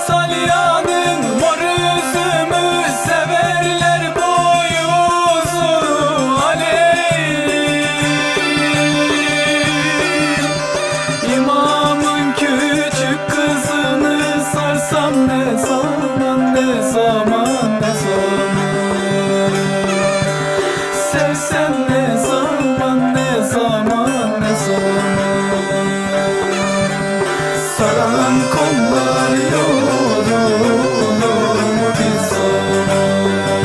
Antalya'nın mor üzümü severler boyuzu aley. İmamın küçük kızını sarsam ne zaman, ne zaman, ne zaman. Sevsem ne zaman, ne zaman, ne zaman. Saran kollar yorulur mu bir zaman?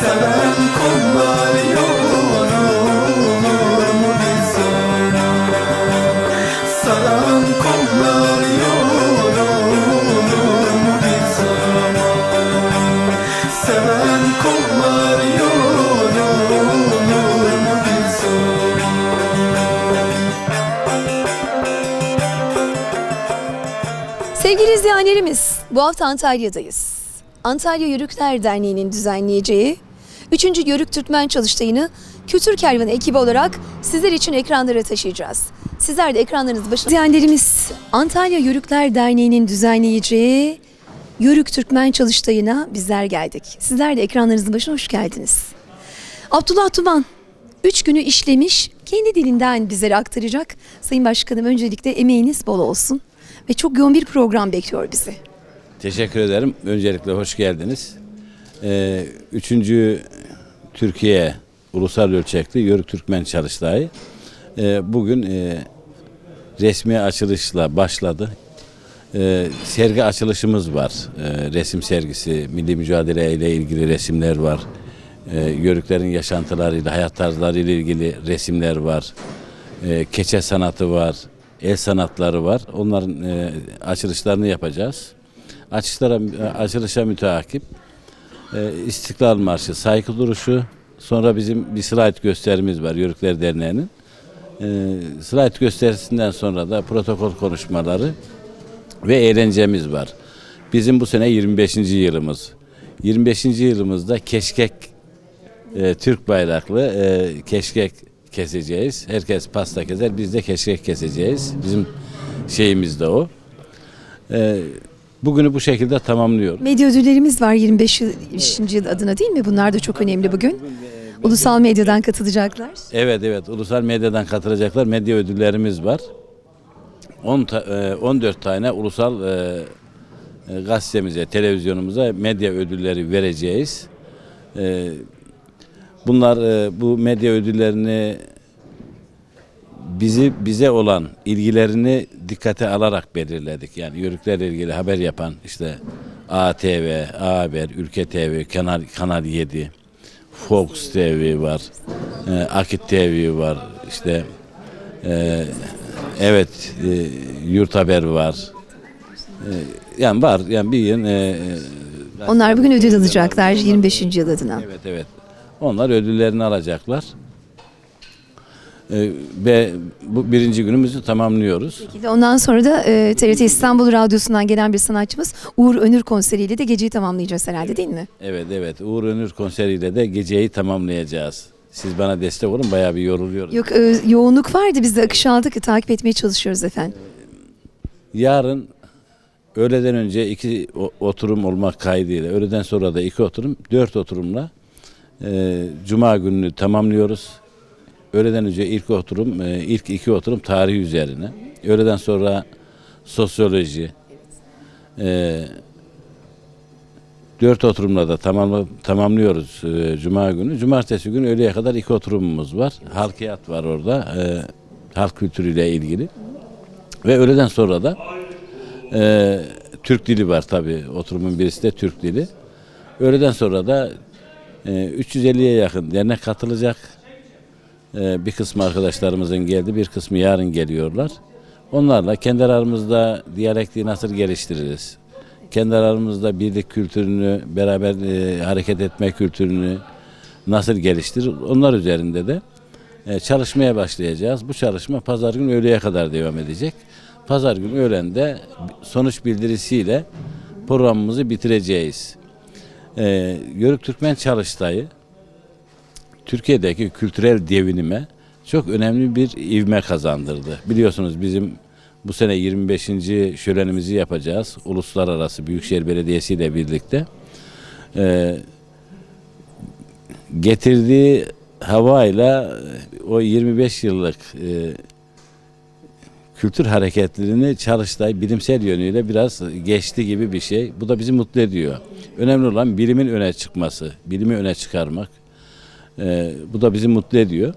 Seven kollar yorulur mu bir zaman? Saran kollar yorulur mu bir zaman? Seven kollar yorulur mu bir zaman? Sevgili izleyenlerimiz, bu hafta Antalya'dayız. Antalya Yörükler Derneği'nin düzenleyeceği 3. Yörük Türkmen Çalıştayı'nı Kültür Kervanı ekibi olarak sizler için ekranlara taşıyacağız. Sizler de ekranlarınız başında. İzleyenlerimiz, Antalya Yörükler Derneği'nin düzenleyeceği Yörük Türkmen Çalıştayı'na bizler geldik. Sizler de ekranlarınızın başına hoş geldiniz. Abdullah Tuman 3 günü işlemiş, kendi dilinden bizlere aktaracak. Sayın Başkanım, öncelikle emeğiniz bol olsun. Ve çok yoğun bir program bekliyor bizi. Teşekkür ederim. Öncelikle hoş geldiniz. 3. Türkiye Ulusal Ölçekli Yörük Türkmen Çalıştayı bugün resmi açılışla başladı. Sergi açılışımız var. Resim sergisi, milli mücadele ile ilgili resimler var. Yörüklerin yaşantılarıyla, hayat tarzlarıyla ilgili resimler var. Keçe sanatı var. El sanatları var. Onların açılışlarını yapacağız. Açılışa müteakip İstiklal Marşı, saygı duruşu, sonra bizim bir slide gösterimiz var Yörükler Derneği'nin. Slide gösterisinden sonra da protokol konuşmaları ve eğlencemiz var. Bizim bu sene 25. yılımız. 25. yılımızda keşkek, Türk bayraklı keşkek keseceğiz. Herkes pasta keser, biz de keşkek keseceğiz. Bizim şeyimiz de o. Bugünü bu şekilde tamamlıyoruz. Medya ödüllerimiz var 25. yıl adına, değil mi? Bunlar da çok önemli bugün. Ulusal medyadan katılacaklar. Evet, ulusal medyadan katılacaklar. Medya ödüllerimiz var. 14 tane ulusal gazetemize, televizyonumuza medya ödülleri vereceğiz. Bunlar bu medya ödüllerini bize olan ilgilerini dikkate alarak belirledik. Yani yörüklerle ilgili haber yapan işte ATV, A Haber, Ülke TV, Kanal 7, Fox TV var, Akit TV var, işte Yurt Haber var. Yani var, yani bir yıl. Onlar bugün ödül alacaklar 25. yıl adına. Evet. Onlar ödüllerini alacaklar. Ve bu birinci günümüzü tamamlıyoruz. Peki de ondan sonra da TRT İstanbul Radyosu'ndan gelen bir sanatçımız Uğur Önür konseriyle de geceyi tamamlayacağız herhalde, değil mi? Evet. Uğur Önür konseriyle de geceyi tamamlayacağız. Siz bana destek olun, bayağı bir yoruluyoruz. Yok, yoğunluk vardı, biz de akışı aldık, takip etmeye çalışıyoruz efendim. Yarın öğleden önce 2 oturum olmak kaydıyla, öğleden sonra da 2 oturum, 4 oturumla Cuma gününü tamamlıyoruz. Öğleden önce ilk 2 oturum tarih üzerine. Öğleden sonra sosyoloji. 4 oturumla da tamamlıyoruz Cuma günü. Cumartesi günü öğleye kadar 2 oturumumuz var. Halkiyat var orada. Halk kültürüyle ilgili. Ve öğleden sonra da Türk dili var tabii. Oturumun birisi de Türk dili. Öğleden sonra da 350'ye yakın dernek katılacak. Bir kısmı arkadaşlarımızın geldi, bir kısmı yarın geliyorlar. Onlarla kendi aramızda diyalektiği nasıl geliştiririz? Kendi aramızda birlik kültürünü, beraber hareket etme kültürünü nasıl geliştirir? Onlar üzerinde de çalışmaya başlayacağız. Bu çalışma pazar günü öğleye kadar devam edecek. Pazar günü öğlende sonuç bildirisiyle programımızı bitireceğiz. Yörük Türkmen Çalıştayı Türkiye'deki kültürel devinime çok önemli bir ivme kazandırdı. Biliyorsunuz bizim Bu sene 25. şölenimizi yapacağız. Uluslararası Büyükşehir Belediyesi ile birlikte. Getirdiği havayla o 25 yıllık kültür hareketlerini Çalıştay bilimsel yönüyle biraz geçti gibi bir şey. Bu da bizi mutlu ediyor. Önemli olan bilimin öne çıkması, bilimi öne çıkarmak. Bu da bizi mutlu ediyor.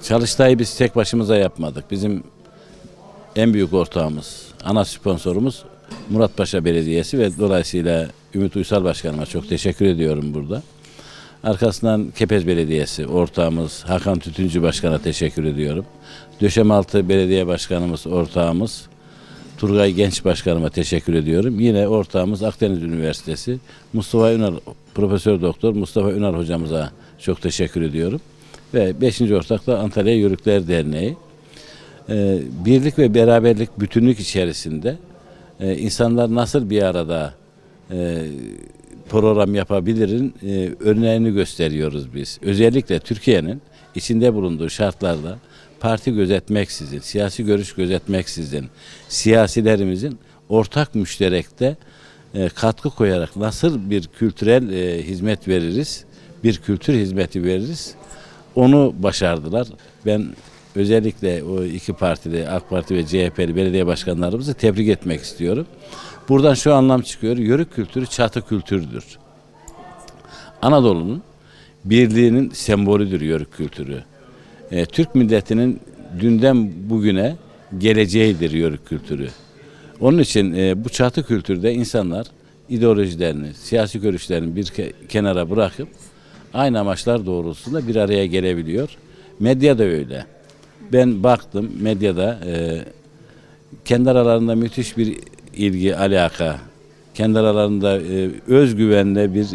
Çalıştay'ı biz tek başımıza yapmadık. Bizim en büyük ortağımız, ana sponsorumuz Muratpaşa Belediyesi ve dolayısıyla Ümit Uysal Başkanıma çok teşekkür ediyorum burada. Arkasından Kepez Belediyesi ortağımız Hakan Tütüncü Başkan'a teşekkür ediyorum. Döşemealtı Belediye Başkanımız ortağımız Turgay Genç Başkanıma teşekkür ediyorum. Yine ortağımız Akdeniz Üniversitesi Mustafa Ünal, Profesör Doktor Mustafa Ünal hocamıza çok teşekkür ediyorum. Ve 5. ortak da Antalya Yörükler Derneği. Birlik ve beraberlik, bütünlük içerisinde insanlar nasıl bir arada program yapabilirin örneğini gösteriyoruz biz. Özellikle Türkiye'nin içinde bulunduğu şartlarda parti gözetmeksizin, siyasi görüş gözetmeksizin, siyasilerimizin ortak müşterekte katkı koyarak nasıl bir kültürel hizmet veririz, bir kültür hizmeti veririz, onu başardılar. Ben özellikle o iki partili, AK Parti ve CHP'li belediye başkanlarımızı tebrik etmek istiyorum. Buradan şu anlam çıkıyor, yörük kültürü çatı kültürdür. Anadolu'nun birliğinin sembolüdür yörük kültürü. Türk milletinin dünden bugüne geleceğidir yörük kültürü. Onun için bu çatı kültürde insanlar ideolojilerini, siyasi görüşlerini bir kenara bırakıp aynı amaçlar doğrultusunda bir araya gelebiliyor. Medya da öyle. Ben baktım medyada kendi aralarında müthiş bir ilgi, alaka, kendi aralarında özgüvenle bir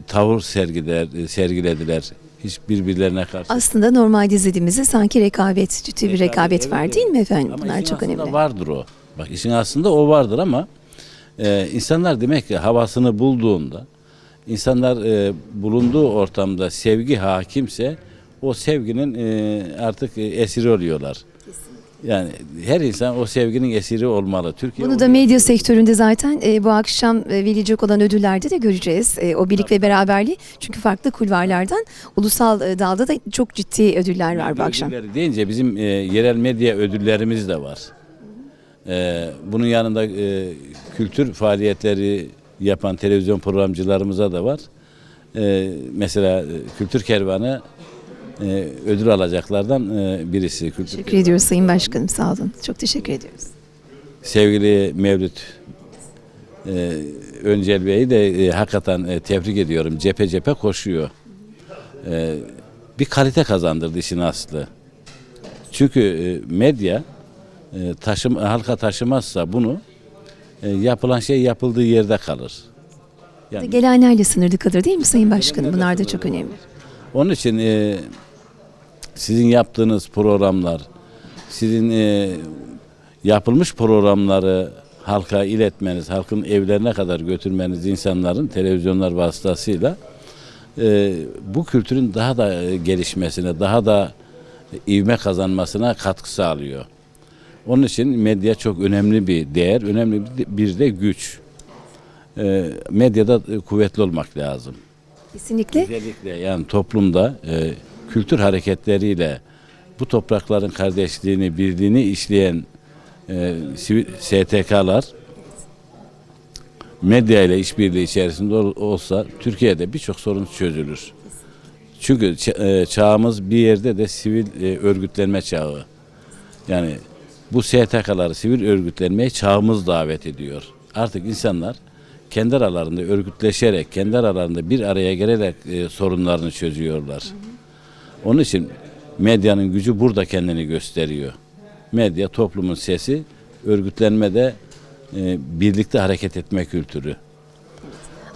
tavır sergilediler. Hiç birbirlerine karşı. Aslında normal izlediğimizde sanki rekabet, ciddi bir rekabet var evet, değil mi efendim? Ama Bunlar işin çok aslında önemli. vardır o. Bak işin aslında o vardır ama insanlar demek ki havasını bulduğunda, insanlar bulunduğu ortamda sevgi hakimse o sevginin artık esiri oluyorlar. Yani her insan o sevginin esiri olmalı. Türkiye Bunu da medya sektöründe zaten bu akşam verilecek olan ödüllerde de göreceğiz. O birlik ve beraberliği. Çünkü farklı kulvarlardan ulusal dalda da çok ciddi ödüller var bu akşam. ödülleri deyince bizim yerel medya ödüllerimiz de var. Bunun yanında kültür faaliyetleri yapan televizyon programcılarımıza da var. Mesela Kültür Kervanı ödül alacaklardan birisi. Teşekkür ediyoruz Sayın Başkanım, sağ olun. Çok teşekkür ediyoruz. Sevgili Mevlüt Öncel Bey'i de hakikaten tebrik ediyorum. Cephe cephe koşuyor. Bir kalite kazandırdı işin aslı. Çünkü medya halka taşımazsa bunu yapılan şey yapıldığı yerde kalır. Yani, Gelenlerle sınırlı kalır değil mi Sayın Başkanım? Bunlar da çok önemli. onun için sizin yaptığınız programlar, sizin yapılmış programları halka iletmeniz, halkın evlerine kadar götürmeniz, insanların televizyonlar vasıtasıyla bu kültürün daha da gelişmesine, daha da ivme kazanmasına katkı sağlıyor. Onun için medya çok önemli bir değer, önemli bir de güç. Medyada kuvvetli olmak lazım. Kesinlikle. Özellikle yani toplumda kültür hareketleriyle bu toprakların kardeşliğini, birliğini işleyen STK'lar medya ile işbirliği içerisinde olsa Türkiye'de birçok sorun çözülür. Çünkü çağımız bir yerde de sivil örgütlenme çağı. Yani bu STK'ları sivil örgütlenmeye çağımız davet ediyor. Artık insanlar kendi aralarında örgütleşerek, kendi aralarında bir araya gelerek sorunlarını çözüyorlar. Onun için medyanın gücü burada kendini gösteriyor. Medya toplumun sesi, örgütlenmede birlikte hareket etme kültürü.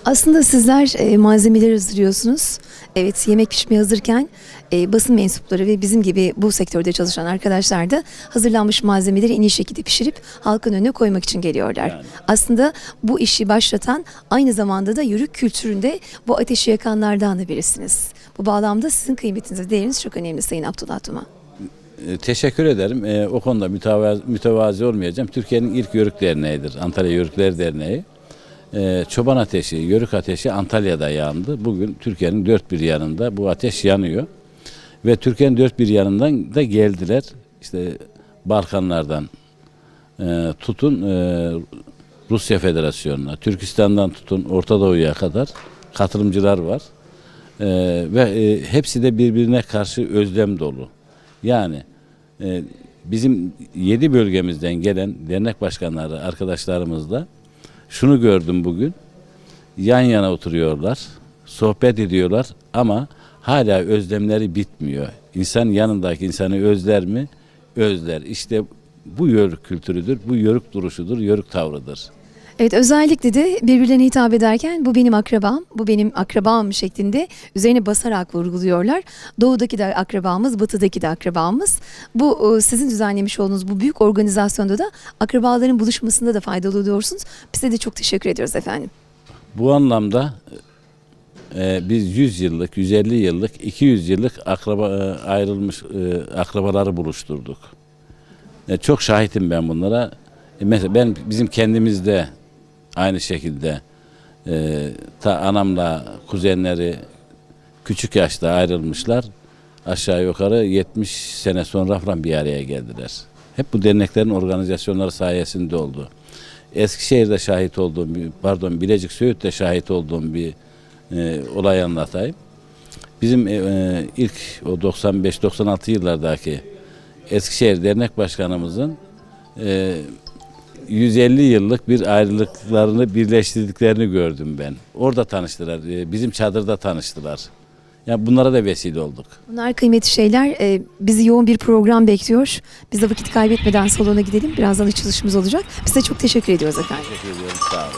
Aslında sizler malzemeleri hazırlıyorsunuz. Evet, yemek pişmeye hazırken basın mensupları ve bizim gibi bu sektörde çalışan arkadaşlar da hazırlanmış malzemeleri en iyi şekilde pişirip halkın önüne koymak için geliyorlar. Yani. Aslında bu işi başlatan aynı zamanda da yörük kültüründe bu ateşi yakanlardan da birisiniz. Bu bağlamda sizin kıymetiniz ve değeriniz çok önemli Sayın Abdullah Tuma. teşekkür ederim. O konuda mütevazi olmayacağım. Türkiye'nin ilk Yörük Derneği'dir. Antalya Yörükler Derneği. Çoban ateşi, Yörük ateşi Antalya'da yandı. Bugün Türkiye'nin dört bir yanında bu ateş yanıyor. Ve Türkiye'nin dört bir yanından da geldiler. İşte Balkanlardan tutun Rusya Federasyonu'na, Türkistan'dan tutun Orta Doğu'ya kadar katılımcılar var. Ve hepsi de birbirine karşı özlem dolu. Yani bizim 7 bölgemizden gelen dernek başkanları arkadaşlarımızla şunu gördüm bugün. Yan yana oturuyorlar, sohbet ediyorlar ama hala özlemleri bitmiyor. İnsan yanındaki insanı özler mi? Özler. İşte bu Yörük kültürüdür, bu Yörük duruşudur, Yörük tavrıdır. Evet, özellikle de birbirlerine hitap ederken bu benim akrabam, bu benim akrabam şeklinde üzerine basarak vurguluyorlar. Doğudaki de akrabamız, batıdaki de akrabamız. Bu sizin düzenlemiş olduğunuz bu büyük organizasyonda da akrabaların buluşmasında da faydalı oluyorsunuz. Size de çok teşekkür ediyoruz efendim. Bu anlamda biz 100 yıllık, 150 yıllık, 200 yıllık ayrılmış akrabaları buluşturduk. Çok şahitim ben bunlara. Mesela bizim kendimizde aynı şekilde ta anamla kuzenleri küçük yaşta ayrılmışlar. Aşağı yukarı 70 sene sonra falan bir araya geldiler. Hep bu derneklerin organizasyonları sayesinde oldu. Eskişehir'de şahit olduğum, Bilecik Söğüt'te şahit olduğum bir olay anlatayım. Bizim ilk o 95-96 yıllardaki Eskişehir Dernek Başkanımızın 150 yıllık bir ayrılıklarını birleştirdiklerini gördüm ben. Orada tanıştılar, bizim çadırda tanıştılar. Yani bunlara da vesile olduk. Bunlar kıymetli şeyler. Bizi yoğun bir program bekliyor. Biz de vakit kaybetmeden salona gidelim. Birazdan açılışımız olacak. Size çok teşekkür ediyoruz efendim. Teşekkür ediyorum, sağ olun.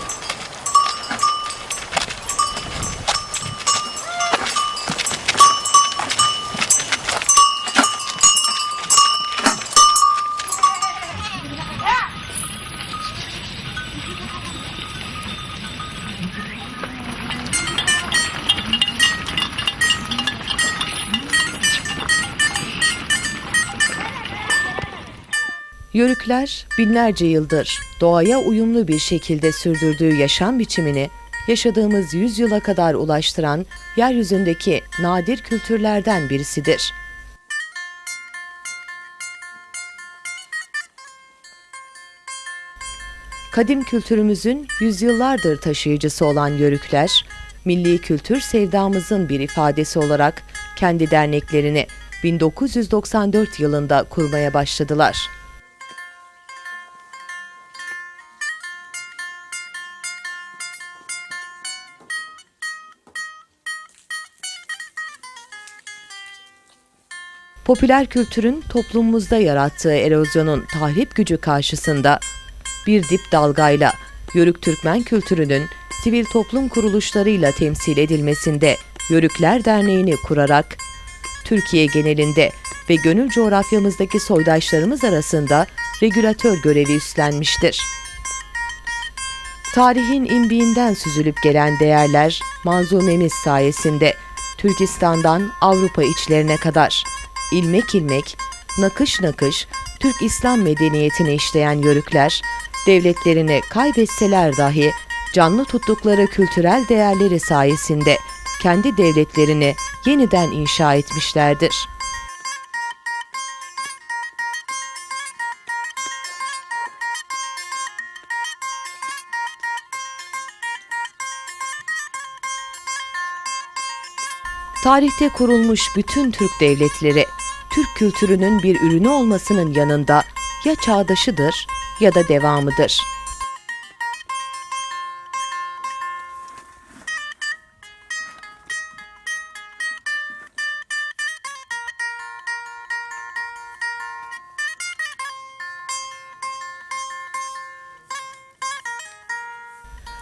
Yörükler binlerce yıldır doğaya uyumlu bir şekilde sürdürdüğü yaşam biçimini yaşadığımız 100 yıla kadar ulaştıran yeryüzündeki nadir kültürlerden birisidir. Kadim kültürümüzün yüzyıllardır taşıyıcısı olan Yörükler, milli kültür sevdamızın bir ifadesi olarak kendi derneklerini 1994 yılında kurmaya başladılar. Popüler kültürün toplumumuzda yarattığı erozyonun tahrip gücü karşısında bir dip dalgayla Yörük Türkmen kültürünün sivil toplum kuruluşlarıyla temsil edilmesinde Yörükler Derneği'ni kurarak Türkiye genelinde ve gönül coğrafyamızdaki soydaşlarımız arasında regülatör görevi üstlenmiştir. Tarihin imbiğinden süzülüp gelen değerler manzumemiz sayesinde Türkistan'dan Avrupa içlerine kadar ilmek ilmek, nakış nakış Türk İslam medeniyetini işleyen Yörükler, devletlerini kaybetseler dahi canlı tuttukları kültürel değerleri sayesinde kendi devletlerini yeniden inşa etmişlerdir. Tarihte kurulmuş bütün Türk devletleri, Türk kültürünün bir ürünü olmasının yanında ya çağdaşıdır ya da devamıdır.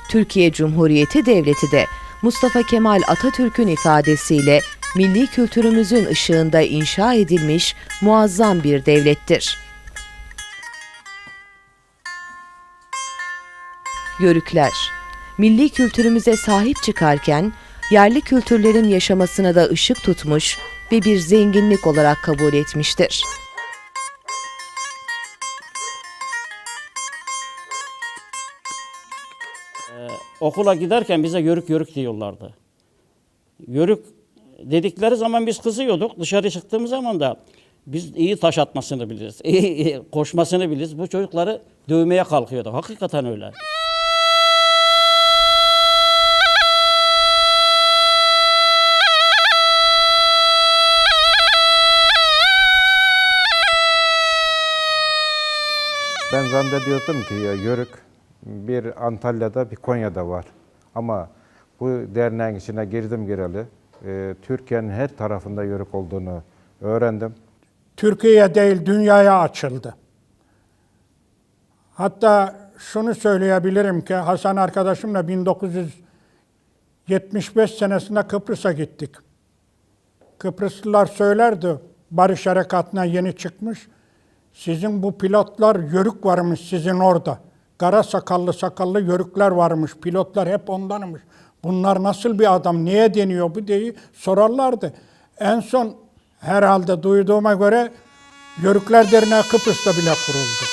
Türkiye Cumhuriyeti Devleti de Mustafa Kemal Atatürk'ün ifadesiyle milli kültürümüzün ışığında inşa edilmiş muazzam bir devlettir. Yörükler, milli kültürümüze sahip çıkarken yerli kültürlerin yaşamasına da ışık tutmuş ve bir zenginlik olarak kabul etmiştir. Okula giderken bize yörük yörük diyorlardı. Yörük dedikleri zaman biz kızıyorduk. Dışarı çıktığımız zaman da biz iyi taş atmasını biliriz, iyi koşmasını biliriz. Bu çocukları dövmeye kalkıyorduk. Hakikaten öyle. Ben zannediyordum ki ya yörük bir Antalya'da bir Konya'da var. Ama bu derneğin içine girdim gireli Türkiye'nin her tarafında yörük olduğunu öğrendim. Türkiye değil dünyaya açıldı. Hatta şunu söyleyebilirim ki Hasan arkadaşımla 1975 senesinde Kıbrıs'a gittik. Kıbrıslılar söylerdi, Barış Harekatı'na yeni çıkmış. Sizin bu pilotlar yörük varmış sizin orada. Kara sakallı yörükler varmış. Pilotlar hep ondanmış. Bunlar nasıl bir adam, niye deniyor bu diye sorarlardı. En son herhalde duyduğuma göre Yörükler Derneği Kıbrıs'ta bile kuruldu.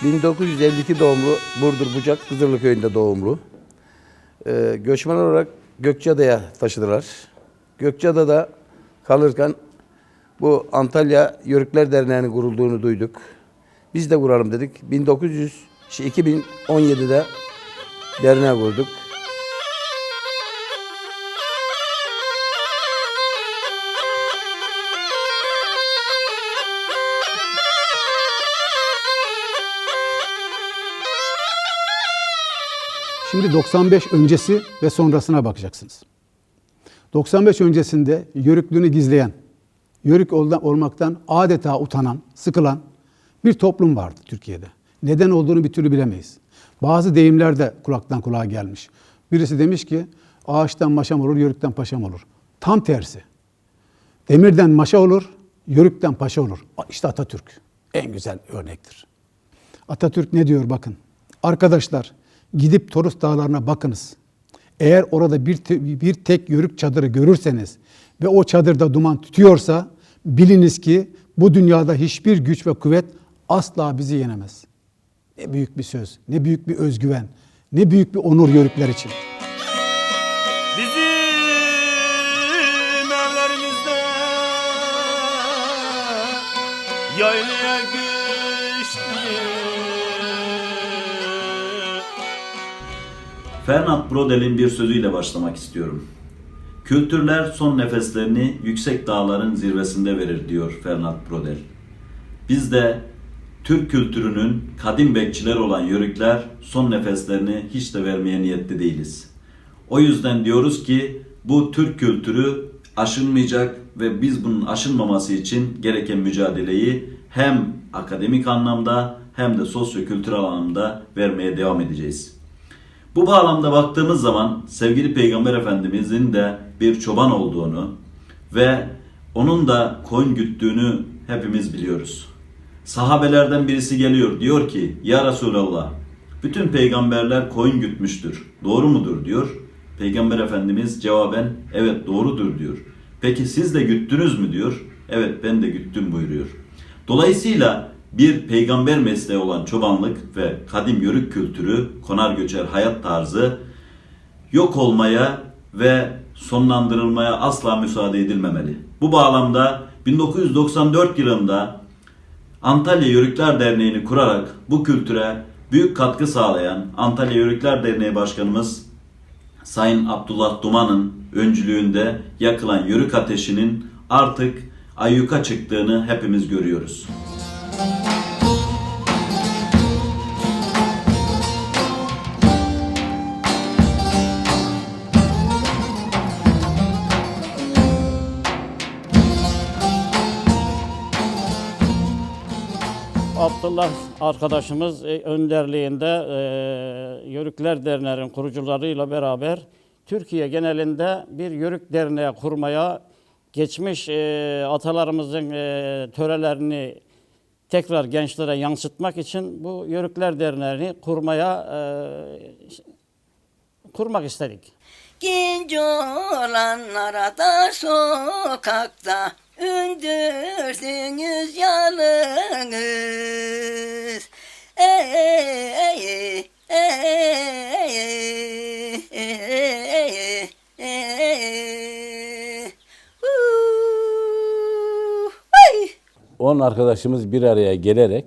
...1952 doğumlu, Burdur Bucak Kızırlı Köyü'nde doğumlu. Göçmen olarak Gökçeada'ya taşıdılar. Gökçeada'da kalırken bu Antalya Yörükler Derneği'nin kurulduğunu duyduk. Biz de kuralım dedik. 2017'de derneği kurduk. Şimdi 95 öncesi ve sonrasına bakacaksınız. 95 öncesinde yörüklüğünü gizleyen, yörük olmaktan adeta utanan, sıkılan bir toplum vardı Türkiye'de. Neden olduğunu bir türlü bilemeyiz. Bazı deyimler de kulaktan kulağa gelmiş. Birisi demiş ki ağaçtan maşam olur, yörükten paşam olur. Tam tersi. Demirden maşa olur, yörükten paşa olur. İşte Atatürk en güzel örnektir. Atatürk ne diyor bakın. Arkadaşlar, gidip Torus Dağları'na bakınız. Eğer orada bir tek yörük çadırı görürseniz ve o çadırda duman tütüyorsa biliniz ki bu dünyada hiçbir güç ve kuvvet asla bizi yenemez. Ne büyük bir söz, ne büyük bir özgüven, ne büyük bir onur yörükler için. Bizim evlerimizde yaylaya geçti. Fernand Braudel'in bir sözüyle başlamak istiyorum. Kültürler son nefeslerini yüksek dağların zirvesinde verir diyor Fernand Braudel. Biz de Türk kültürünün kadim bekçiler olan yörükler son nefeslerini hiç de vermeye niyetli değiliz. O yüzden diyoruz ki bu Türk kültürü aşınmayacak ve biz bunun aşınmaması için gereken mücadeleyi hem akademik anlamda hem de sosyo-kültürel anlamda vermeye devam edeceğiz. Bu bağlamda baktığımız zaman sevgili Peygamber Efendimizin de bir çoban olduğunu ve onun da koyun güttüğünü hepimiz biliyoruz. Sahabelerden birisi geliyor, diyor ki ya Resulallah bütün peygamberler koyun gütmüştür. Doğru mudur diyor. Peygamber Efendimiz cevaben evet doğrudur diyor. Peki siz de güttünüz mü diyor. Evet ben de güttüm buyuruyor. Dolayısıyla bir peygamber mesleği olan çobanlık ve kadim yörük kültürü, konar göçer hayat tarzı yok olmaya ve sonlandırılmaya asla müsaade edilmemeli. Bu bağlamda 1994 yılında Antalya Yörükler Derneği'ni kurarak bu kültüre büyük katkı sağlayan Antalya Yörükler Derneği Başkanımız Sayın Abdullah Duman'ın öncülüğünde yakılan yörük ateşinin artık ayyuka çıktığını hepimiz görüyoruz. Abdullah arkadaşımız önderliğinde Yörükler Derneği'nin kurucularıyla beraber Türkiye genelinde bir Yörük Derneği kurmaya, geçmiş atalarımızın törelerini tekrar gençlere yansıtmak için bu Yörükler Derneği'ni kurmak istedik. Genç olanlara da sokakta ündürdünüz yalınız. On arkadaşımız bir araya gelerek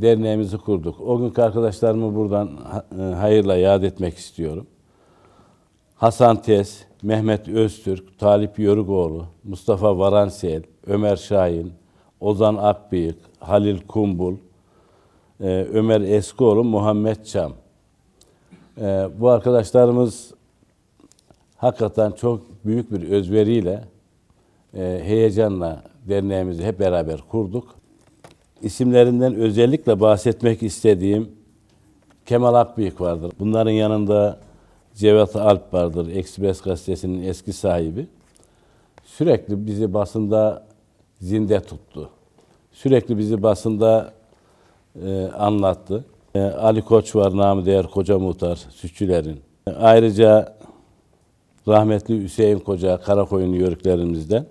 derneğimizi kurduk. O günkü arkadaşlarımı buradan hayırla yad etmek istiyorum. Hasan Tez, Mehmet Öztürk, Talip Yörükoğlu, Mustafa Varansel, Ömer Şahin, Ozan Akbıyık, Halil Kumbul, Ömer Eskioğlu, Muhammed Çam. Bu arkadaşlarımız hakikaten çok büyük bir özveriyle, heyecanla derneğimizi hep beraber kurduk. İsimlerinden özellikle bahsetmek istediğim Kemal Akbıyık vardır. Bunların yanında Cevat Alp vardır, Ekspres Gazetesi'nin eski sahibi. Sürekli bizi basında zinde tuttu. Sürekli bizi basında anlattı. Ali Koç var, namı değer Koca Muhtar, Sütçülerin. Ayrıca rahmetli Hüseyin Koca, Karakoyun yörüklerimizden.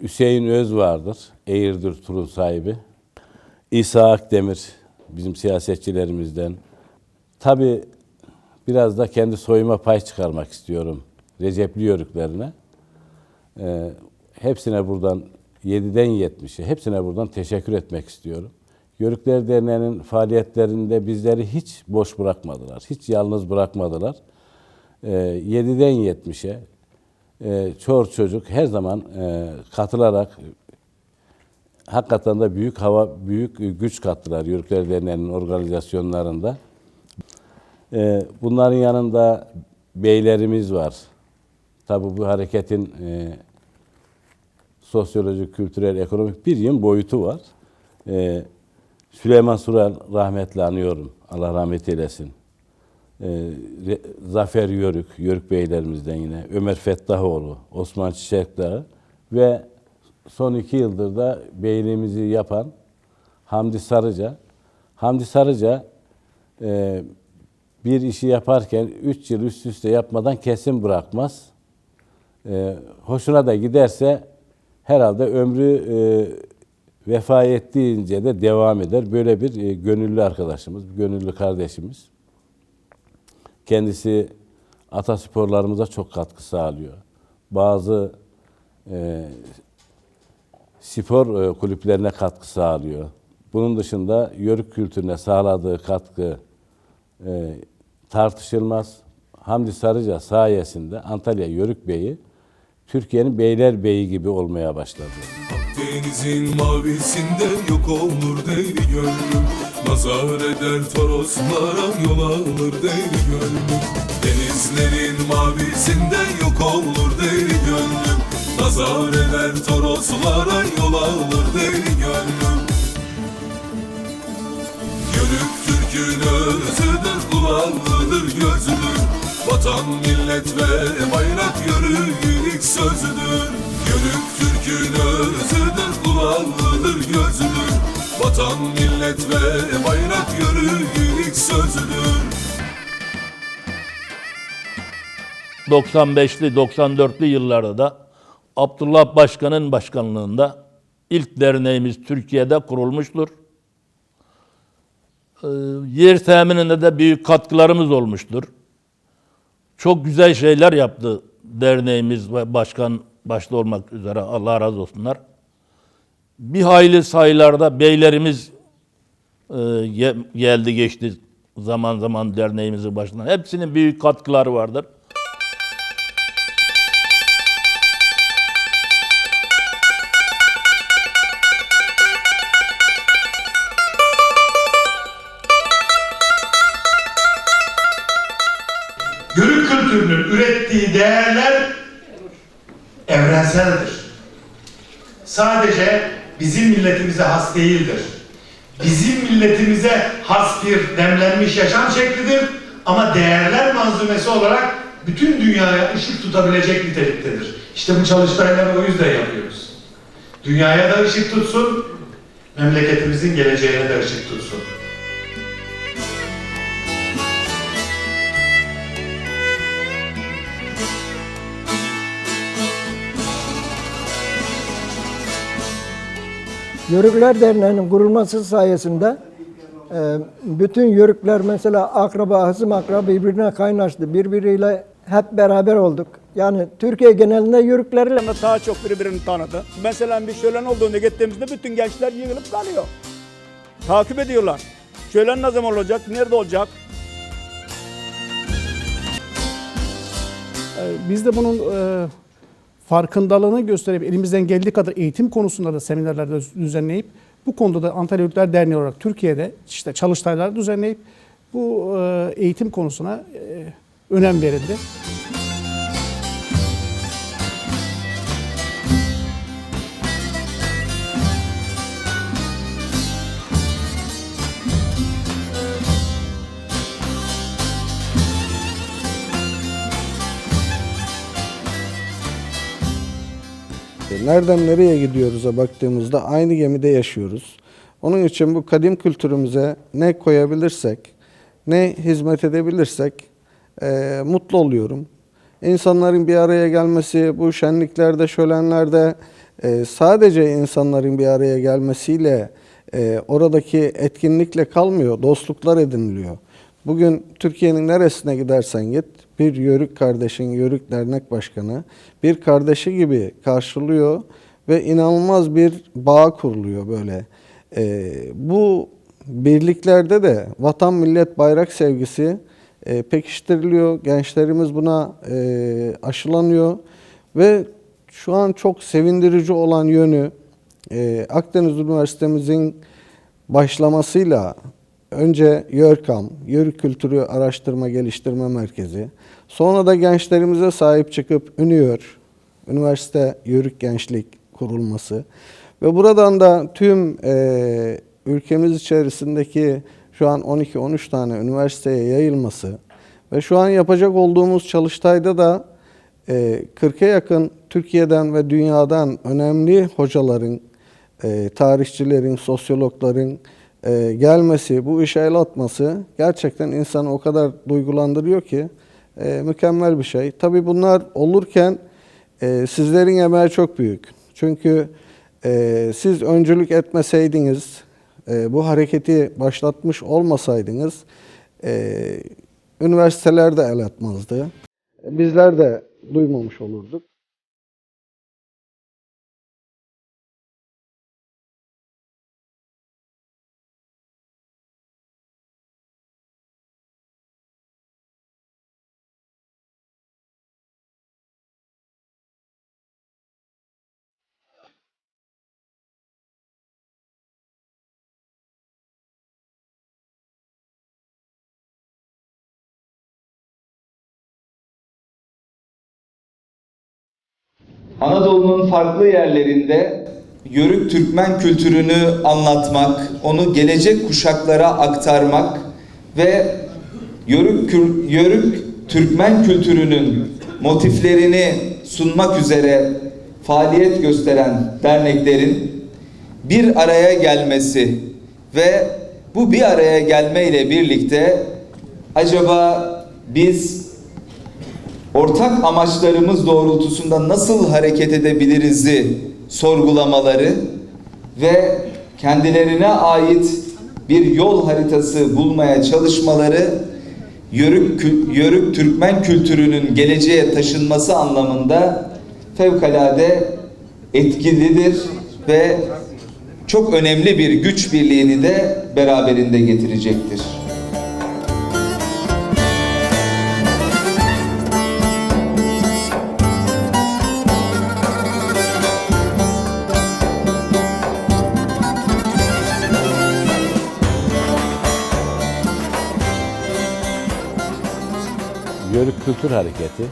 Hüseyin Öz vardır, Eğirdir Turun sahibi. İsa Akdemir, bizim siyasetçilerimizden. Tabii biraz da kendi soyuma pay çıkarmak istiyorum Recepli yörüklerine. Hepsine buradan 7'den 70'e hepsine buradan teşekkür etmek istiyorum. Yörükler Derneği'nin faaliyetlerinde bizleri hiç boş bırakmadılar, hiç yalnız bırakmadılar. 7'den 70'e çor çocuk her zaman katılarak hakikaten de büyük güç kattılar Yörükler Derneği'nin organizasyonlarında. Bunların yanında beylerimiz var. Tabii bu hareketin sosyolojik, kültürel, ekonomik bir yığın boyutu var. Süleyman Sural rahmetli anıyorum. Allah rahmet eylesin. Zafer Yörük, Yörük beylerimizden yine. Ömer Fettahoğlu, Osman Çiçekdağ ve son 2 yıldır da beyliğimizi yapan Hamdi Sarıca. Hamdi Sarıca bir işi yaparken 3 yıl üst üste yapmadan kesin bırakmaz. Hoşuna da giderse herhalde ömrü vefa ettiğince de devam eder. Böyle bir gönüllü arkadaşımız, gönüllü kardeşimiz. Kendisi atasporlarımıza çok katkı sağlıyor. Bazı spor kulüplerine katkı sağlıyor. Bunun dışında yörük kültürüne sağladığı katkı tartışılmaz. Hamdi Sarıca sayesinde Antalya Yörük Beyi, Türkiye'nin beyler beyi gibi olmaya başladı. Denizin mavisinde yok olur deli gönlüm, nazar eder toroslara yol alır deli gönlüm. Denizlerin mavisinde yok olur deli gönlüm, nazar eder toroslara yol alır deli gönlüm. Yörük Türk'ün özüdür, kulağıdır gözüdür, vatan millet ve bayrak yörüğün ilk sözüdür. Yörük Türk'ün özüdür, kulağıdır gözüdür, vatan millet ve bayrak yörüğün ilk sözüdür. 95'li 94'lü yıllarda da Abdullah Başkan'ın başkanlığında ilk derneğimiz Türkiye'de kurulmuştur. Yer temininde de büyük katkılarımız olmuştur. Çok güzel şeyler yaptı derneğimiz ve başkan başta olmak üzere, Allah razı olsunlar. Bir hayli sayılarda beylerimiz geldi geçti zaman zaman derneğimizin başına. Hepsinin büyük katkıları vardır. Yörük kültürünün ürettiği değerler evrenseldir. Sadece bizim milletimize has değildir. Bizim milletimize has bir demlenmiş yaşam şeklidir ama değerler manzumesi olarak bütün dünyaya ışık tutabilecek niteliktedir. İşte bu çalıştayları o yüzden yapıyoruz. Dünyaya da ışık tutsun memleketimizin geleceğine de ışık tutsun. Yörükler Derneği'nin kurulması sayesinde bütün yörükler mesela akraba, hısım akraba birbirine kaynaştı. Birbiriyle hep beraber olduk. Yani Türkiye genelinde yörüklerle daha çok birbirini tanıdı. Mesela bir şölen olduğunda gittiğimizde bütün gençler yığılıp kalıyor. Takip ediyorlar. Şölen ne zaman olacak, nerede olacak? Biz de bunun farkındalığını gösterip elimizden geldiği kadar eğitim konusunda da seminerler düzenleyip bu konuda da Antalya Yörükler Derneği olarak Türkiye'de işte çalıştaylar düzenleyip bu eğitim konusuna önem verildi. Nereden nereye gidiyoruz'a baktığımızda aynı gemide yaşıyoruz. Onun için bu kadim kültürümüze ne koyabilirsek, ne hizmet edebilirsek mutlu oluyorum. İnsanların bir araya gelmesi, bu şenliklerde, şölenlerde sadece insanların bir araya gelmesiyle oradaki etkinlikle kalmıyor, dostluklar ediniliyor. Bugün Türkiye'nin neresine gidersen git, bir Yörük kardeşin, Yörük Dernek Başkanı bir kardeşi gibi karşılıyor ve inanılmaz bir bağ kuruluyor böyle. Bu birliklerde de vatan, millet, bayrak sevgisi pekiştiriliyor. Gençlerimiz buna aşılanıyor ve şu an çok sevindirici olan yönü Akdeniz Üniversitemizin başlamasıyla önce YÖRKAM, Yörük Kültürü Araştırma Geliştirme Merkezi, sonra da gençlerimize sahip çıkıp ÜNÜYÖR, Üniversite Yörük Gençlik kurulması ve buradan da tüm ülkemiz içerisindeki şu an 12-13 tane üniversiteye yayılması ve şu an yapacak olduğumuz çalıştayda da 40'a yakın Türkiye'den ve dünyadan önemli hocaların, tarihçilerin, sosyologların gelmesi, bu işe el atması gerçekten insanı o kadar duygulandırıyor ki mükemmel bir şey. Tabii bunlar olurken sizlerin emeği çok büyük. Çünkü siz öncülük etmeseydiniz, bu hareketi başlatmış olmasaydınız üniversiteler de el atmazdı. Bizler de duymamış olurduk. Anadolu'nun farklı yerlerinde Yörük Türkmen kültürünü anlatmak, onu gelecek kuşaklara aktarmak ve Yörük Türkmen kültürünün motiflerini sunmak üzere faaliyet gösteren derneklerin bir araya gelmesi ve bu bir araya gelmeyle birlikte acaba biz ortak amaçlarımız doğrultusunda nasıl hareket edebiliriz'i sorgulamaları ve kendilerine ait bir yol haritası bulmaya çalışmaları Yörük Türkmen kültürünün geleceğe taşınması anlamında fevkalade etkilidir ve çok önemli bir güç birliğini de beraberinde getirecektir. Yörük Kültür Hareketi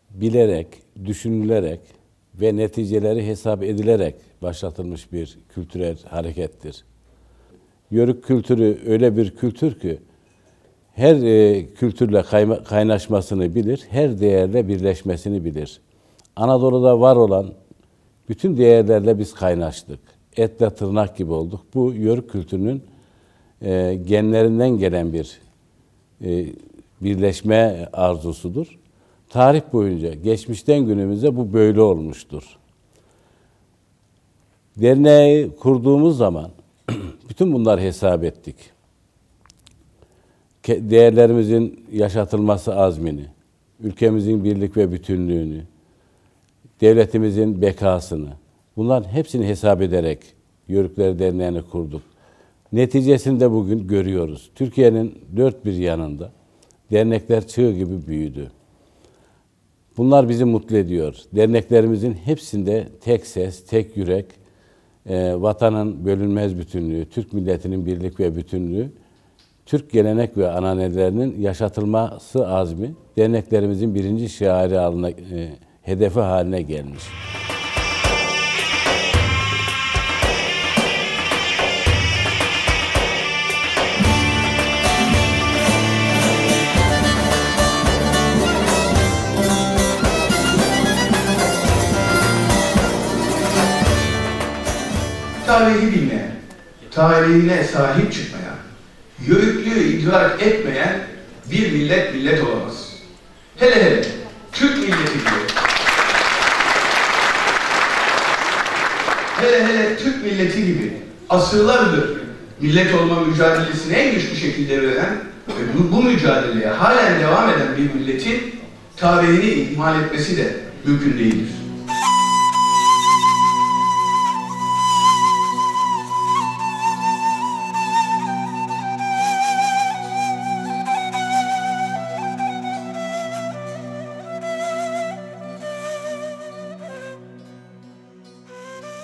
bilerek, düşünülerek ve neticeleri hesap edilerek başlatılmış bir kültürel harekettir. Yörük kültürü öyle bir kültür ki her kültürle kaynaşmasını bilir, her değerle birleşmesini bilir. Anadolu'da var olan bütün değerlerle biz kaynaştık. etle tırnak gibi olduk. Bu Yörük kültürünün genlerinden gelen bir birleşme arzusudur. Tarih boyunca, geçmişten günümüze bu böyle olmuştur. Derneği kurduğumuz zaman bütün bunları hesap ettik. Değerlerimizin yaşatılması azmini, ülkemizin birlik ve bütünlüğünü, devletimizin bekasını, bunların hepsini hesap ederek Yörükler Derneği'ni kurduk. Neticesini de bugün görüyoruz. Türkiye'nin dört bir yanında dernekler çığ gibi büyüdü. Bunlar bizi mutlu ediyor. Derneklerimizin hepsinde tek ses, tek yürek, vatanın bölünmez bütünlüğü, Türk milletinin birlik ve bütünlüğü, Türk gelenek ve ananelerinin yaşatılması azmi derneklerimizin birinci şiarı hedefi haline gelmiş. Tarihi bilmeyen, tarihine sahip çıkmayan, Yörüklüğü idrak etmeyen bir millet olamaz. Hele hele Türk milleti gibi. Hele Türk milleti gibi asırlardır millet olma mücadelesini en güçlü şekilde veren ve bu mücadeleye halen devam eden bir milletin tarihini ihmal etmesi de mümkün değildir.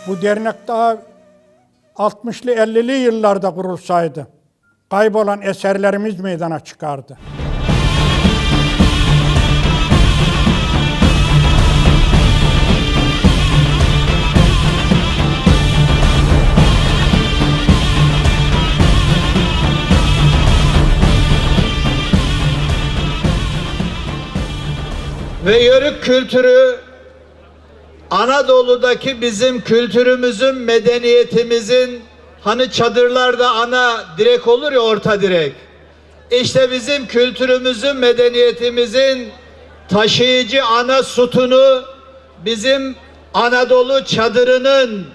Bu dernek daha 60'lı 50'li yıllarda kurulsaydı kaybolan eserlerimiz meydana çıkardı. Ve Yörük kültürü Anadolu'daki bizim kültürümüzün, medeniyetimizin, hani çadırlarda ana direk olur ya, orta direk. İşte bizim kültürümüzün, medeniyetimizin taşıyıcı ana sütunu, bizim Anadolu çadırının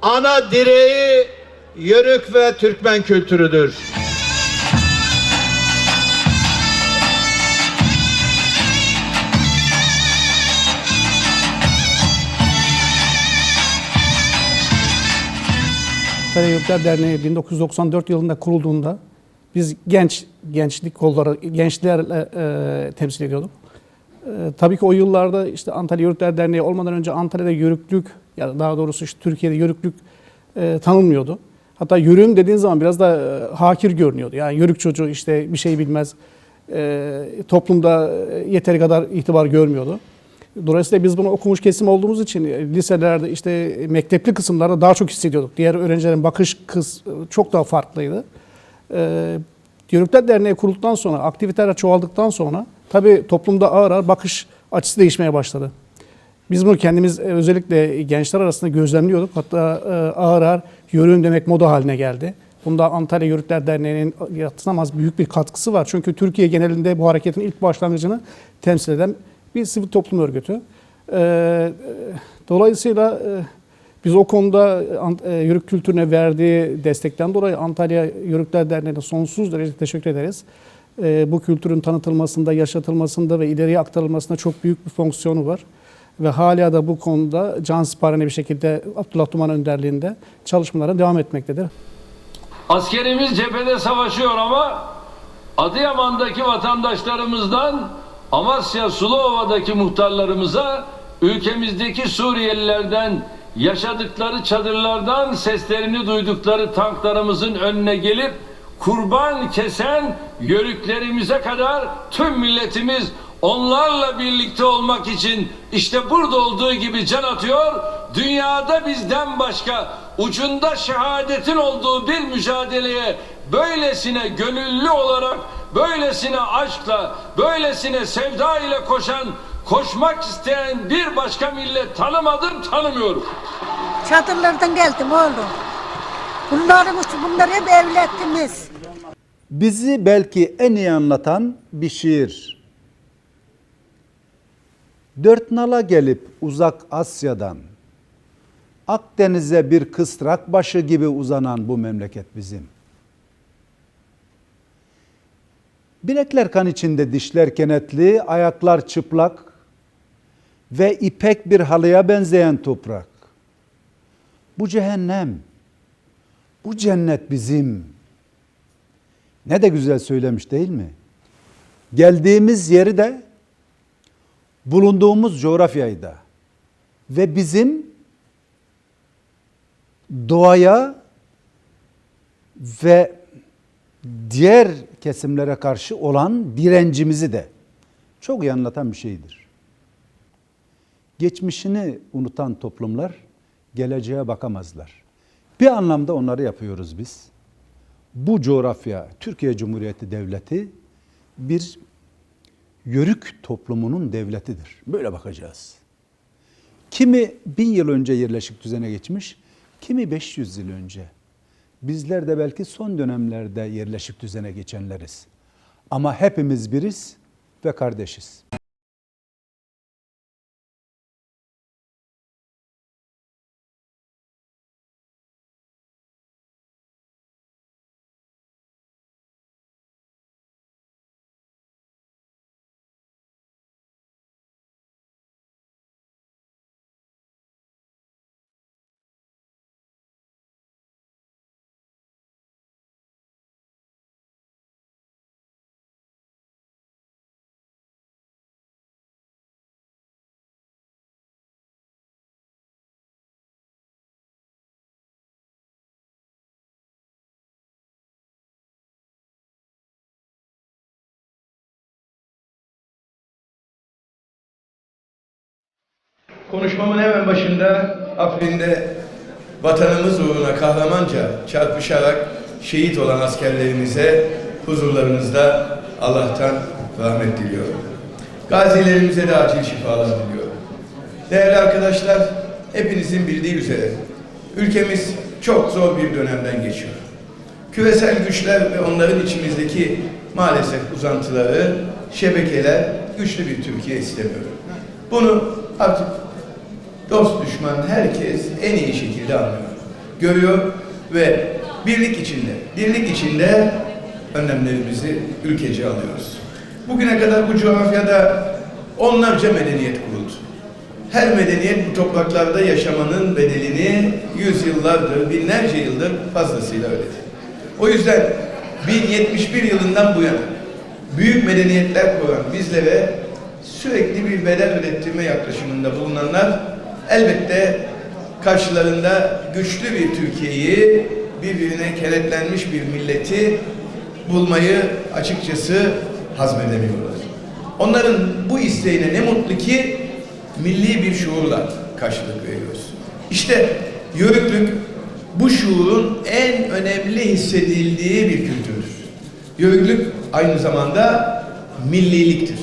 ana direği Yörük ve Türkmen kültürüdür. Antalya Yörükler Derneği 1994 yılında kurulduğunda biz gençlik kolları, gençlerle temsil ediyorduk. Tabii ki o yıllarda işte Antalya Yörükler Derneği olmadan önce Antalya'da yörüklük, ya da daha doğrusu işte Türkiye'de yörüklük tanınmıyordu. Hatta yörüğüm dediğin zaman biraz da hakir görünüyordu. Yani yörük çocuğu işte bir şey bilmez, toplumda yeteri kadar itibar görmüyordu. Dolayısıyla biz bunu okumuş kesim olduğumuz için liselerde, işte mektepli kısımlarda daha çok hissediyorduk. Diğer öğrencilerin bakış çok daha farklıydı. Yörükler Derneği kurulduktan sonra, aktiviteler çoğaldıktan sonra tabii toplumda ağır ağır bakış açısı değişmeye başladı. Biz bunu kendimiz özellikle gençler arasında gözlemliyorduk. Hatta ağır ağır yörüğün demek moda haline geldi. Bunda Antalya Yörükler Derneği'nin yadsınamaz büyük bir katkısı var. Çünkü Türkiye genelinde bu hareketin ilk başlangıcını temsil eden bir sivil toplum örgütü. Dolayısıyla biz o konuda yörük kültürüne verdiği destekten dolayı Antalya Yörükler Derneği'ne sonsuz derece teşekkür ederiz. Bu kültürün tanıtılmasında, yaşatılmasında ve ileriye aktarılmasında çok büyük bir fonksiyonu var. Ve hala da bu konuda cansiparane bir şekilde Abdullah Duman önderliğinde çalışmalara devam etmektedir. Askerimiz cephede savaşıyor ama Adıyaman'daki vatandaşlarımızdan Amasya Suluova'daki muhtarlarımıza, ülkemizdeki Suriyelilerden, yaşadıkları çadırlardan seslerini duydukları tanklarımızın önüne gelip kurban kesen yörüklerimize kadar tüm milletimiz onlarla birlikte olmak için işte burada olduğu gibi can atıyor. Dünyada bizden başka ucunda şehadetin olduğu bir mücadeleye böylesine gönüllü olarak, böylesine aşkla, böylesine sevda ile koşmak isteyen bir başka millet tanımadım, tanımıyorum. Çadırlardan geldim oğlum. Bunlar hep evletimiz. Bizi belki en iyi anlatan bir şiir. Dört nala gelip uzak Asya'dan, Akdeniz'e bir kısrak başı gibi uzanan bu memleket bizim. Bilekler kan içinde, dişler kenetli, ayaklar çıplak ve ipek bir halıya benzeyen toprak. Bu cehennem, bu cennet bizim. Ne de güzel söylemiş değil mi? Geldiğimiz yeri de, bulunduğumuz coğrafyayı da ve bizim doğaya ve diğer kesimlere karşı olan direncimizi de çok iyi anlatan bir şeydir. Geçmişini unutan toplumlar geleceğe bakamazlar. Bir anlamda onları yapıyoruz biz. Bu coğrafya, Türkiye Cumhuriyeti Devleti bir yörük toplumunun devletidir. Böyle bakacağız. Kimi 1000 yıl önce yerleşik düzene geçmiş, kimi 500 yıl önce. Bizler de belki son dönemlerde yerleşik düzene geçenleriz. Ama hepimiz biriz ve kardeşiz. Konuşmamın hemen başında Afrin'de vatanımız uğruna kahramanca çarpışarak şehit olan askerlerimize huzurlarınızda Allah'tan rahmet diliyorum. Gazilerimize de acil şifalar diliyorum. Değerli arkadaşlar, hepinizin bildiği üzere ülkemiz çok zor bir dönemden geçiyor. Küresel güçler ve onların içimizdeki maalesef uzantıları, şebekeler güçlü bir Türkiye istemiyor. Bunu artık dost düşman herkes en iyi şekilde anlıyor, görüyor ve birlik içinde önlemlerimizi ülkece alıyoruz. Bugüne kadar bu coğrafyada onlarca medeniyet kuruldu. Her medeniyet bu topraklarda yaşamanın bedelini yüzyıllardır, binlerce yıldır fazlasıyla ödedi. O yüzden 1071 yılından bu yana büyük medeniyetler kuran bizlere sürekli bir bedel ödettirme yaklaşımında bulunanlar elbette karşılarında güçlü bir Türkiye'yi, birbirine kenetlenmiş bir milleti bulmayı açıkçası hazmedemiyorlar. Onların bu isteğine ne mutlu ki milli bir şuurla karşılık veriyoruz. İşte yörüklük bu şuurun en önemli hissedildiği bir kültürdür. Yörüklük aynı zamanda milliliktir.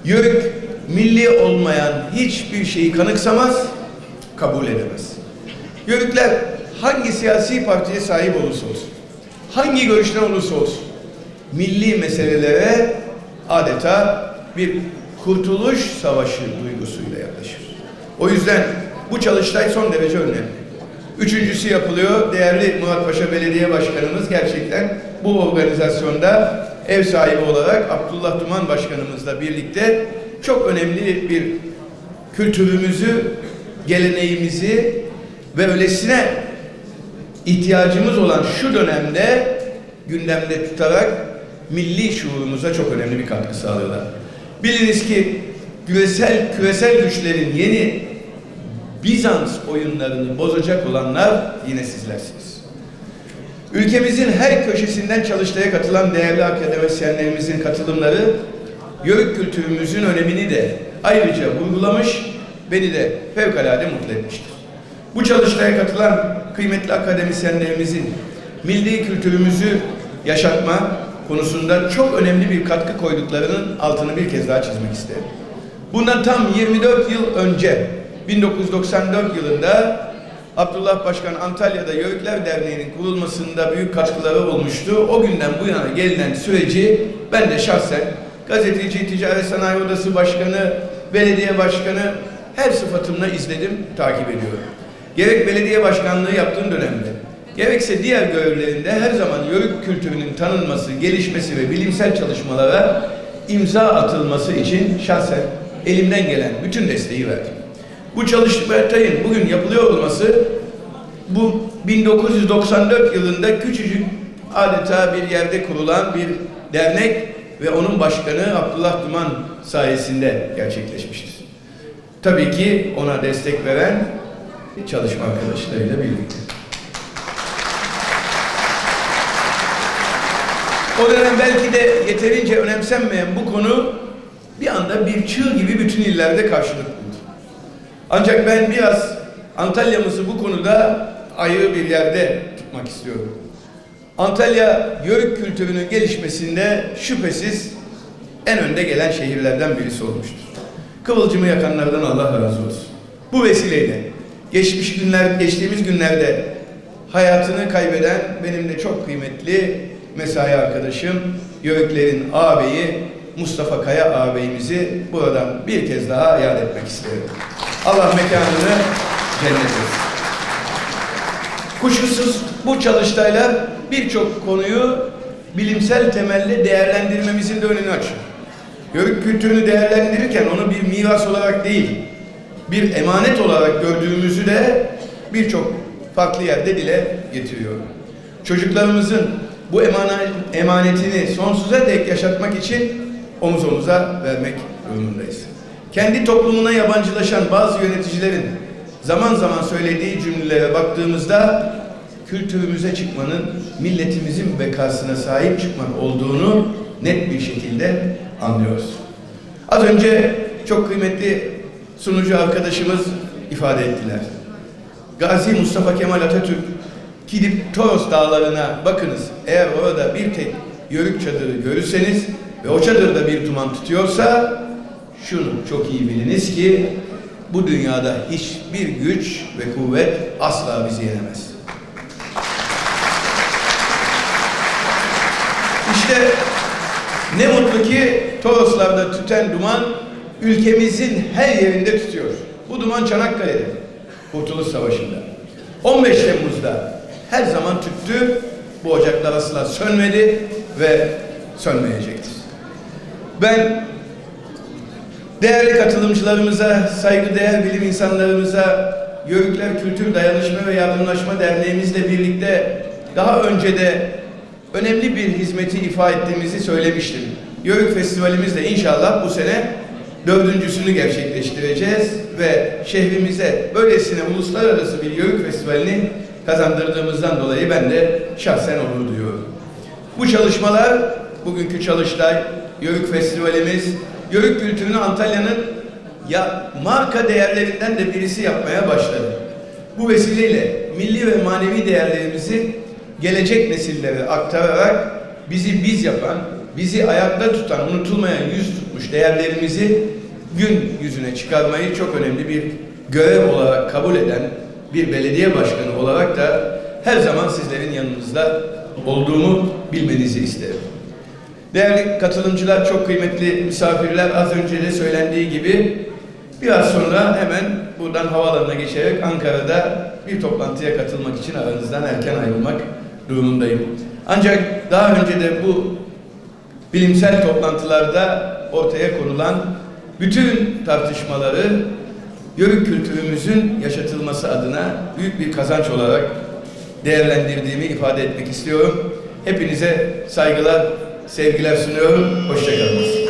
Yörük milli olmayan hiçbir şeyi kanıksamaz, kabul edemez. Yörükler hangi siyasi partiye sahip olursa olsun, hangi görüşten olursa olsun, milli meselelere adeta bir kurtuluş savaşı duygusuyla yaklaşır. O yüzden bu çalıştay son derece önemli. Üçüncüsü yapılıyor. Değerli Muratpaşa Belediye Başkanımız gerçekten bu organizasyonda ev sahibi olarak Abdullah Duman Başkanımızla birlikte çok önemli bir kültürümüzü, geleneğimizi ve öylesine ihtiyacımız olan şu dönemde gündemde tutarak milli şuurumuza çok önemli bir katkı sağlıyorlar. Biliniz ki küresel güçlerin yeni Bizans oyunlarını bozacak olanlar yine sizlersiniz. Ülkemizin her köşesinden çalıştaya katılan değerli akademisyenlerimizin katılımları yörük kültürümüzün önemini de ayrıca vurgulamış, beni de fevkalade mutlu etmiştir. Bu çalıştaya katılan kıymetli akademisyenlerimizin milli kültürümüzü yaşatma konusunda çok önemli bir katkı koyduklarının altını bir kez daha çizmek isterim. Bundan tam 24 yıl önce 1994 yılında Abdullah Başkan Antalya'da Yörükler Derneği'nin kurulmasında büyük katkıları olmuştu. O günden bu yana gelinen süreci ben de şahsen gazeteci, Ticaret Sanayi Odası Başkanı, belediye başkanı her sıfatımla izledim, takip ediyorum. Gerek belediye başkanlığı yaptığım dönemde, gerekse diğer görevlerinde her zaman yörük kültürünün tanınması, gelişmesi ve bilimsel çalışmalara imza atılması için şahsen elimden gelen bütün desteği verdim. Bu çalıştayın bugün yapılıyor olması, bu 1994 yılında küçücük adeta bir yerde kurulan bir dernek ve onun başkanı Abdullah Duman sayesinde gerçekleşmiştir. Tabii ki ona destek veren çalışma arkadaşlarıyla birlikte. O dönem belki de yeterince önemsenmeyen bu konu bir anda bir çığ gibi bütün illerde karşılık buldu. Ancak ben biraz Antalya'mızı bu konuda ayrı bir yerde tutmak istiyorum. Antalya, yörük kültürünün gelişmesinde şüphesiz en önde gelen şehirlerden birisi olmuştur. Kıvılcımı yakanlardan Allah razı olsun. Bu vesileyle geçtiğimiz günlerde hayatını kaybeden benim de çok kıymetli mesai arkadaşım, Yörüklerin ağabeyi Mustafa Kaya ağabeyimizi buradan bir kez daha yad etmek isterim. Allah mekanını cennet etsin. Kuşkusuz bu çalıştaylar birçok konuyu bilimsel temelle değerlendirmemizin de önünü açıyor. Yörük kültürünü değerlendirirken onu bir miras olarak değil, bir emanet olarak gördüğümüzü de birçok farklı yerde dile getiriyor. Çocuklarımızın bu emanetini sonsuza dek yaşatmak için omuz omuza vermek durumundayız. Kendi toplumuna yabancılaşan bazı yöneticilerin zaman zaman söylediği cümlelere baktığımızda kültürümüze çıkmanın milletimizin bekasına sahip çıkmak olduğunu net bir şekilde anlıyoruz. Az önce çok kıymetli sunucu arkadaşımız ifade ettiler. Gazi Mustafa Kemal Atatürk gidip Toros Dağları'na bakınız. Eğer orada bir tek yörük çadırı görürseniz ve o çadırda bir duman tutuyorsa şunu çok iyi biliniz ki bu dünyada hiçbir güç ve kuvvet asla bizi yenemez. İşte ne mutlu ki Toroslarda tüten duman ülkemizin her yerinde tutuyor. Bu duman Çanakkale'de, Kurtuluş Savaşı'nda. 15 Temmuz'da her zaman tüttü, bu ocaklar asla sönmedi ve sönmeyecektir. Ben değerli katılımcılarımıza, saygıdeğer bilim insanlarımıza, Yörükler Kültür Dayanışma ve Yardımlaşma Derneğimizle birlikte daha önce de önemli bir hizmeti ifa ettiğimizi söylemiştim. Yörük Festivalimiz de inşallah bu sene 4.'sünü gerçekleştireceğiz ve şehrimize böylesine uluslararası bir Yörük Festivali'ni kazandırdığımızdan dolayı ben de şahsen onur duyuyorum. Bu çalışmalar, bugünkü çalıştay, Yörük Festivalimiz, Yörük kültürünü Antalya'nın marka değerlerinden de birisi yapmaya başladı. Bu vesileyle milli ve manevi değerlerimizi gelecek nesillere aktararak bizi biz yapan, bizi ayakta tutan, unutulmayan yüz tutmuş değerlerimizi gün yüzüne çıkarmayı çok önemli bir görev olarak kabul eden bir belediye başkanı olarak da her zaman sizlerin yanınızda olduğumu bilmenizi isterim. Değerli katılımcılar, çok kıymetli misafirler, az önce de söylendiği gibi biraz sonra hemen buradan havaalanına geçerek Ankara'da bir toplantıya katılmak için aranızdan erken ayrılmak durumundayım. Ancak daha önce de bu bilimsel toplantılarda ortaya konulan bütün tartışmaları Yörük kültürümüzün yaşatılması adına büyük bir kazanç olarak değerlendirdiğimi ifade etmek istiyorum. Hepinize saygılar, sevgiler sunuyorum. Hoşça kalın.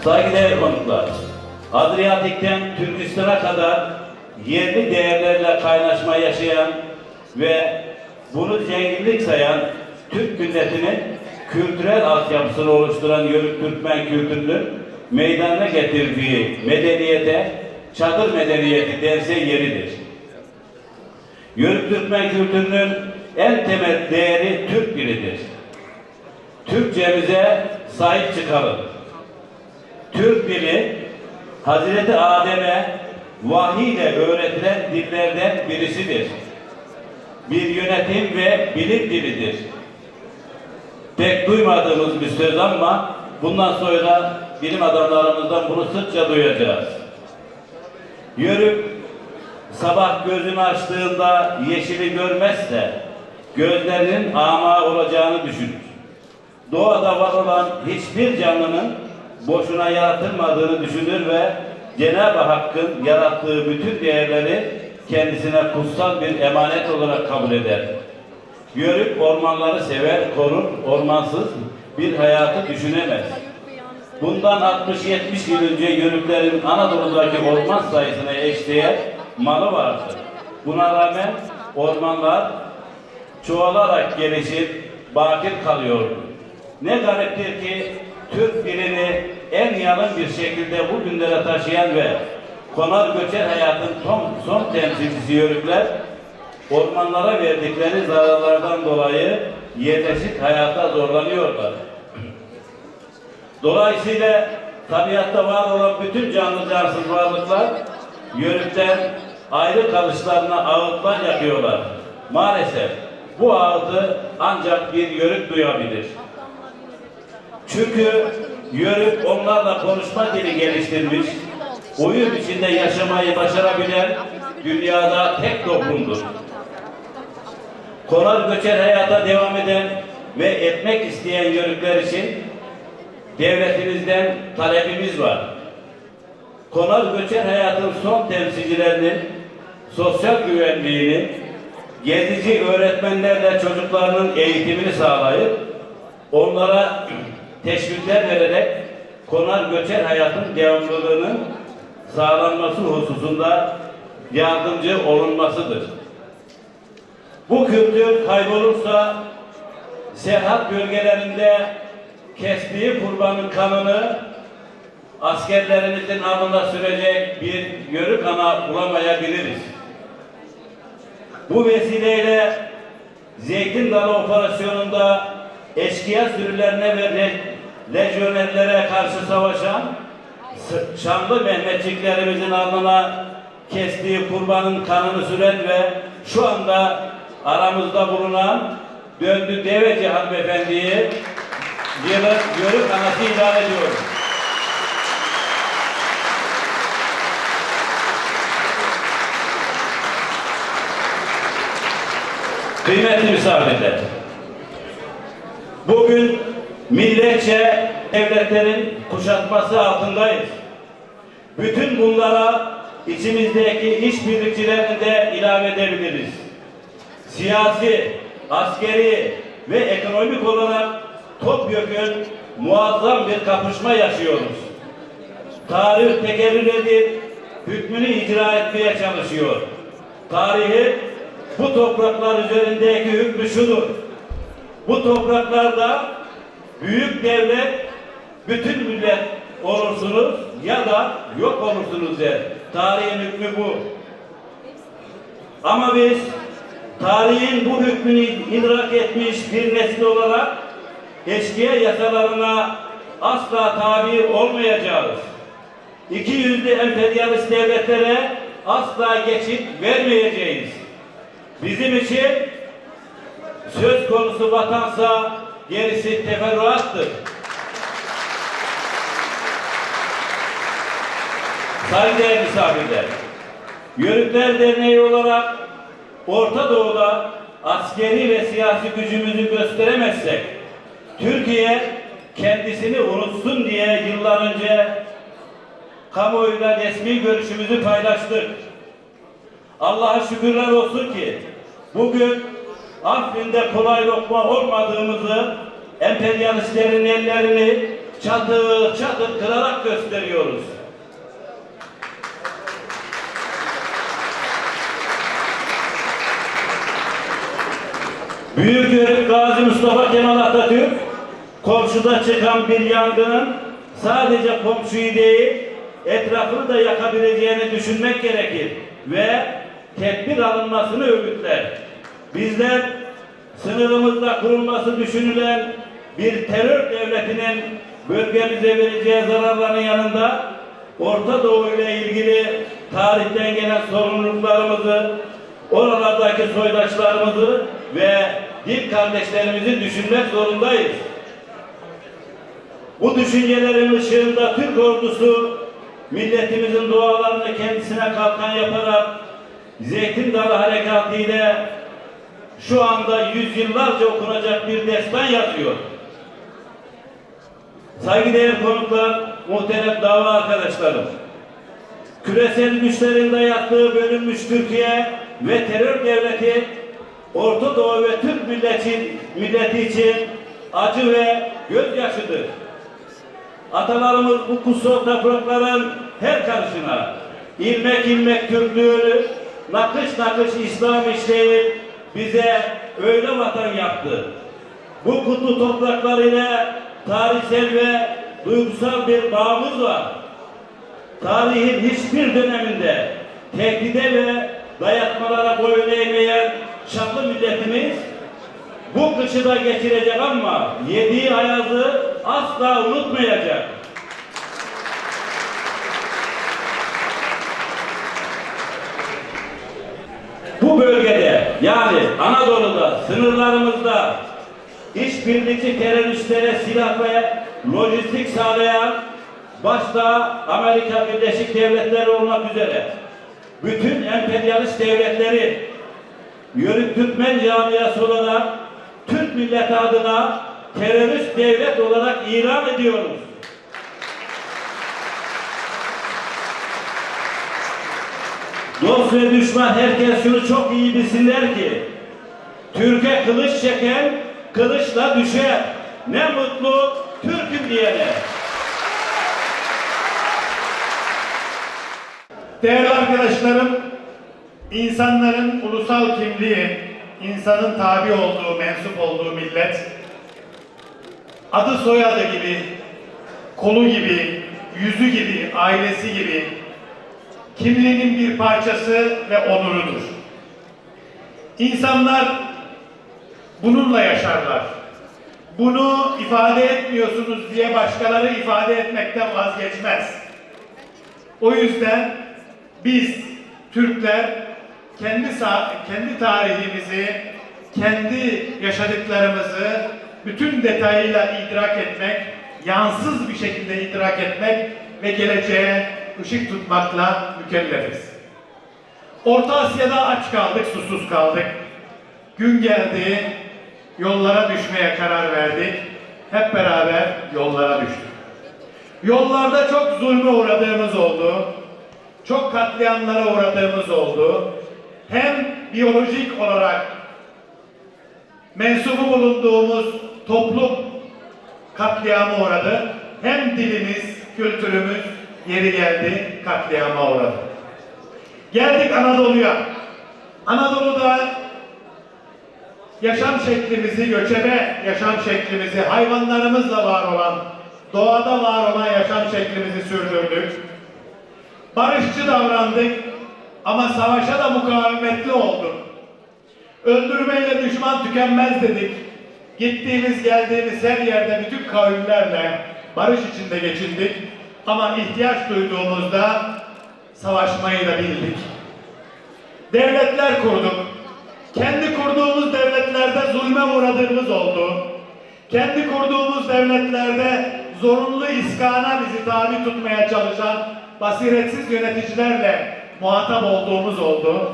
Saygıdeğer konuklar, Adriyatik'ten Türkistan'a kadar yerli değerlerle kaynaşma yaşayan ve bunu zenginlik sayan Türk milletinin kültürel altyapısını oluşturan Yörük Türkmen kültürünün meydana getirdiği medeniyete çadır medeniyeti dense yeridir. Yörük Türkmen kültürünün en temel değeri Türk dilidir. Türkçemize sahip çıkalım. Türk dili Hazreti Adem'e vahiy ile öğretilen dillerden birisidir. Bir yönetim ve bilim dilidir. Pek duymadığımız bir söz ama bundan sonra bilim adamlarımızdan bunu sıkça duyacağız. Yörük sabah gözünü açtığında yeşili görmezse gözlerinin ama olacağını düşünür. Doğada var olan hiçbir canlının boşuna yaratılmadığını düşünür ve Cenab-ı Hakk'ın yarattığı bütün değerleri kendisine kutsal bir emanet olarak kabul eder. Yörük ormanları sever, korur, ormansız bir hayatı düşünemez. Bundan 60-70 yıl önce Yörüklerin Anadolu'daki orman sayısına eşdeğer malı vardı. Buna rağmen ormanlar çoğalarak gelişip bakir kalıyordu. Ne gariptir ki Türk dilini en yalın bir şekilde bugünlere taşıyan ve konar göçer hayatın son temsilcisi Yörükler, ormanlara verdikleri zararlardan dolayı yerleşik hayata zorlanıyorlar. Dolayısıyla tabiatta var olan bütün canlı cansız varlıklar Yörükler ayrı kalışlarına ağıtlar yakıyorlar. Maalesef bu ağıtı ancak bir Yörük duyabilir. Çünkü Yörük onlarla konuşma dili geliştirmiş, uyum içinde yaşamayı başarabilen dünyada tek toplumdur. Konar göçer hayata devam eden ve etmek isteyen Yörükler için devletimizden talebimiz var. Konar göçer hayatın son temsilcilerinin sosyal güvenliğini, gezici öğretmenlerle çocuklarının eğitimini sağlayıp onlara teşvikler vererek konar göçer hayatın devamlılığının sağlanması hususunda yardımcı olunmasıdır. Bu kültür kaybolursa Serhat bölgelerinde kestiği kurbanın kanını askerlerimizin alnına sürecek bir Yörük ana bulamayabiliriz. Bu vesileyle Zeytin Dalı operasyonunda eşkıya sürülerine ve lejyonerlere karşı savaşan şanlı Mehmetçiklerimizin alnına kestiği kurbanın kanını süren ve şu anda aramızda bulunan Döndü Deveci hanımefendiyi yılın Yörük anası ilan ediyoruz. Kıymetli misafirler, bugün milletçe devletlerin kuşatması altındayız. Bütün bunlara içimizdeki işbirlikçilerini de ilave edebiliriz. Siyasi, askeri ve ekonomik olarak topyekün muazzam bir kapışma yaşıyoruz. Tarih tekerrür edip hükmünü icra etmeye çalışıyor. Tarihi bu topraklar üzerindeki hükmü şudur: bu topraklarda büyük devlet, bütün millet olursunuz ya da yok olursunuz der. Tarihin hükmü bu. Ama biz tarihin bu hükmünü idrak etmiş bir nesil olarak eşkıya yasalarına asla tabi olmayacağız. İki yüzlü emperyalist devletlere asla geçit vermeyeceğiz. Bizim için söz konusu vatansa gerisi teferruattır. Saygıdeğer misafirler, Yörükler Derneği olarak Orta Doğu'da askeri ve siyasi gücümüzü gösteremezsek, Türkiye kendisini unutsun diye yıllar önce kamuoyuyla resmi görüşümüzü paylaştık. Allah'a şükürler olsun ki bugün Afrin'de kolay lokma olmadığımızı, emperyalistlerin ellerini çatır çatır kırarak gösteriyoruz. Büyük Yörük Gazi Mustafa Kemal Atatürk, komşuda çıkan bir yangının sadece komşuyu değil, etrafını da yakabileceğini düşünmek gerekir ve tedbir alınmasını öğütler. Bizler sınırımızda kurulması düşünülen bir terör devletinin bölgemize vereceği zararların yanında Orta Doğu ile ilgili tarihten gelen sorumluluklarımızı, oralardaki soydaşlarımızı ve din kardeşlerimizi düşünmek zorundayız. Bu düşüncelerin ışığında Türk ordusu milletimizin dualarını kendisine kalkan yaparak Zeytin Dalı Harekatı ile şu anda yüzyıllarca okunacak bir destan yazıyor. Saygıdeğer konuklar, muhterem dava arkadaşlarım, küresel güçlerin dayattığı bölünmüş Türkiye ve terör devleti Orta Doğu ve Türk milleti için acı ve gözyaşıdır. Atalarımız bu kutsal toprakların her karışına ilmek ilmek Türklüğünü, nakış nakış İslam işleyip bize öyle vatan yaptı. Bu kutlu topraklar ile tarihsel ve duygusal bir bağımız var. Tarihin hiçbir döneminde tehdide ve dayatmalara boyun eğmeyen şanlı milletimiz bu kışı da geçirecek ama yediği ayazı asla unutmayacak. Bu bölgede yani Anadolu'da, sınırlarımızda işbirlikçi teröristlere silah ve lojistik sağlayan başta Amerika Birleşik Devletleri olmak üzere bütün emperyalist devletleri Yörük Türkmen camiası olarak Türk milleti adına terörist devlet olarak ilan ediyoruz. Dost ve düşman herkes şunu çok iyi bilsinler ki Türkiye kılıç çeken kılıçla düşer. Ne mutlu Türk'üm diyene. Değerli arkadaşlarım, insanların ulusal kimliği, insanın tabi olduğu, mensup olduğu millet, adı soyadı gibi, kolu gibi, yüzü gibi, ailesi gibi kimliğinin bir parçası ve onurudur. İnsanlar bununla yaşarlar. Bunu ifade etmiyorsunuz diye başkaları ifade etmekten vazgeçmez. O yüzden biz Türkler kendi tarihimizi, kendi yaşadıklarımızı bütün detayıyla idrak etmek, yansız bir şekilde idrak etmek ve geleceğe ışık tutmakla mükellefiz. Orta Asya'da aç kaldık, susuz kaldık. Gün geldi, yollara düşmeye karar verdik. Hep beraber yollara düştük. Yollarda çok zulme uğradığımız oldu. Çok katliamlara uğradığımız oldu. Hem biyolojik olarak mensubu bulunduğumuz toplum katliama uğradı. Hem dilimiz, kültürümüz yeri geldi katliama uğradı. Geldik Anadolu'ya. Anadolu'da yaşam şeklimizi, göçebe yaşam şeklimizi, hayvanlarımızla var olan, doğada var olan yaşam şeklimizi sürdürdük. Barışçı davrandık ama savaşa da mukavemetli olduk. Öldürmeyle düşman tükenmez dedik. Gittiğimiz geldiğimiz her yerde bütün kavimlerle barış içinde geçindik. Ama ihtiyaç duyduğumuzda savaşmayı da bildik. Devletler kurduk. Kendi kurduğumuz devletlerde zulme uğradığımız oldu. Kendi kurduğumuz devletlerde zorunlu iskana bizi tabi tutmaya çalışan basiretsiz yöneticilerle muhatap olduğumuz oldu.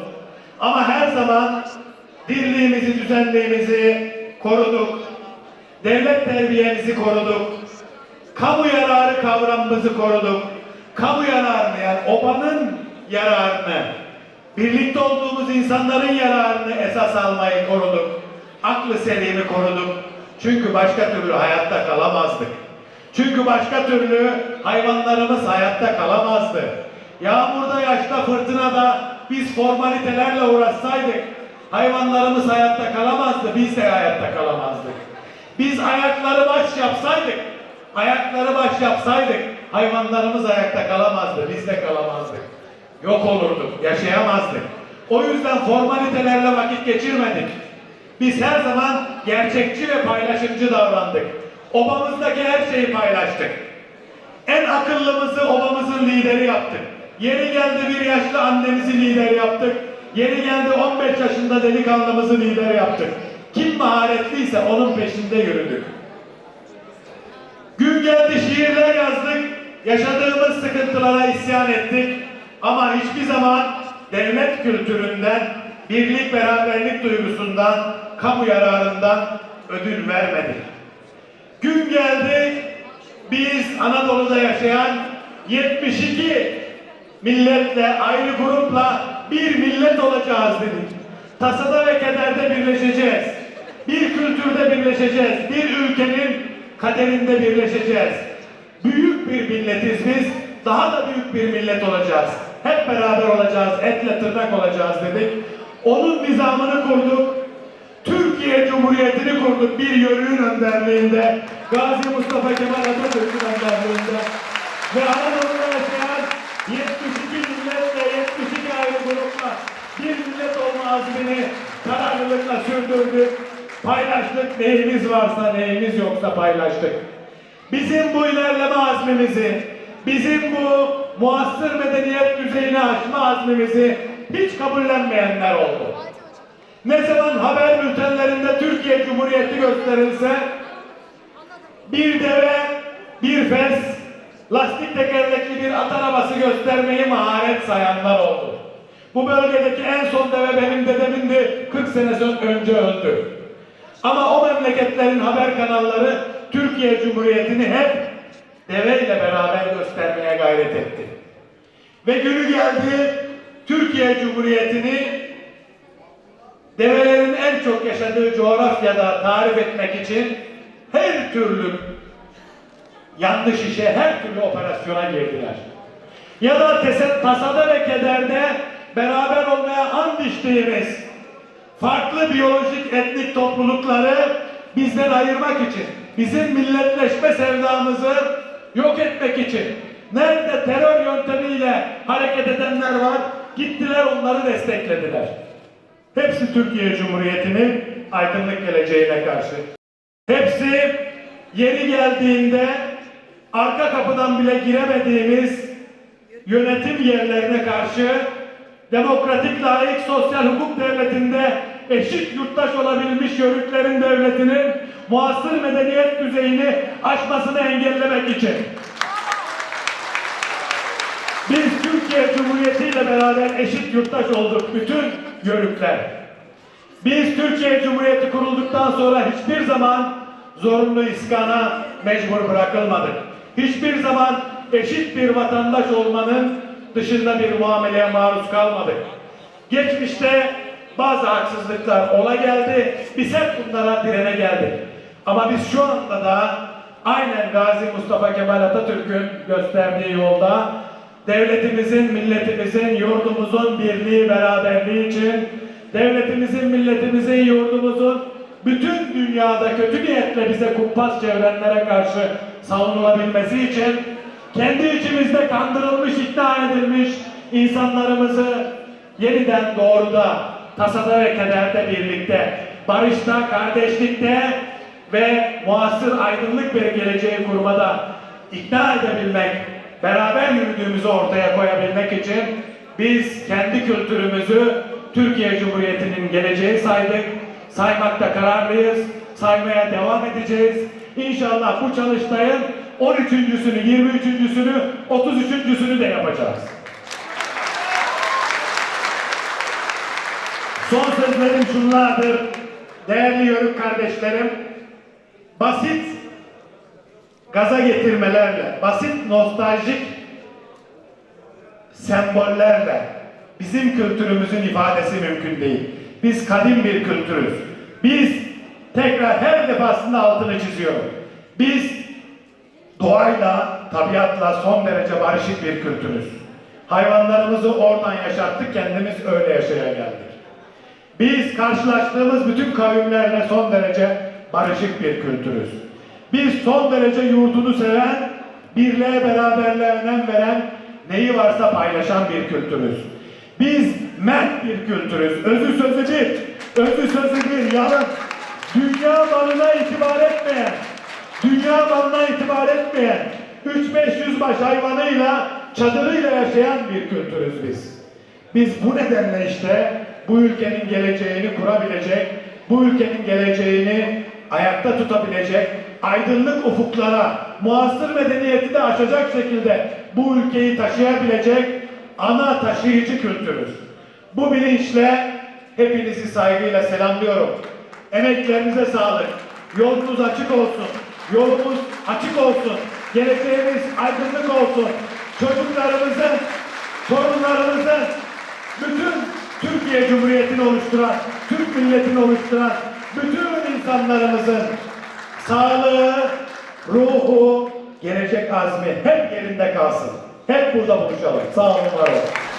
Ama her zaman dirliğimizi, düzenliğimizi koruduk. Devlet terbiyemizi koruduk. Kamu yararı kavramımızı koruduk. Kamu yararını yani obanın yararını, birlikte olduğumuz insanların yararını esas almayı koruduk. Aklı selimi koruduk. Çünkü başka türlü hayatta kalamazdık. Çünkü başka türlü hayvanlarımız hayatta kalamazdı. Yağmurda, yaşta, fırtınada biz formalitelerle uğraşsaydık hayvanlarımız hayatta kalamazdı, biz de hayatta kalamazdık. Biz ayakları baş yapsaydık hayvanlarımız ayakta kalamazdı, biz de kalamazdık. Yok olurduk, yaşayamazdık. O yüzden formalitelerle vakit geçirmedik. Biz her zaman gerçekçi ve paylaşımcı davrandık. Obamızdaki her şeyi paylaştık. En akıllımızı obamızın lideri yaptık. Yeri geldi bir yaşlı annemizi lider yaptık. Yeri geldi 15 yaşında delikanlımızı lider yaptık. Kim maharetliyse onun peşinde yürüdük. Gün geldi şiirler yazdık. Yaşadığımız sıkıntılara isyan ettik. Ama hiçbir zaman devlet kültüründen, birlik beraberlik duygusundan, kamu yararından ödül vermedik. Gün geldi, biz Anadolu'da yaşayan 72 milletle, ayrı grupla bir millet olacağız dedik. Tasada ve kederde birleşeceğiz. Bir kültürde birleşeceğiz. Bir ülkenin kaderinde birleşeceğiz. Büyük bir milletiz biz. Daha da büyük bir millet olacağız. Hep beraber olacağız. Etle tırnak olacağız dedik. Onun nizamını kurduk. Türkiye Cumhuriyeti'ni kurduk bir yörüğün önderliğinde. Gazi Mustafa Kemal Atatürk'ün önderliğinde. Ve Anadolu'da yaşayan 72 milletle, 72 ayrı grupla bir millet olma azmini kararlılıkla sürdürdük. Paylaştık, neyimiz varsa neyimiz yoksa paylaştık. Bizim bu ilerleme azmimizi, bizim bu muasır medeniyet düzeyini aşma azmimizi hiç kabullenmeyenler oldu. Ne zaman haber bültenlerinde Türkiye Cumhuriyeti gösterilse bir deve, bir fes, lastik tekerlekli bir at arabası göstermeyi maharet sayanlar oldu. Bu bölgedeki en son deve benim dedemindi, 40 sene önce öldü. Ama o memleketlerin haber kanalları Türkiye Cumhuriyeti'ni hep deveyle beraber göstermeye gayret etti. Ve günü geldi, Türkiye Cumhuriyeti'ni develerin en çok yaşadığı coğrafyada tarif etmek için her türlü yanlış işe, her türlü operasyona girdiler. Ya da tasada ve kederde beraber olmaya and içtiğimiz farklı biyolojik etnik toplulukları bizden ayırmak için, bizim milletleşme sevdamızı yok etmek için, nerede terör yöntemiyle hareket edenler var, gittiler onları desteklediler. Hepsi Türkiye Cumhuriyeti'nin aydınlık geleceğine karşı. Hepsi yeri geldiğinde arka kapıdan bile giremediğimiz yönetim yerlerine karşı demokratik, layık, sosyal hukuk devletinde eşit yurttaş olabilmiş yörüklerin devletinin muasır medeniyet düzeyini aşmasını engellemek için. Biz Türkiye Cumhuriyeti ile beraber eşit yurttaş olduk bütün yörükler. Biz Türkiye Cumhuriyeti kurulduktan sonra hiçbir zaman zorunlu iskana mecbur bırakılmadık. Hiçbir zaman eşit bir vatandaş olmanın dışında bir muameleye maruz kalmadık. Geçmişte bazı haksızlıklar ola geldi. Biz hep bunlara direne geldik. Ama biz şu anda da aynen Gazi Mustafa Kemal Atatürk'ün gösterdiği yolda devletimizin, milletimizin, yurdumuzun birliği, beraberliği için, devletimizin, milletimizin, yurdumuzun bütün dünyada kötü niyetle bize kumpas çevirenlere karşı savunulabilmesi için kendi içimizde kandırılmış, ikna edilmiş insanlarımızı yeniden doğruda, tasada ve kederde birlikte, barışta, kardeşlikte ve muasır aydınlık bir geleceği kurmada ikna edebilmek, beraber yürüdüğümüzü ortaya koyabilmek için biz kendi kültürümüzü Türkiye Cumhuriyeti'nin geleceği saydık, saymakta kararlıyız, saymaya devam edeceğiz. İnşallah bu çalıştayın 13.sünü, 23.sünü, 33.sünü de yapacağız. Son sözlerim şunlardır. Değerli yörük kardeşlerim, basit gaza getirmelerle, basit nostaljik sembollerle bizim kültürümüzün ifadesi mümkün değil. Biz kadim bir kültürüz. Biz tekrar her defasında altını çiziyorum. Biz Doğayla, tabiatla son derece barışık bir kültürüz. Hayvanlarımızı oradan yaşattık, kendimiz öyle yaşaya geldik. Biz karşılaştığımız bütün kavimlerle son derece barışık bir kültürüz. Biz son derece yurdunu seven, birliğe beraberliğe önem veren, neyi varsa paylaşan bir kültürüz. Biz mert bir kültürüz. Özü sözü bir, yalın. Dünya malına itibar etmeyen, 300-500 baş hayvanıyla, çadırıyla yaşayan bir kültürüz biz. Biz bu nedenle işte bu ülkenin geleceğini kurabilecek, bu ülkenin geleceğini ayakta tutabilecek, aydınlık ufuklara, muasır medeniyeti de aşacak şekilde bu ülkeyi taşıyabilecek ana taşıyıcı kültürüz. Bu bilinçle hepinizi saygıyla selamlıyorum. Emeklerinize sağlık. Yolunuz açık olsun. Yolumuz açık olsun. Geleceğimiz aydınlık olsun. Çocuklarımızın, torunlarımızın, bütün Türkiye Cumhuriyeti'ni oluşturan, Türk milletini oluşturan bütün insanlarımızın sağlığı, ruhu, gelecek azmi hep yerinde kalsın. Hep burada buluşalım. Sağ olun, var olun.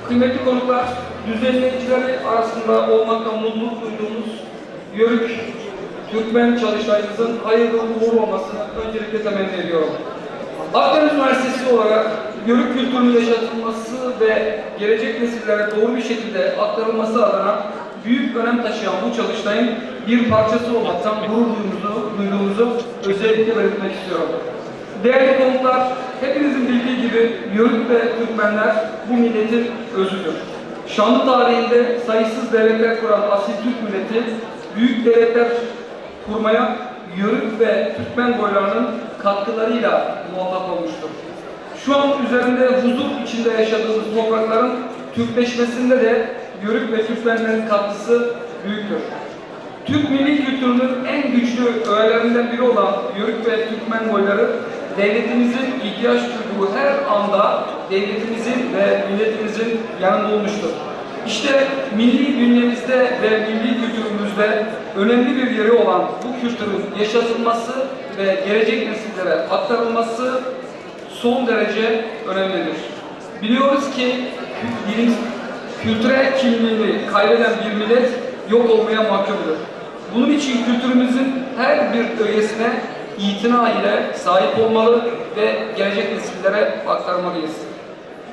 Kıymetli konuklar, düzenleyicileri arasında olmaktan mutluluk duyduğumuz Yörük Türkmen çalıştayımızın hayırlı uğurlu olmasını öncelikle temenni ediyorum. Akdeniz Üniversitesi olarak Yörük kültürünün yaşatılması ve gelecek nesillere doğru bir şekilde aktarılması adına büyük önem taşıyan bu çalıştayın bir parçası olmaktan gurur duyduğumuzu özellikle belirtmek istiyorum. Değerli konuklar, hepinizin bildiği gibi Yörük ve Türkmenler bu milletin özüdür. Şanlı tarihinde sayısız devletler kuran asil Türk milleti, büyük devletler kurmaya Yörük ve Türkmen boylarının katkılarıyla muvaffak olmuştur. Şu an üzerinde huzur içinde yaşadığımız toprakların Türkleşmesinde de Yörük ve Türkmenlerin katkısı büyüktür. Türk milli kültürünün en güçlü öğelerinden biri olan Yörük ve Türkmen boyları, devletimizin ihtiyaç duyduğu her anda devletimizin ve milletimizin yanında olmuştur. İşte milli bünyemizde ve milli kültürümüzde önemli bir yeri olan bu kültürün yaşatılması ve gelecek nesillere aktarılması son derece önemlidir. Biliyoruz ki kültürel kimliğini kaybeden bir millet yok olmaya mahkumdur. Bunun için kültürümüzün her bir öğesine itina ile sahip olmalı ve gelecek nesillere aktarmalıyız.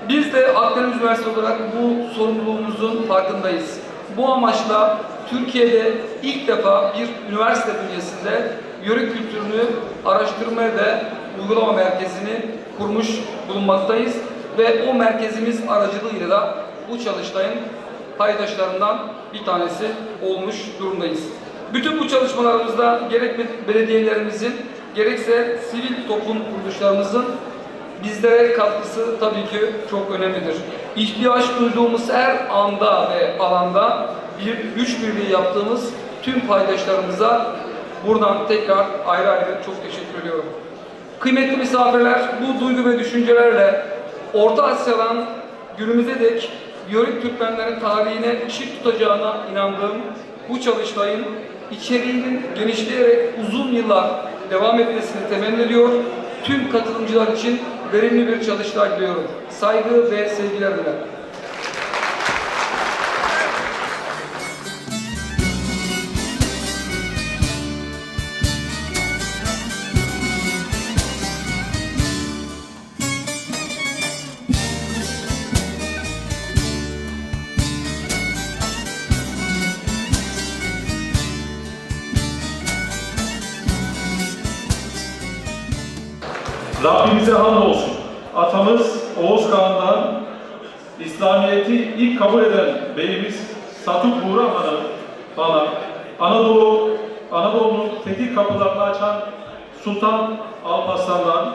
Biz de Akdeniz Üniversitesi olarak bu sorumluluğumuzun farkındayız. Bu amaçla Türkiye'de ilk defa bir üniversite bünyesinde Yörük kültürünü araştırma ve uygulama merkezini kurmuş bulunmaktayız ve o merkezimiz aracılığıyla da bu çalıştayın paydaşlarından bir tanesi olmuş durumdayız. Bütün bu çalışmalarımızda gerek belediyelerimizin gerekse sivil toplum kuruluşlarımızın bizlere katkısı tabii ki çok önemlidir. İhtiyaç duyduğumuz her anda ve alanda bir güç birliği yaptığımız tüm paydaşlarımıza buradan tekrar ayrı ayrı çok teşekkür ediyorum. Kıymetli misafirler, bu duygu ve düşüncelerle Orta Asya'dan günümüze dek Yörük Türkmenlerin tarihine ışık tutacağına inandığım bu çalıştayın içeriğinin genişleyerek uzun yıllar devam etmesini temenni ediyor. Tüm katılımcılar için verimli bir çalıştay diliyorum. Saygı ve sevgiler dilerim. Rabbimize hamdolsun. Atamız Oğuz Kağan'dan İslamiyet'i ilk kabul eden beyimiz Satuk Buğra Han'a, Anadolu'nun fetih kapılarını açan Sultan Alparslan'dan,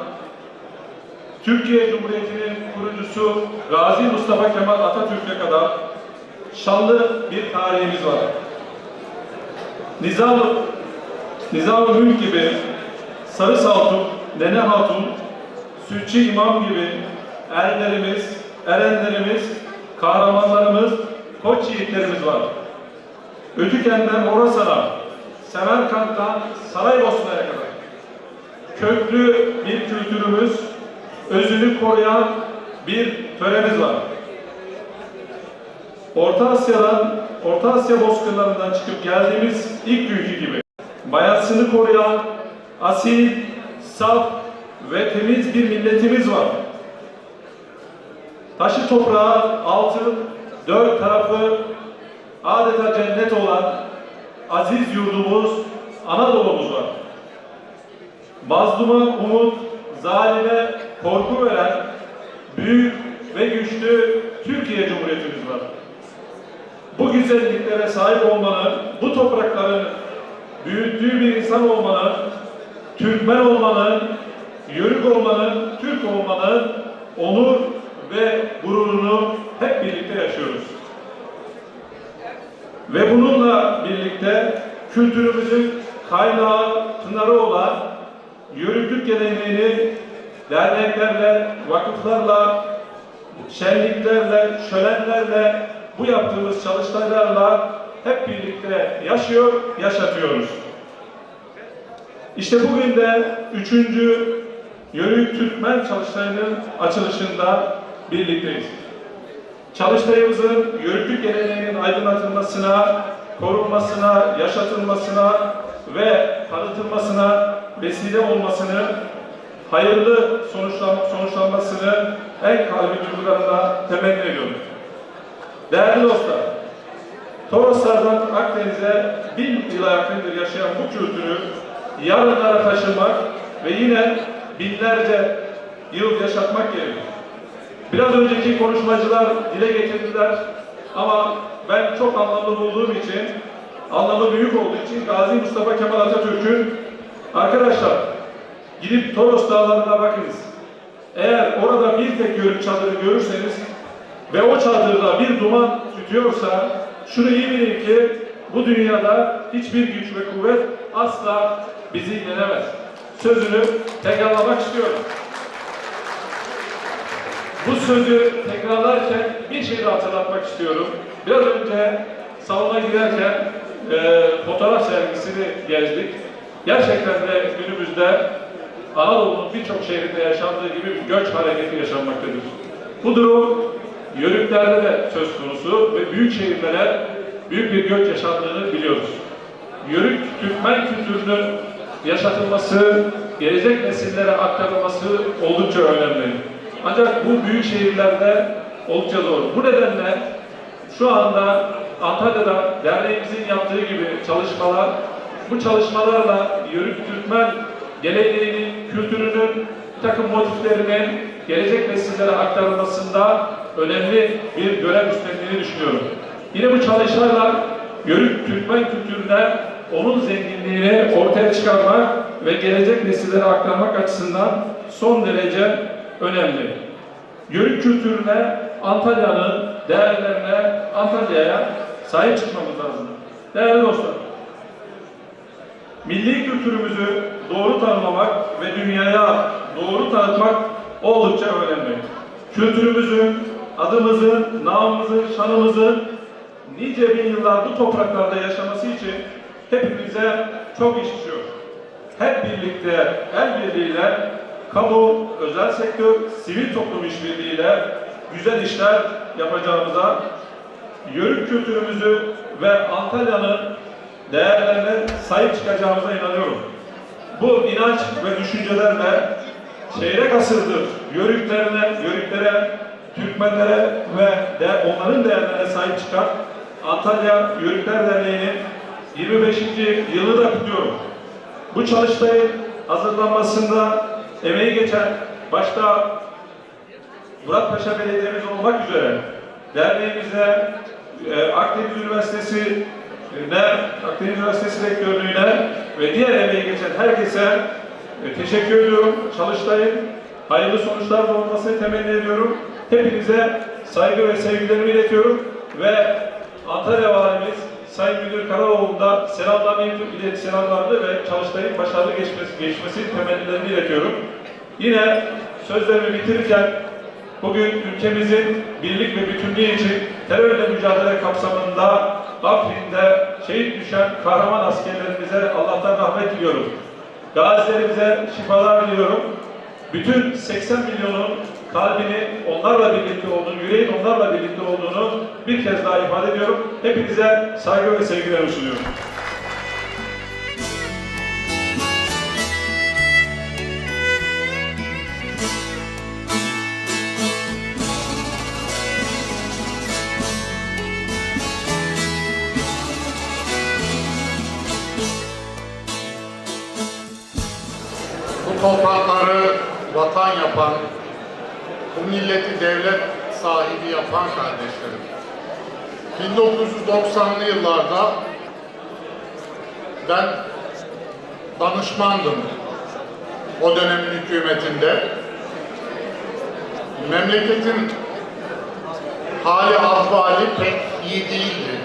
Türkiye Cumhuriyeti'nin kurucusu Gazi Mustafa Kemal Atatürk'e kadar şanlı bir tarihimiz var. Nizam-ı Mülk gibi, Sarı Saltuk, Nene Hatun, Sütçü İmam gibi erenlerimiz, kahramanlarımız, koç yiğitlerimiz var. Ötüken'den Horasan'a, Semerkant'tan Saraybosna'ya kadar köklü bir kültürümüz, özünü koruyan bir töremiz var. Orta Asya bozkırlarından çıkıp geldiğimiz ilk günkü gibi bayasını koruyan asil, saf ve temiz bir milletimiz var. Taşı toprağı, altın, dört tarafı adeta cennet olan aziz yurdumuz, Anadolu'muz var. Mazluma umut, zalime korku veren büyük ve güçlü Türkiye Cumhuriyetimiz var. Bu güzelliklere sahip olmanın, bu toprakların büyüttüğü bir insan olmanın, Türkmen olmanın, Yörük olmanın, Türk olmanın onur ve gururunu hep birlikte yaşıyoruz. Ve bununla birlikte kültürümüzün kaynağı, pınarı olan Yörüklük geleneğini derneklerle, vakıflarla, şenliklerle, şölenlerle, bu yaptığımız çalıştaylarla hep birlikte yaşıyor, yaşatıyoruz. İşte bugün de 3. Yörük Türkmen Çalıştayı'nın açılışında birlikteyiz. Çalıştayımızın Yörüklük geleneğinin aydınlatılmasına, korunmasına, yaşatılmasına ve tanıtılmasına vesile olmasını, hayırlı sonuçlanmasını en kalbi duygularımla temenni ediyorum. Değerli dostlar, Toroslardan Akdeniz'e 1000 yıla yakındır yaşayan bu kültürü yarınlara taşımak ve yine binlerce yıl yaşatmak gerekiyor. Biraz önceki konuşmacılar dile getirdiler ama ben çok anlamlı bulduğum için, anlamı büyük olduğu için Gazi Mustafa Kemal Atatürk'ün arkadaşlar gidip Toros Dağları'na bakınız. Eğer orada bir tek Yörük çadırı görürseniz ve o çadırda bir duman tütüyorsa şunu iyi bilin ki bu dünyada hiçbir güç ve kuvvet asla bizi yenemez. Sözünü tekrarlamak istiyorum. Bu sözü tekrarlarken bir şey de hatırlatmak istiyorum. Biraz önce salona girerken fotoğraf sergisini gezdik. Gerçekten de günümüzde Anadolu'nun birçok şehrinde yaşandığı gibi bir göç hareketi yaşanmaktadır. Bu durum Yörüklerde de söz konusu ve büyük şehirlere büyük bir göç yaşandığını biliyoruz. Yörük Türkmen kültürünün yaşatılması, gelecek nesillere aktarılması oldukça önemli. Ancak bu büyük şehirlerde oldukça zor. Bu nedenle şu anda Antalya'da derneğimizin yaptığı gibi çalışmalar, bu çalışmalarla Yörük Türkmen geleneğinin, kültürünün, bir takım motiflerinin gelecek nesillere aktarılmasında önemli bir görev üstlendiğini düşünüyorum. Yine bu çalışmalar Yörük Türkmen kültürüne onun zenginliğini ortaya çıkarmak ve gelecek nesillere aktarmak açısından son derece önemli. Yörük kültürüne, Antalya'nın değerlerine, Antalya'ya sahip çıkmamız lazım. Değerli dostlar, milli kültürümüzü doğru tanımlamak ve dünyaya doğru tanıtmak oldukça önemli. Kültürümüzün, adımızın, namımızın, şanımızın nice bin yıllar bu topraklarda yaşaması için hepimize çok iş düşüyor. Hep birlikte, el birliğiyle kamu, özel sektör, sivil toplum işbirliğiyle güzel işler yapacağımıza, Yörük kültürümüzü ve Antalya'nın değerlerine sahip çıkacağımıza inanıyorum. Bu inanç ve düşüncelerle çeyrek asırdır Yörüklere, Türkmenlere ve onların değerlerine sahip çıkan Antalya Yörükler Derneği'nin 25. yılını da kutluyorum. Bu çalıştayın hazırlanmasında emeği geçen başta Muratpaşa Belediye'miz olmak üzere derneğimize, Akdeniz Üniversitesi Rektörlüğü'ne ve diğer emeği geçen herkese teşekkür ediyorum. Çalıştayın hayırlı sonuçlar doğurmasını temenni ediyorum. Hepinize saygı ve sevgilerimi iletiyorum ve Antalya Valimiz Sayın Müdür Karaoğlu'nda selamlarını ve Çalıştay'ın başarılı geçmesi temennilerini iletiyorum. Yine sözlerimi bitirirken bugün ülkemizin birlik ve bütünlüğü için terörle mücadele kapsamında Afrin'de şehit düşen kahraman askerlerimize Allah'tan rahmet diliyorum. Gazilerimize şifalar diliyorum. Bütün 80 milyonun kalbini onlarla birlikte olduğunu, yüreğin onlarla birlikte olduğunu bir kez daha ifade ediyorum. Hepinize saygı ve sevgilerimi sunuyorum. Bu toprakları vatan yapan, bu milleti devlet sahibi yapan kardeşlerim. 1990'lı yıllarda ben danışmandım o dönemin hükümetinde. Memleketin hali ahvali pek iyi değildi.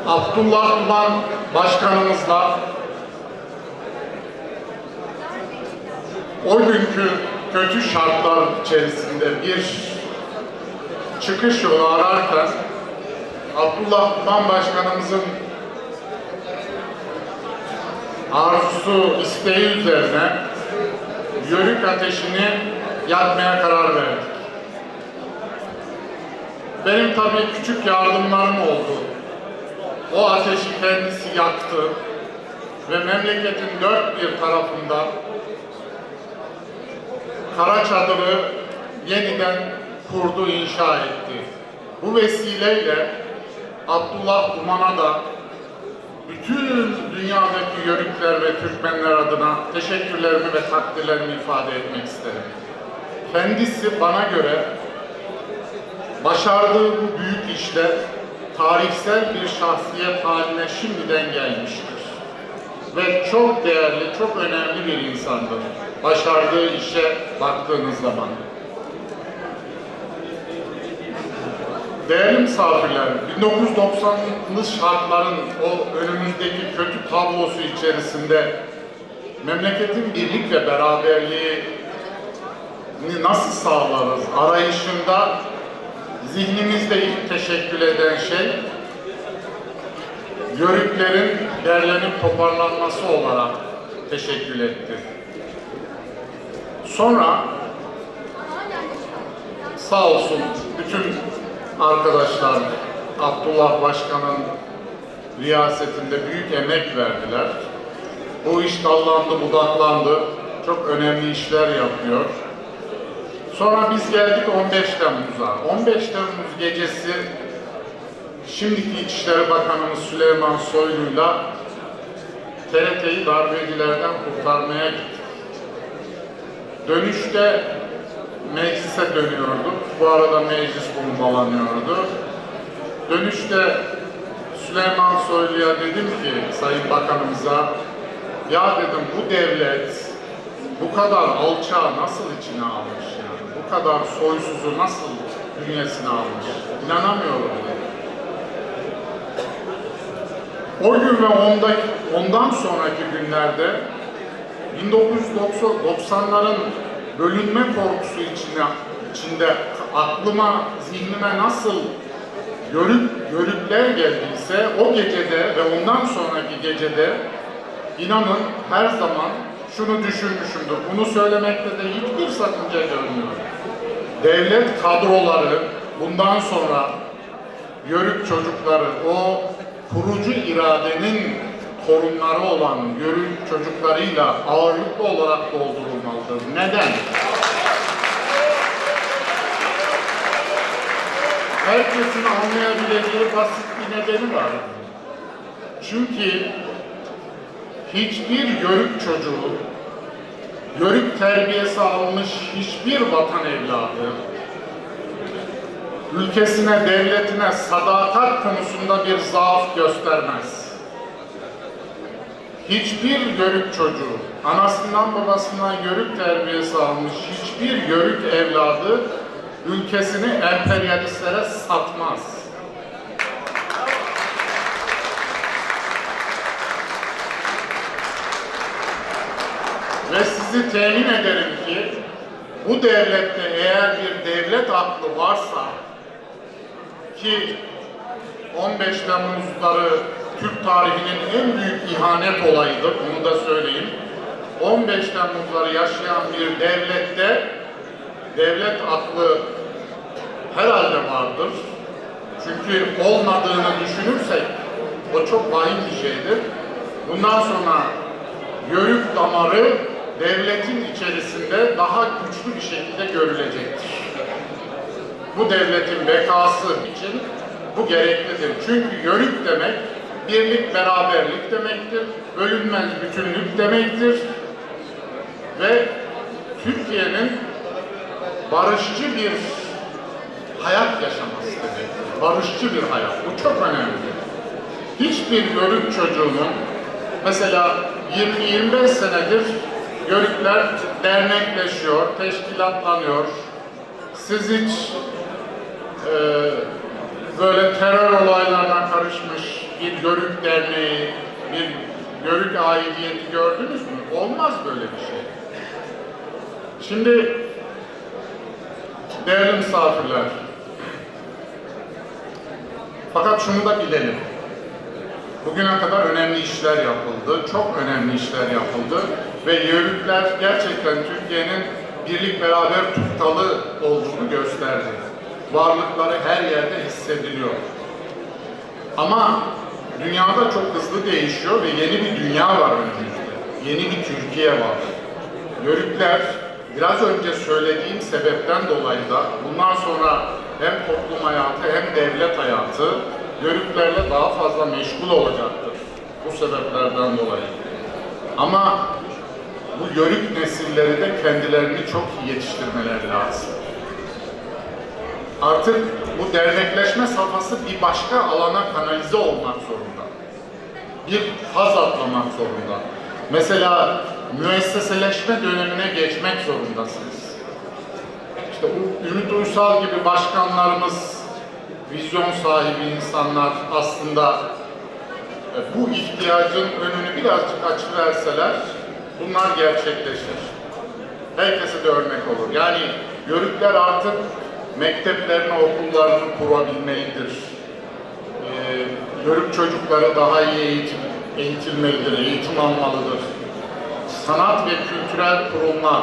Abdullah Duman Başkanımızla o günkü kötü şartlar içerisinde bir çıkış yolu ararken Abdullah Duman Başkanımızın arzusu, isteği üzerine Yörük ateşini yakmaya karar verdik. Benim tabii küçük yardımlarım oldu. O ateşi kendisi yaktı ve memleketin dört bir tarafında kara çadırı yeniden kurdu, inşa etti. Bu vesileyle Abdullah Duman'a da bütün dünyadaki Yörükler ve Türkmenler adına teşekkürlerimi ve takdirlerimi ifade etmek isterim. Kendisi bana göre başardığı bu büyük işte tarihsel bir şahsiyet haline şimdiden gelmiştir. Ve çok değerli, çok önemli bir insandır. Başardığı işe baktığınız zaman. Değerli misafirler, 1990'lı şartların o önümüzdeki kötü tablosu içerisinde memleketin birlik ve beraberliğini nasıl sağlarız arayışında zihnimizde ilk teşekkül eden şey Yörüklerin derlenip toparlanması olarak teşekkül etti. Sonra sağ olsun bütün arkadaşlar Abdullah Başkan'ın riyasetinde büyük emek verdiler. Bu iş dallandı, budaklandı. Çok önemli işler yapıyor. Sonra biz geldik 15 Temmuz'a. 15 Temmuz gecesi şimdiki İçişleri Bakanımız Süleyman Soylu'yla TRT'yi darbecilerden kurtarmaya gittik. Dönüşte meclise dönüyorduk. Bu arada meclis bombalanıyordu. Dönüşte Süleyman Soylu'ya dedim ki Sayın Bakanımıza, ya dedim bu devlet bu kadar alçağı nasıl içine almış yani? Bu kadar soysuzu nasıl bünyesine almış? İnanamıyorum dedim. O gün ve ondan sonraki günlerde 1990'ların bölünme korkusu içinde aklıma, zihnime nasıl Yörükler geldiyse o gecede ve ondan sonraki gecede inanın her zaman şunu düşünmüşümdür. Bunu söylemekte de hiçbir sakınca görmüyorum. Devlet kadroları bundan sonra Yörük çocukları, o kurucu iradenin torunları olan Yörük çocuklarıyla ağırlıklı olarak doldurulmalıdır. Neden? Herkesin anlayabileceği basit bir nedeni var. Çünkü hiçbir Yörük çocuğu, Yörük terbiyesi almış hiçbir vatan evladı, ülkesine, devletine sadakat konusunda bir zaaf göstermez. Hiçbir Yörük çocuğu, anasından babasından Yörük terbiyesi almış hiçbir Yörük evladı ülkesini emperyalistlere satmaz. Ve sizi temin ederim ki bu devlette eğer bir devlet aklı varsa, ki 15 Temmuzları Türk tarihinin en büyük ihanet olayıdır, bunu da söyleyeyim. 15 Temmuzları yaşayan bir devlette devlet aklı herhalde vardır. Çünkü olmadığını düşünürsek o çok vahim bir şeydir. Bundan sonra Yörük damarı devletin içerisinde daha güçlü bir şekilde görülecektir. Bu devletin bekası için bu gereklidir. Çünkü Yörük demek birlik, beraberlik demektir. Bölünmez bütünlük demektir. Ve Türkiye'nin barışçı bir hayat yaşaması demektir. Barışçı bir hayat. Bu çok önemli. Hiçbir Yörük çocuğunun mesela 20-25 senedir Yörükler dernekleşiyor, teşkilatlanıyor. Siz hiç böyle terör olaylarına karışmış bir Yörük derneği, bir Yörük aidiyeti gördünüz mü? Olmaz böyle bir şey. Şimdi değerli misafirler, fakat şunu da bilelim. Bugüne kadar önemli işler yapıldı, çok önemli işler yapıldı ve Yörükler gerçekten Türkiye'nin birlik beraber tuttalı olduğunu gösterdi. Varlıkları her yerde hissediliyor. Ama dünyada çok hızlı değişiyor ve yeni bir dünya var önümüzde. Yeni bir Türkiye var. Yörükler biraz önce söylediğim sebepten dolayı da bundan sonra hem toplum hayatı hem devlet hayatı Yörüklerle daha fazla meşgul olacaktır. Bu sebeplerden dolayı. Ama bu Yörük nesilleri de kendilerini çok iyi yetiştirmeleri lazım. Artık bu dernekleşme safhası bir başka alana kanalize olmak zorunda. Bir faz atlamak zorunda. Mesela müesseseleşme dönemine geçmek zorundasınız. İşte Ümit Uysal gibi başkanlarımız, vizyon sahibi insanlar aslında bu ihtiyacın önünü birazcık açıverseler bunlar gerçekleşir. Herkese de örnek olur. Yani Yörükler artık mekteplerini, okullarını kurabilmelidir. Yörük çocukları daha iyi eğitilmelidir, eğitim almalıdır. Sanat ve kültürel kurumlar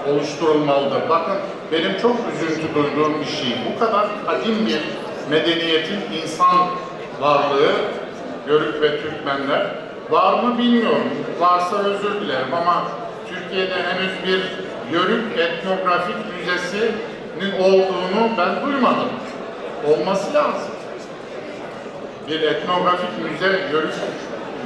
oluşturulmalıdır. Bakın benim çok üzüntü duyduğum bir şey. Bu kadar kadim bir medeniyetin insan varlığı, Yörük ve Türkmenler var mı bilmiyorum. Varsa özür dilerim ama Türkiye'de henüz bir Yörük etnografik müzesinin olduğunu ben duymadım. Olması lazım. Bir etnografik müze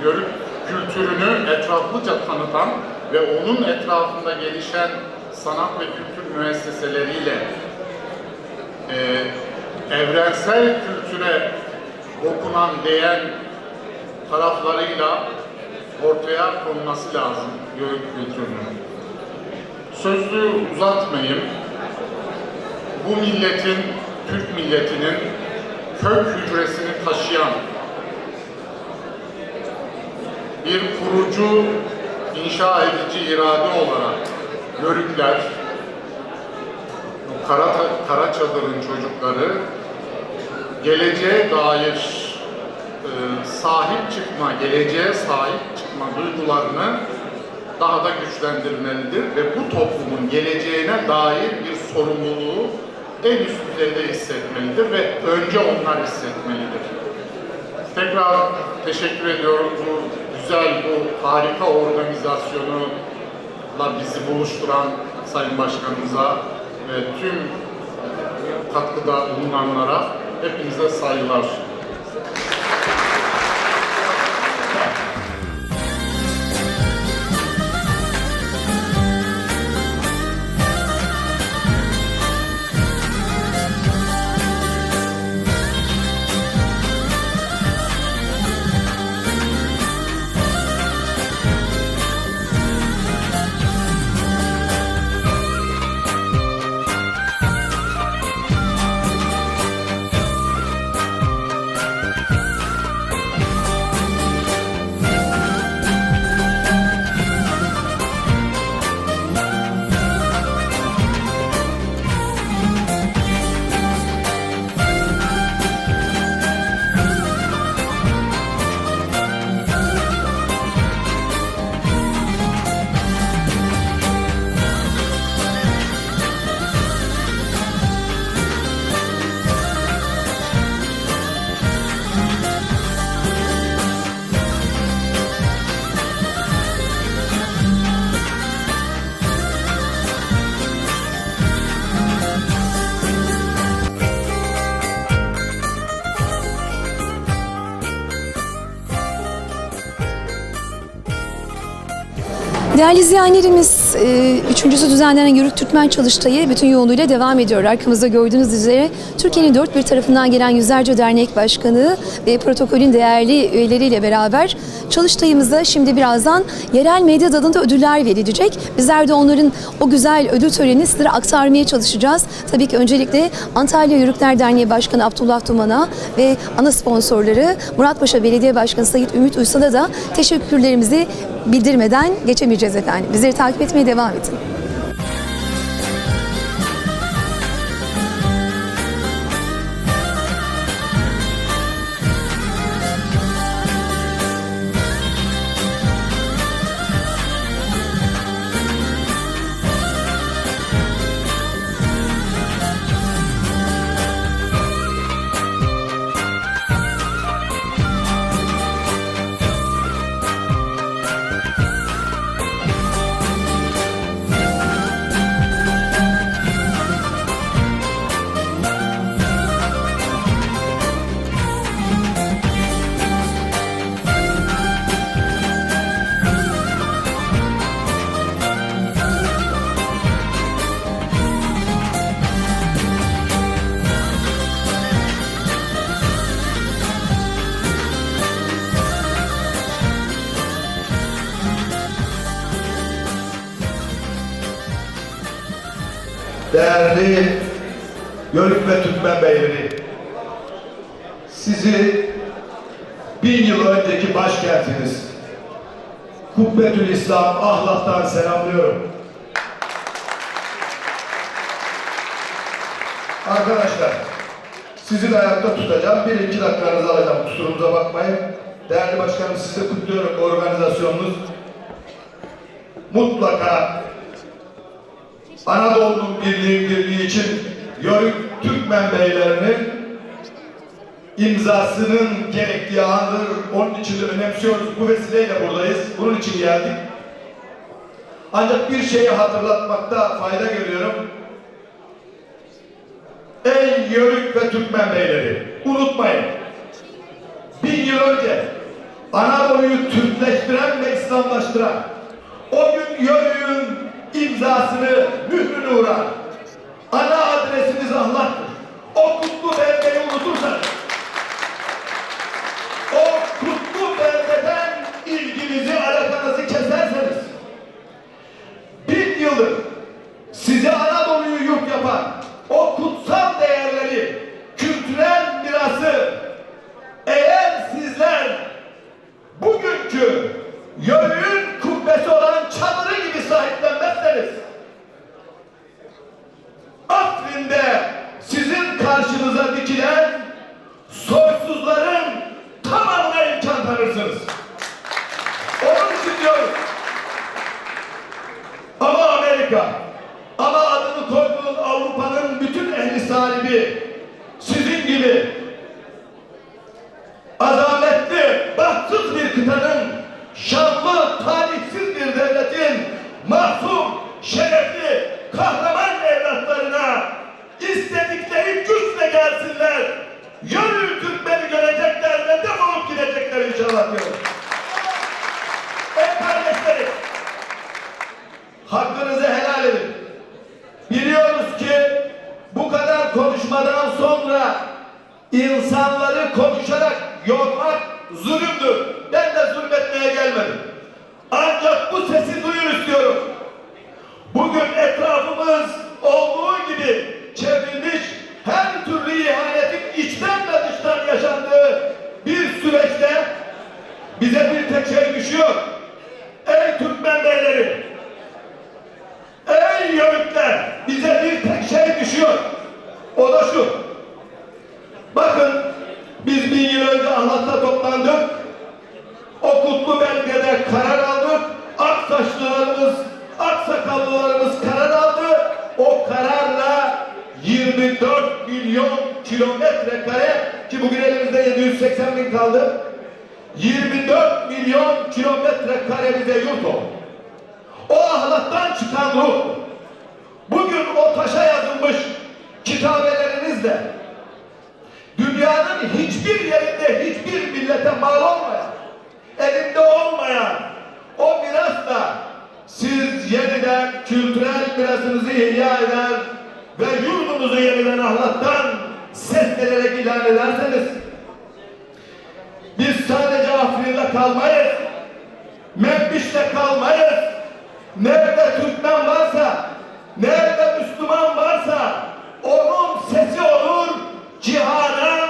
Yörük kültürünü etraflıca tanıtan ve onun etrafında gelişen sanat ve kültür müesseseleriyle evrensel kültüre dokunan, değen taraflarıyla ortaya konması lazım Yörük kültürünün. Sözü uzatmayayım. Bu milletin, Türk milletinin kök hücresini taşıyan bir kurucu, inşa edici irade olarak Yörükler, Kara Çadır'ın çocukları geleceğe dair sahip çıkma, geleceğe sahip çıkma duygularını daha da güçlendirmelidir ve bu toplumun geleceğine dair bir sorumluluğu en üst düzeyde hissetmelidir ve önce onlar hissetmelidir. Tekrar teşekkür ediyorum bu güzel, bu harika organizasyonla bizi buluşturan Sayın Başkanımıza ve tüm katkıda bulunanlara hepinize saygılar. Değerli izleyenlerimiz, üçüncüsü düzenlenen Yörük Türkmen Çalıştayı bütün yoğunluğuyla devam ediyor. Arkamızda gördüğünüz üzere Türkiye'nin dört bir tarafından gelen yüzlerce dernek başkanı ve protokolün değerli üyeleriyle beraber Çalıştay'ımızda şimdi birazdan yerel medya dalında ödüller verilecek. Bizler de onların o güzel ödül törenini sizlere aktarmaya çalışacağız. Tabii ki öncelikle Antalya Yörükler Derneği Başkanı Abdullah Duman'a ve ana sponsorları Muratpaşa Belediye Başkanı Sayit Ümit Uysal'a da teşekkürlerimizi bildirmeden geçemeyeceğiz efendim. Bizleri takip etmeye devam edin. Değerli Yörük ve Türkmen beyleri, sizi 1000 yıl önceki başkentiniz Kubbetül İslam Ahlat'tan selamlıyorum. Arkadaşlar, sizi de ayakta tutacağım. 1-2 dakikanızı alacağım. Kusurumuza bakmayın. Değerli başkanım, sizi de kutluyorum. Organizasyonunuz mutlaka Anadolu'nun birliği için Yörük Türkmen beylerinin imzasının gerektiği andır. Onun için de önemsiyoruz. Bu vesileyle buradayız. Bunun için geldik. Ancak bir şeyi hatırlatmakta fayda görüyorum. Ey Yörük ve Türkmen beyleri, unutmayın. 1000 yıl önce Anadolu'yu Türkleştiren ve İslamlaştıran, o gün Yörük'ün imzasını, mührünü vuran ana adresimiz Ahlat'tır. O kutlu beldeyi unutursanız, o kutlu beldeden ilginizi, alakanızı keserseniz, 1000 yıldır size Anadolu'yu yurt yapan o kutsal değerleri, kültürel mirası eğer sizler bugünkü Yörük'ün kubbesi olan çadırı gibi sahiplenmezseniz gibi, sizin gibi azametli, bahtsız bir kıtanın, şanlı, talihsiz bir devletin mahzun, şerefli, kahraman evlatlarına istedikleri güçle gelsinler. Yörük Türkmeni görecekler ve defolup gidecekler inşallah diyorum. Ey kardeşlerim, hakkınızı helal edin. Biliyoruz ki bu kadar konuşmadan sonra insanları konuşarak yormak zulümdür. Ben de zulmetmeye gelmedim. Ancak bu sesi duyur istiyorum. Bugün etrafımız olduğu gibi çevrilmiş, her türlü ihanetin içten ve dıştan yaşandığı bir süreçte bize bir tek şey düşüyor. Ey Türkmen beyleri, ey Yörükler, bize bir tek şey düşüyor. O da şu. Bakın, biz 1000 yıl önce Ahlat'ta toplandık. O kutlu belgede karar aldık. Aksaçlılarımız, aksakallılarımız karar aldı. O kararla 24 milyon kilometre kare, ki bugün elimizde 780 bin kaldı. 24 milyon kilometre kare bize yurt oldu. O Ahlat'tan çıkan ruh, bugün o taşa yazılmış kitabelerinizle dünyanın hiçbir yerinde hiçbir millete mal olmayan, elinde olmayan o mirasla siz yeniden kültürel mirasınızı ihya eder ve yurdunuzu yeniden Ahlat'tan seslenerek ilan ederseniz, biz sadece Afrin'de kalmayız, Membiş'te kalmayız. Nerede Türkmen varsa, nerede Müslüman varsa onun sesi olur, cihana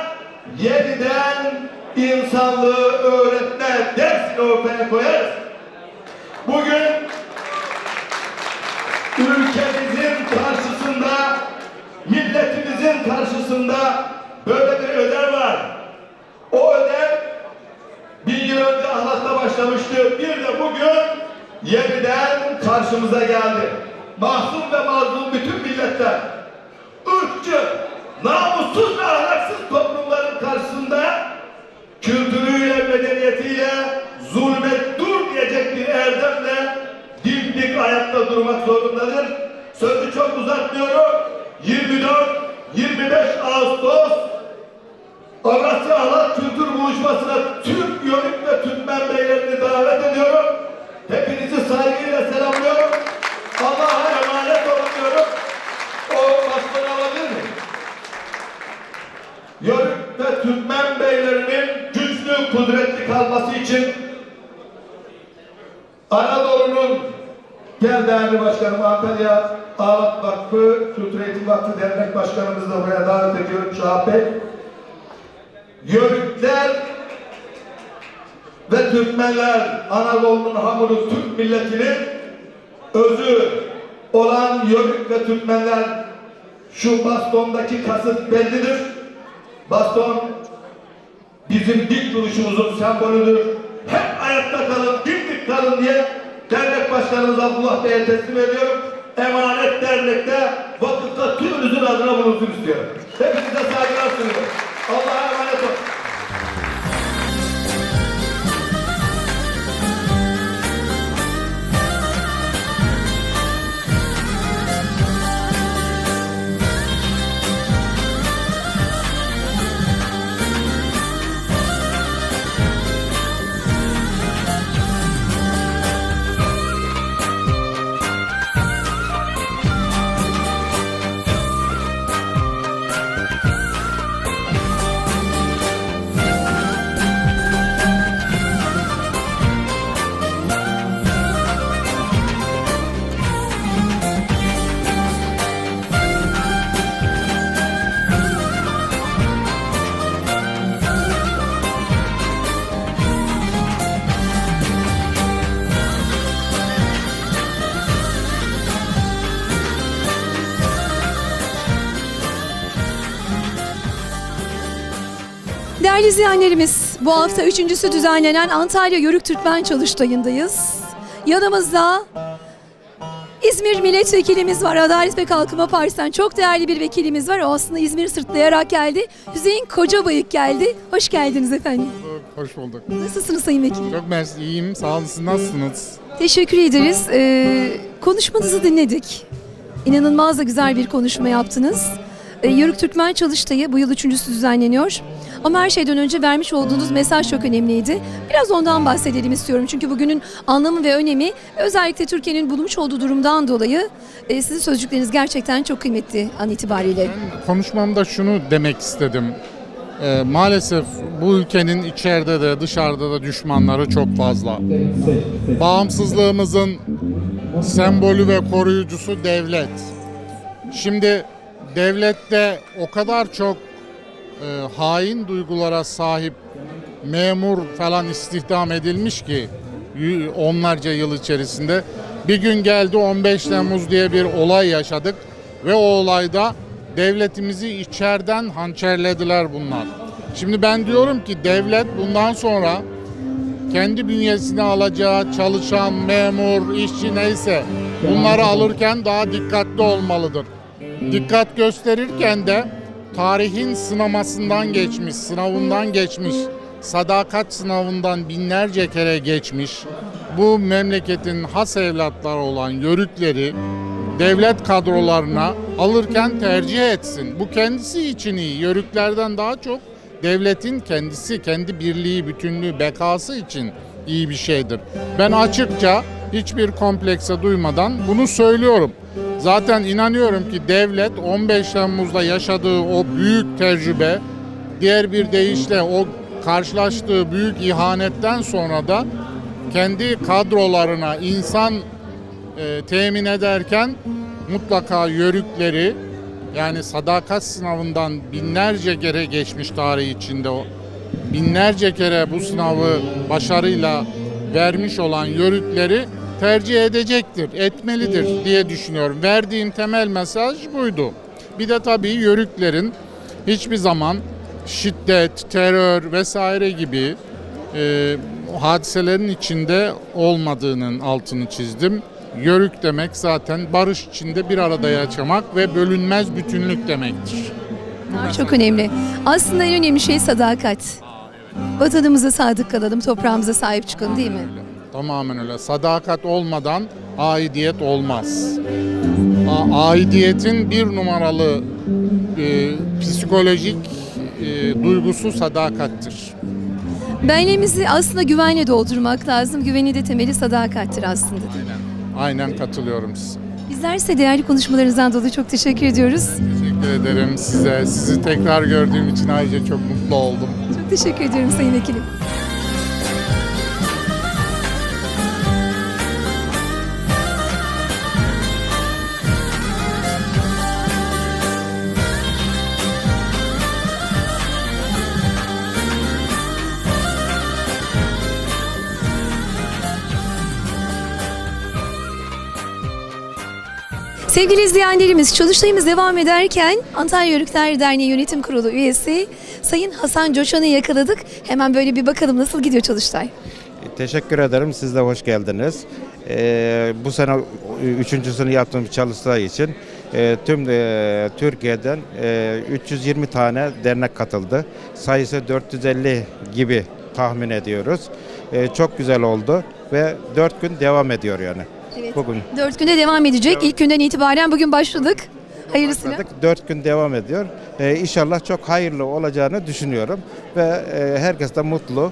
yeniden insanlığı öğretme dersini ortaya koyarız. Bugün ülkemizin karşısında, milletimizin karşısında böyle bir ödev var. O ödev 1000 yıl önce Ahlat'ta başlamıştı. Bir de bugün yeniden karşımıza geldi. Mahzun ve mazlum bütün milletler, ırkçı, namussuz ve ahlaksız toplumların karşısında kültürüyle, medeniyetiyle zulmet dur diyecek bir erdemle dimdik ayakta durmak zorundadır. Sözü çok uzatmıyorum. 24-25 Ağustos Avrasya Ahlat Kültür Buluşması'na Türk, Yörük ve Türkmen beylerini davet ediyorum. Hepinizi saygıyla selamlıyorum. Allah'a emanet olun diyorum. O bastonu alabilir mi? Yörük ve Türkmen beylerinin güçlü, kudretli kalması için Anadolu'nun, gel değerli başkanım, Antalya Ağlat Vakfı, Kültür Eğitim Vakfı Dernek Başkanımızı da buraya davet ediyorum, Şahap Bey. Yörükler ve Türkmenler, Anadolu'nun hamuru Türk milletinin özü olan Yörük ve Türkmenler, şu bastondaki kasıt bellidir. Baston bizim dik duruşumuzun sembolüdür. Hep ayakta kalın, dimdik kalın diye dernek başkanımız Abdullah Bey'e teslim ediyorum. Emanet dernekte, vakıfta tümünüzün adına bulunsun istiyorum. Hepinize saygılar sunuyorum. Allah'a emanet olun. Değerli izleyenlerimiz, bu hafta üçüncüsü düzenlenen Antalya Yörük Türkmen Çalıştayı'ndayız. Yanımızda İzmir milletvekilimiz var. Adalet ve Kalkınma Partisi'nden çok değerli bir vekilimiz var. O aslında İzmir'i sırtlayarak geldi. Hüseyin Kocabayık geldi. Hoş geldiniz efendim. Hoş bulduk. Nasılsınız Sayın Vekilim? Çok mersi, iyiyim. Sağ olun, siz nasılsınız? Teşekkür ederiz. Konuşmanızı dinledik. İnanılmaz da güzel bir konuşma yaptınız. Yörük Türkmen Çalıştayı bu yıl 3.'sü düzenleniyor. Ama her şeyden önce vermiş olduğunuz mesaj çok önemliydi. Biraz ondan bahsedelim istiyorum. Çünkü bugünün anlamı ve önemi özellikle Türkiye'nin bulunmuş olduğu durumdan dolayı sizin sözcükleriniz gerçekten çok kıymetli an itibariyle. Konuşmamda şunu demek istedim. Maalesef bu ülkenin içeride de dışarıda da düşmanları çok fazla. Bağımsızlığımızın sembolü ve koruyucusu devlet. Şimdi devlette o kadar çok hain duygulara sahip memur falan istihdam edilmiş ki onlarca yıl içerisinde. Bir gün geldi 15 Temmuz diye bir olay yaşadık ve o olayda devletimizi içeriden hançerlediler bunlar. Şimdi ben diyorum ki devlet bundan sonra kendi bünyesine alacağı çalışan, memur, işçi neyse bunları alırken daha dikkatli olmalıdır. Dikkat gösterirken de tarihin sınavından geçmiş, sadakat sınavından binlerce kere geçmiş, bu memleketin has evlatları olan yörükleri devlet kadrolarına alırken tercih etsin. Bu kendisi için iyi. Yörüklerden daha çok devletin kendisi, kendi birliği, bütünlüğü, bekası için iyi bir şeydir. Ben açıkça hiçbir komplekse duymadan bunu söylüyorum. Zaten inanıyorum ki devlet 15 Temmuz'da yaşadığı o büyük tecrübe, diğer bir deyişle o karşılaştığı büyük ihanetten sonra da kendi kadrolarına insan temin ederken mutlaka yörükleri, yani sadakat sınavından binlerce kere geçmiş tarih içinde o binlerce kere bu sınavı başarıyla vermiş olan yörükleri tercih edecektir, etmelidir diye düşünüyorum. Verdiğim temel mesaj buydu. Bir de tabii yörüklerin hiçbir zaman şiddet, terör vesaire gibi hadiselerin içinde olmadığının altını çizdim. Yörük demek zaten barış içinde bir arada yaşamak ve bölünmez bütünlük demektir. Çok önemli. Aslında en önemli şey sadakat. Vatanımıza sadık kalalım, toprağımıza sahip çıkalım, değil mi? Tamamen öyle. Sadakat olmadan aidiyet olmaz. Aidiyetin bir numaralı psikolojik duygusu sadakattir. Benliğimizi aslında güvenle doldurmak lazım. Güveni de temeli sadakattir aslında. Aynen katılıyorum size. Bizler ise değerli konuşmalarınızdan dolayı çok teşekkür ediyoruz. Teşekkür ederim size. Sizi tekrar gördüğüm için ayrıca çok mutlu oldum. Çok teşekkür ediyorum Sayın Vekilim. Sevgili izleyenlerimiz, çalıştayımız devam ederken Antalya Yörükler Derneği Yönetim Kurulu üyesi Sayın Hasan Coşan'ı yakaladık. Hemen böyle bir bakalım nasıl gidiyor çalıştay. Teşekkür ederim. Siz de hoş geldiniz. Bu sene üçüncüsünü yaptığım çalıştay için tüm Türkiye'den 320 tane dernek katıldı. Sayısı 450 gibi tahmin ediyoruz. Çok güzel oldu ve 4 gün devam ediyor yani. Evet. Bugün 4 günde devam edecek. İlk günden itibaren bugün başladık. Hayırlısıyla. 4 gün devam ediyor. İnşallah çok hayırlı olacağını düşünüyorum ve herkes de mutlu,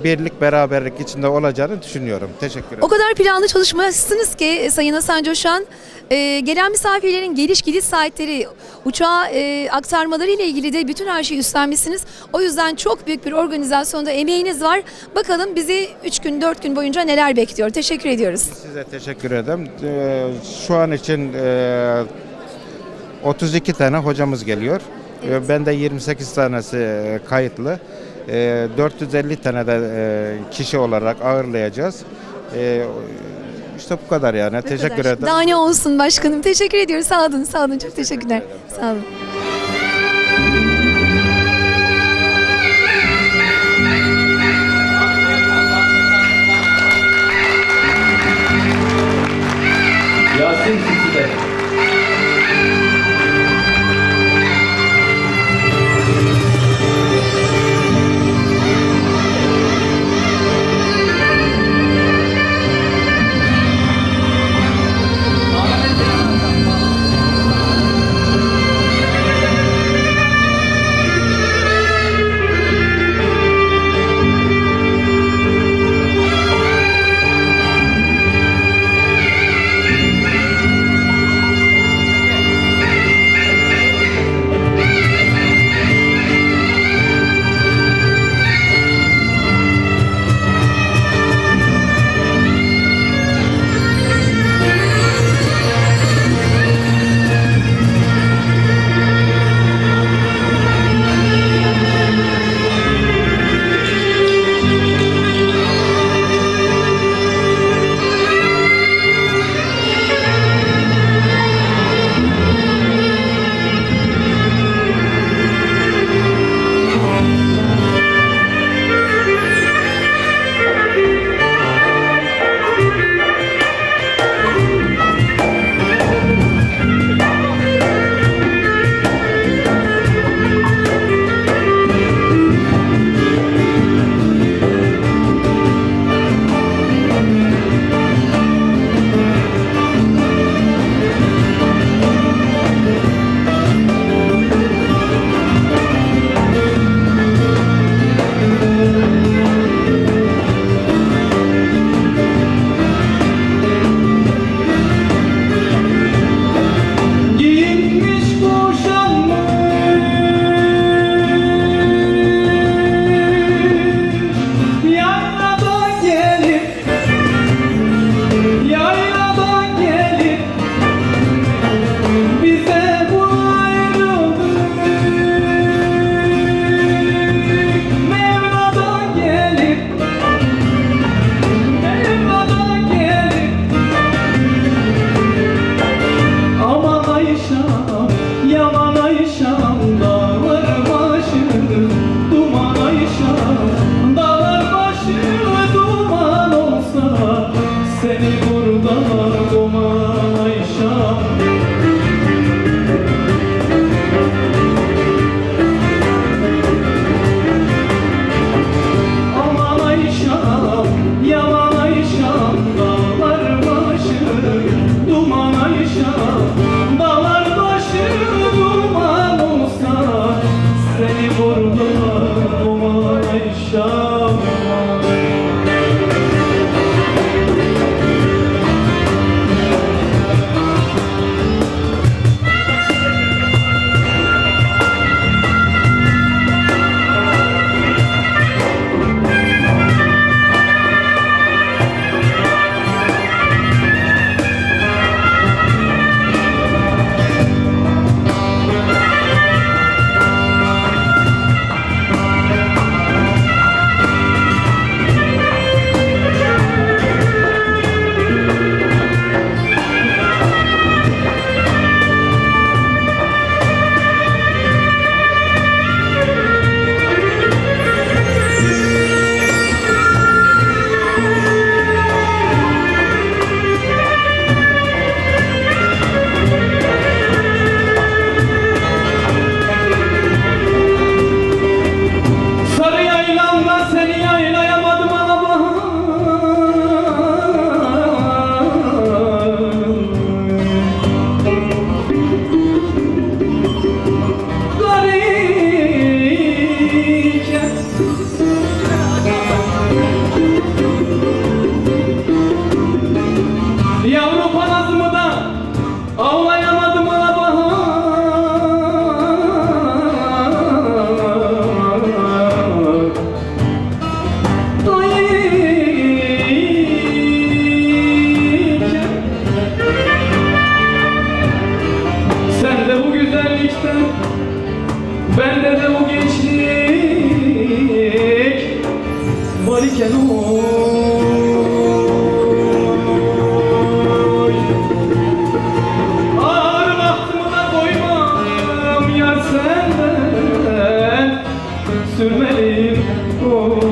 birlik, beraberlik içinde olacağını düşünüyorum. Teşekkür ederim. O kadar planlı çalışmışsınız ki Sayın Hasan Coşan, gelen misafirlerin geliş gidiş saatleri, uçağa aktarmaları ile ilgili de bütün her şeyi üstlenmişsiniz. O yüzden çok büyük bir organizasyonda emeğiniz var. Bakalım bizi 3 gün 4 gün boyunca neler bekliyor. Teşekkür ediyoruz. Size teşekkür ederim. Şu an için 32 tane hocamız geliyor. Evet. Ben de 28 tanesi kayıtlı. 450 tane de kişi olarak ağırlayacağız. İşte bu kadar yani. Teşekkür ederim. Daha ne olsun başkanım. Teşekkür ediyoruz. Sağ olun. Sağ olun. Çok teşekkürler. Sağ olun. Bende de o gençlik var iken oy. Ağır bahtımı da koymam yar senden sürmeliyim oy.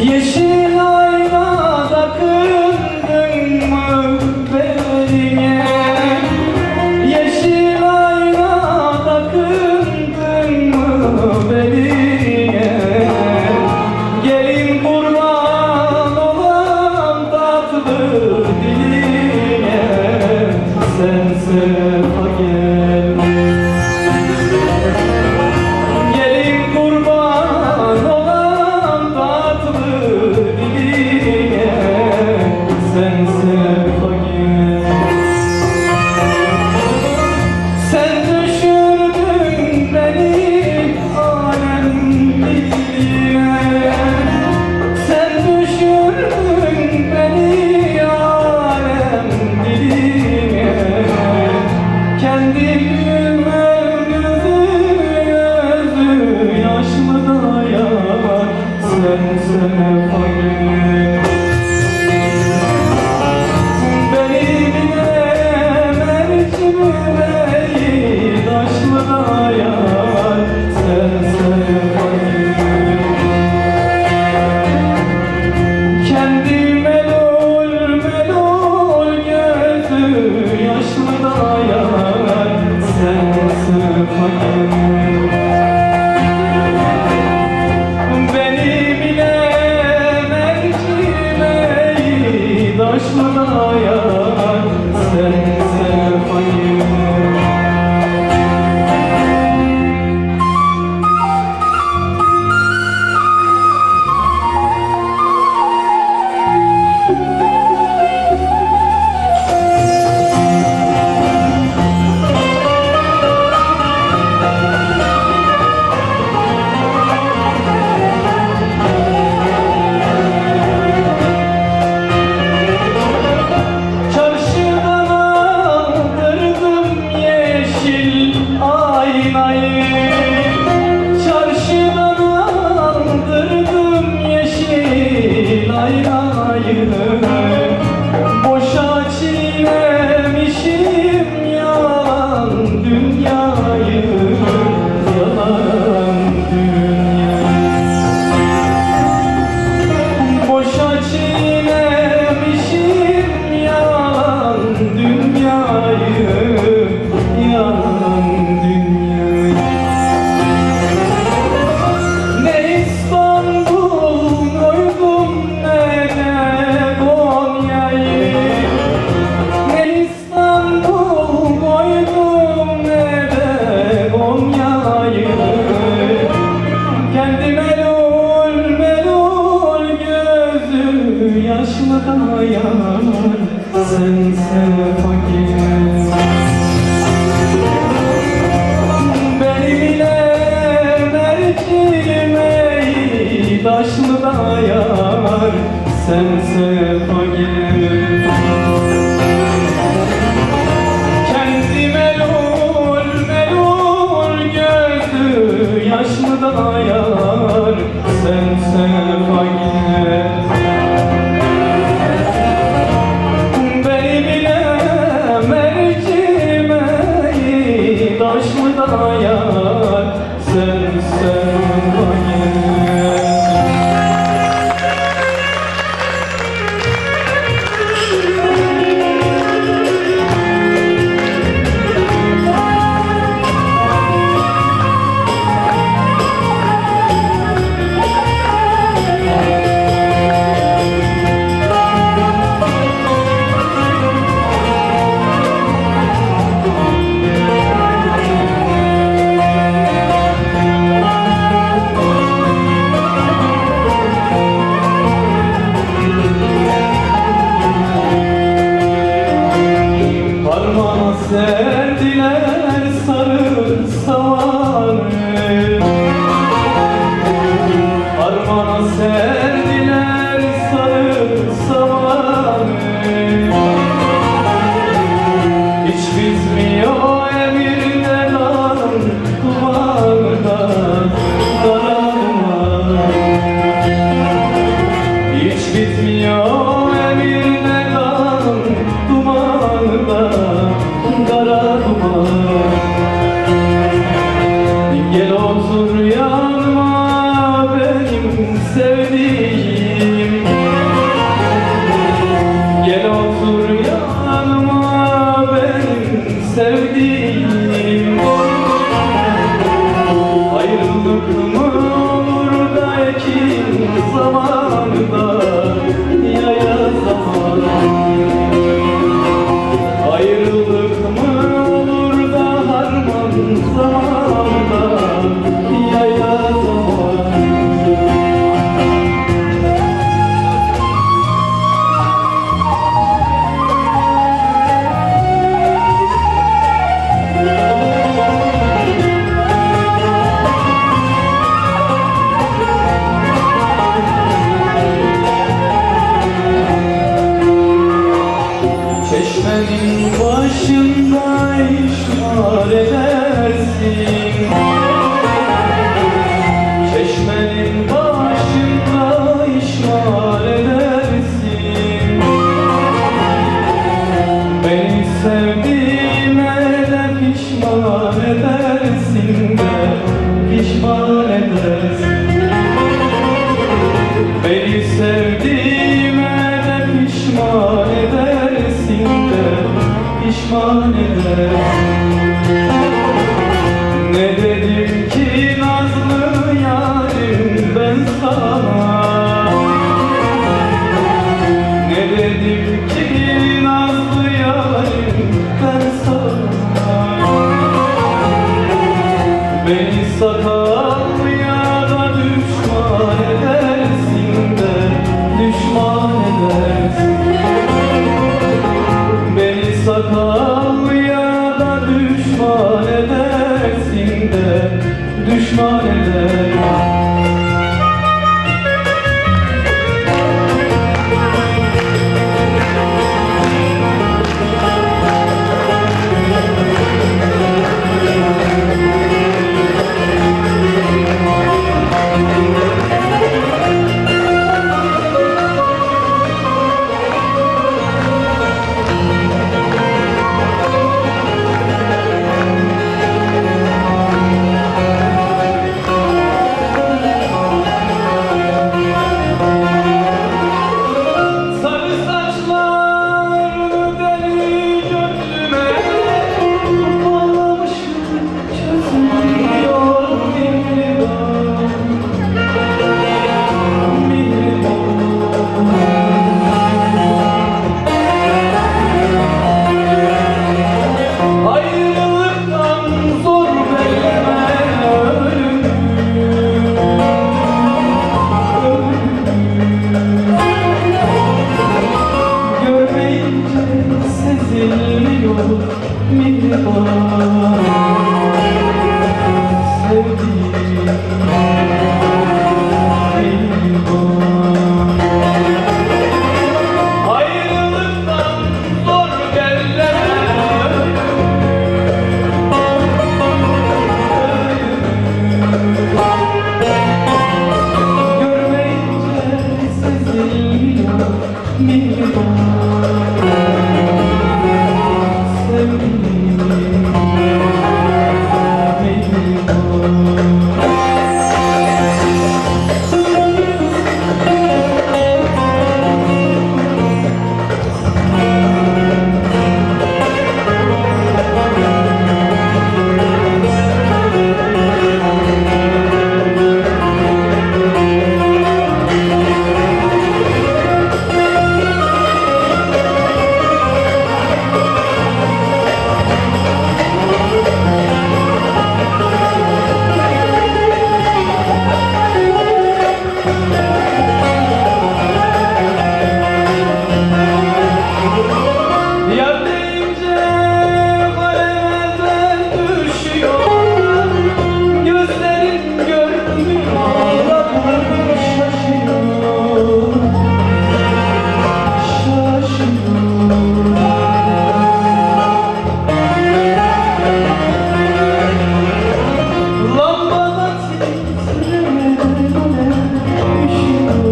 Yeşil aynada kırmızı başına yar, sen sefayı. Boşa çiğnemişim yalan dünyayı, yalan dünyayı. Boşa çiğnemişim yalan dünyayı, yalan dünyayı. Ne İstanbul koydum ne de Konya'yı, ne İstanbul koydum ne de Konya'yı. Kendi melul melul gözü yaşlı dayan, sen fakir. Beni bile mercimeği taşlı dayar, sense fakir. Kendi melul melul gözü yaşlı dayar, sense fakir. Beni bile mercimeği taşlı dayar, sense fakir. Parmağa serdiler sarı savanı, parmağa serdiler sarı savanı. Hiç bitmiyor emirde lan duvarda kara duman. Hiç bitmiyor emirde lan dumanında kara duman. Gel otur yanıma benim sevdiğim, gel otur yanıma benim sevdiğim. Ayrılık mı olur da ekin zamanında, yaya zaman. Ayrılık mı olur da harman zamanında, yaya zaman. Çeşmenin başında işmar edersin, çeşmenin başında işmar edersin. Beni sevdiğime de pişman edersin de, pişman edersin. Beni sevdiğime de pişman edersin de, pişman edersin. Ne dedim ki nazlı yarim ben sana, ne dedim ki sezilmiyor mihriban sevdiğim mihriban. Ayrılıktan zor geller görmeyince sezilmiyor mihriban sevdiğim mihriban. Yar deyince kalemden düşüyor, gözlerim görmüyor, Rabbim şaşıyor, şaşıyor. Lambada titreyen üşüyor,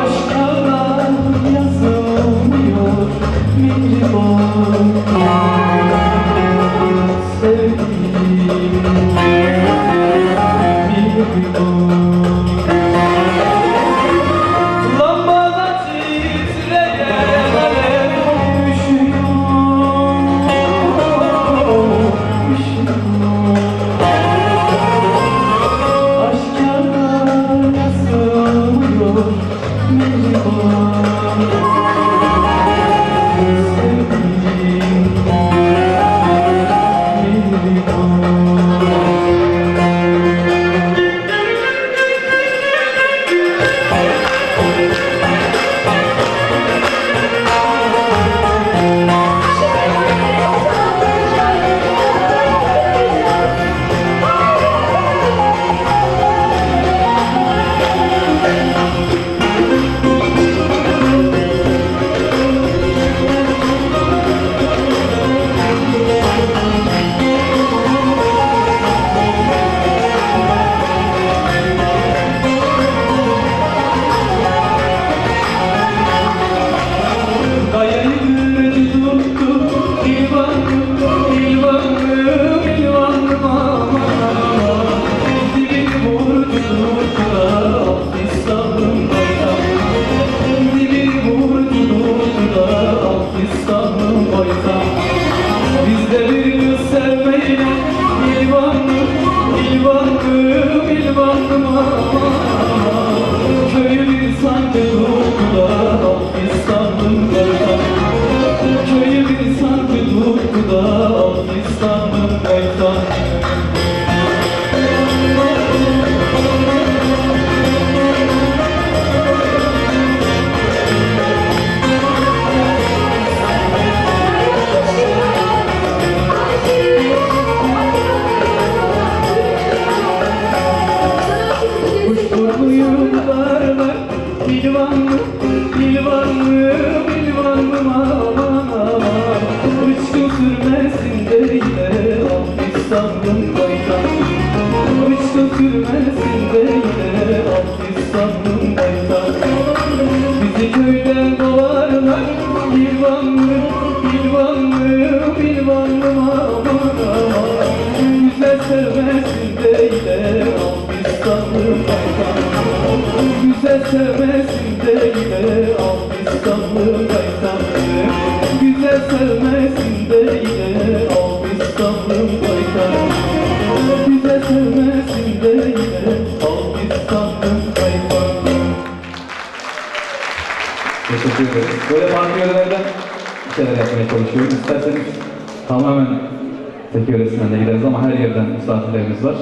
aşklar yazılmıyor mihriban sevdiğim mihriban. Lambada titreyen alev üşüyor, üşüyor. Aşklar yazılmıyor mihriban sevdiğim Teşekkür ederiz. Böyle farklı yörelerden bir şeyler yapmaya çalışıyoruz. İsterseniz tamamen tek yöresinden de gideriz ama her yerden misafirlerimiz var.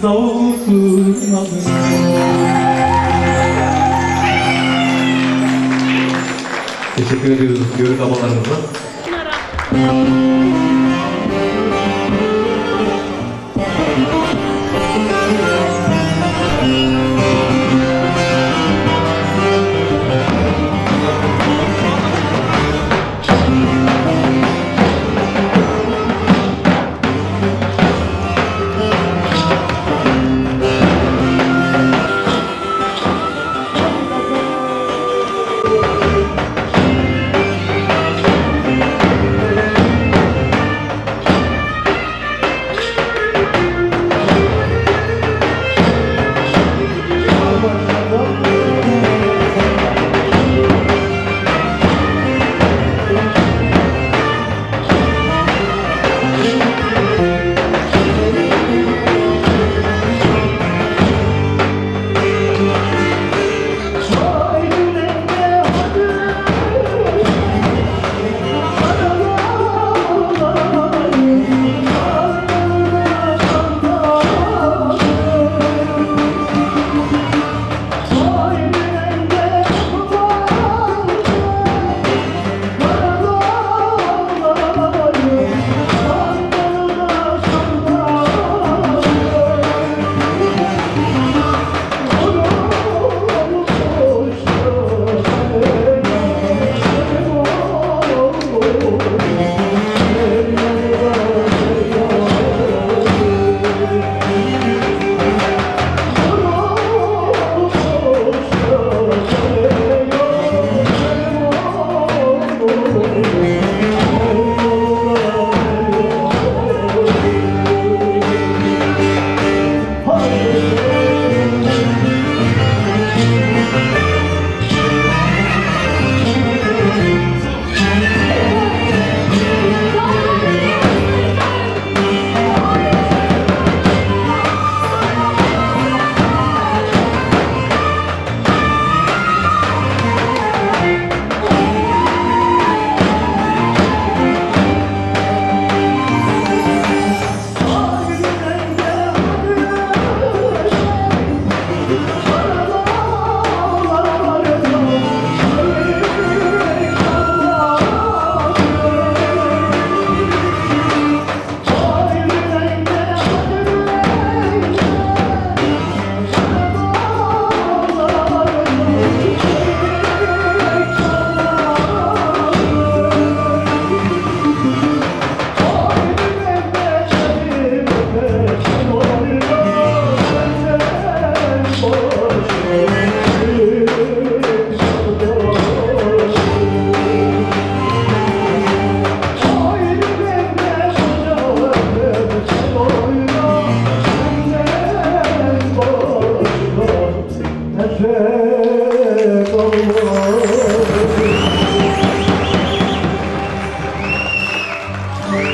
savurtmadım. Teşekkür ediyoruz Yörük abalarımıza.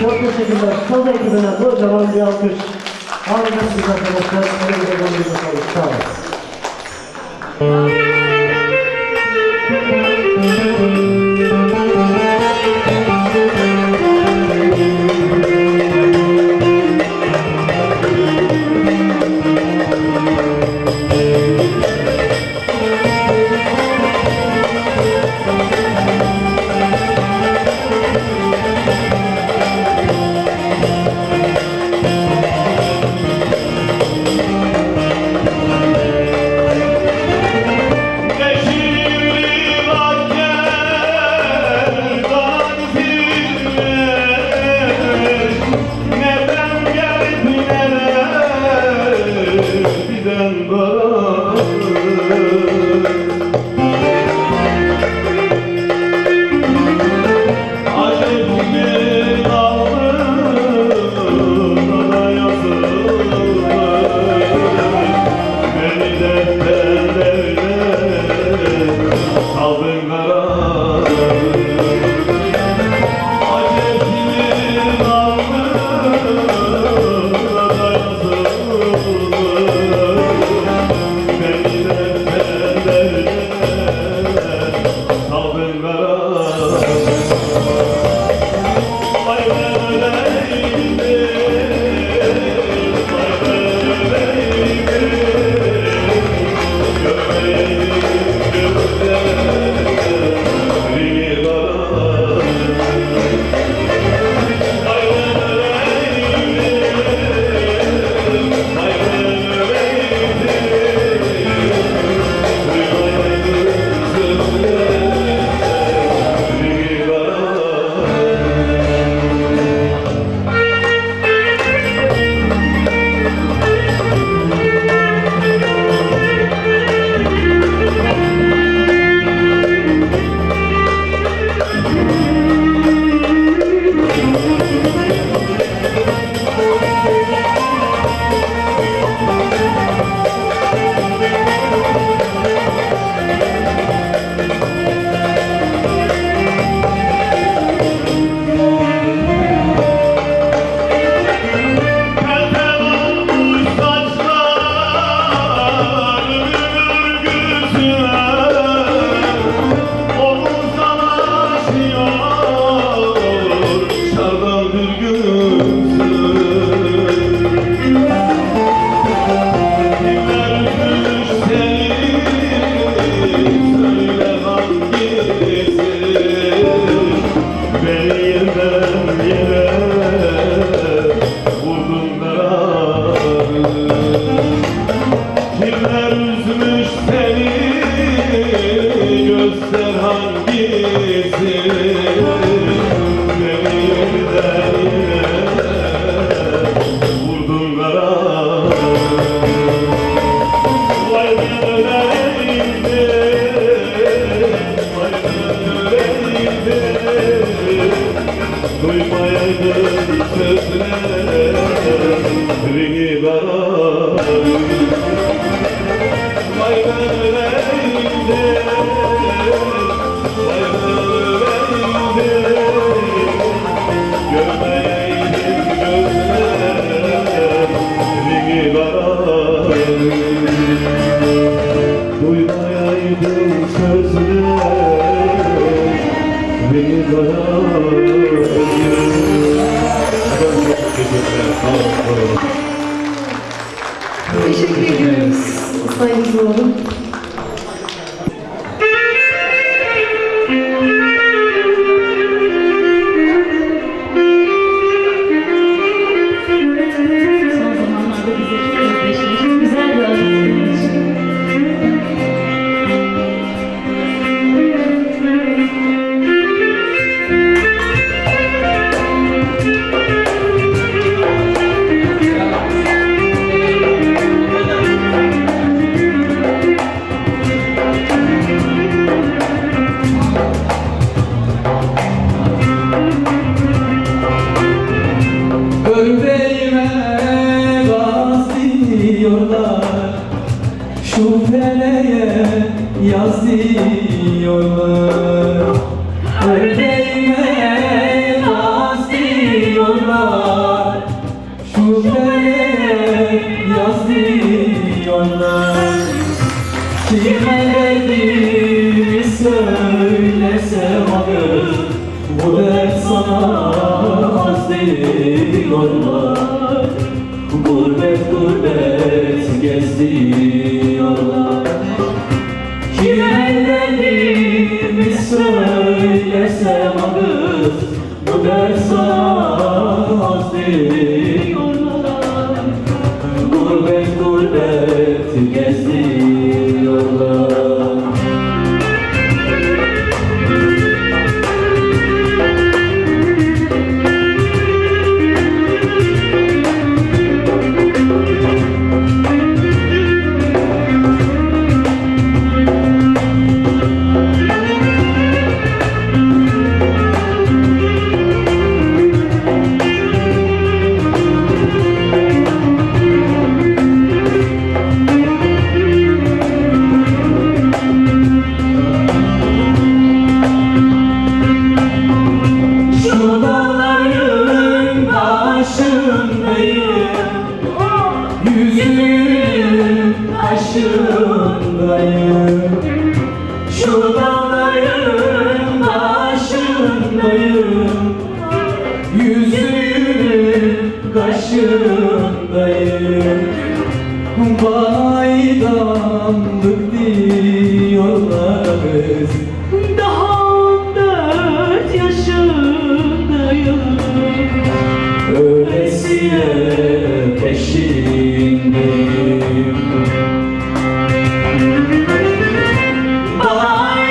Çok teşekkürler. Saz ekibine kocaman bir alkış. Harikasınız arkadaşlar. Sağ olun. aydın sözlerini bana vay ben öleydim, vay ben öleydim, görmeyeydim gözlerini bana, duymayaydım sözlerini bana. Teşekkür ediyoruz Sayın Zoğlu. Son zamanlarda bize özdeşleşmiş güzel bir anlatılmış. Ördeğime gaz diyorlar, şu feleğe yaz diyorlar. Ördeğime gaz diyorlar, şu feleğe yaz diyorlar. Kime derdimi söylesem adı, bu dert sana az diyorlar. Gurbet gurbet geziyorlar. Kime derdimi söylesem adı, bu dert sana az diyorlar. Gurbet gurbet geziyorlar. Yüzünün başındayım, şu dağların başındayım, yüzünün kaşındayım. Bana idamlık diyorlar, daha 14 yaşındayım. Öylesiye peşindeyim.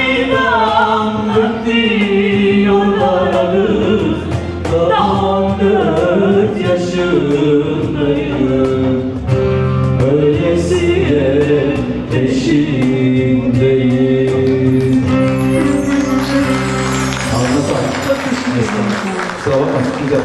Bayramlık diyorlar, daha 14 yaşındayım. Öylesiye peşindeyim. Anlatalım. Çok teşekkür ederim. Kusura bakma, güzel.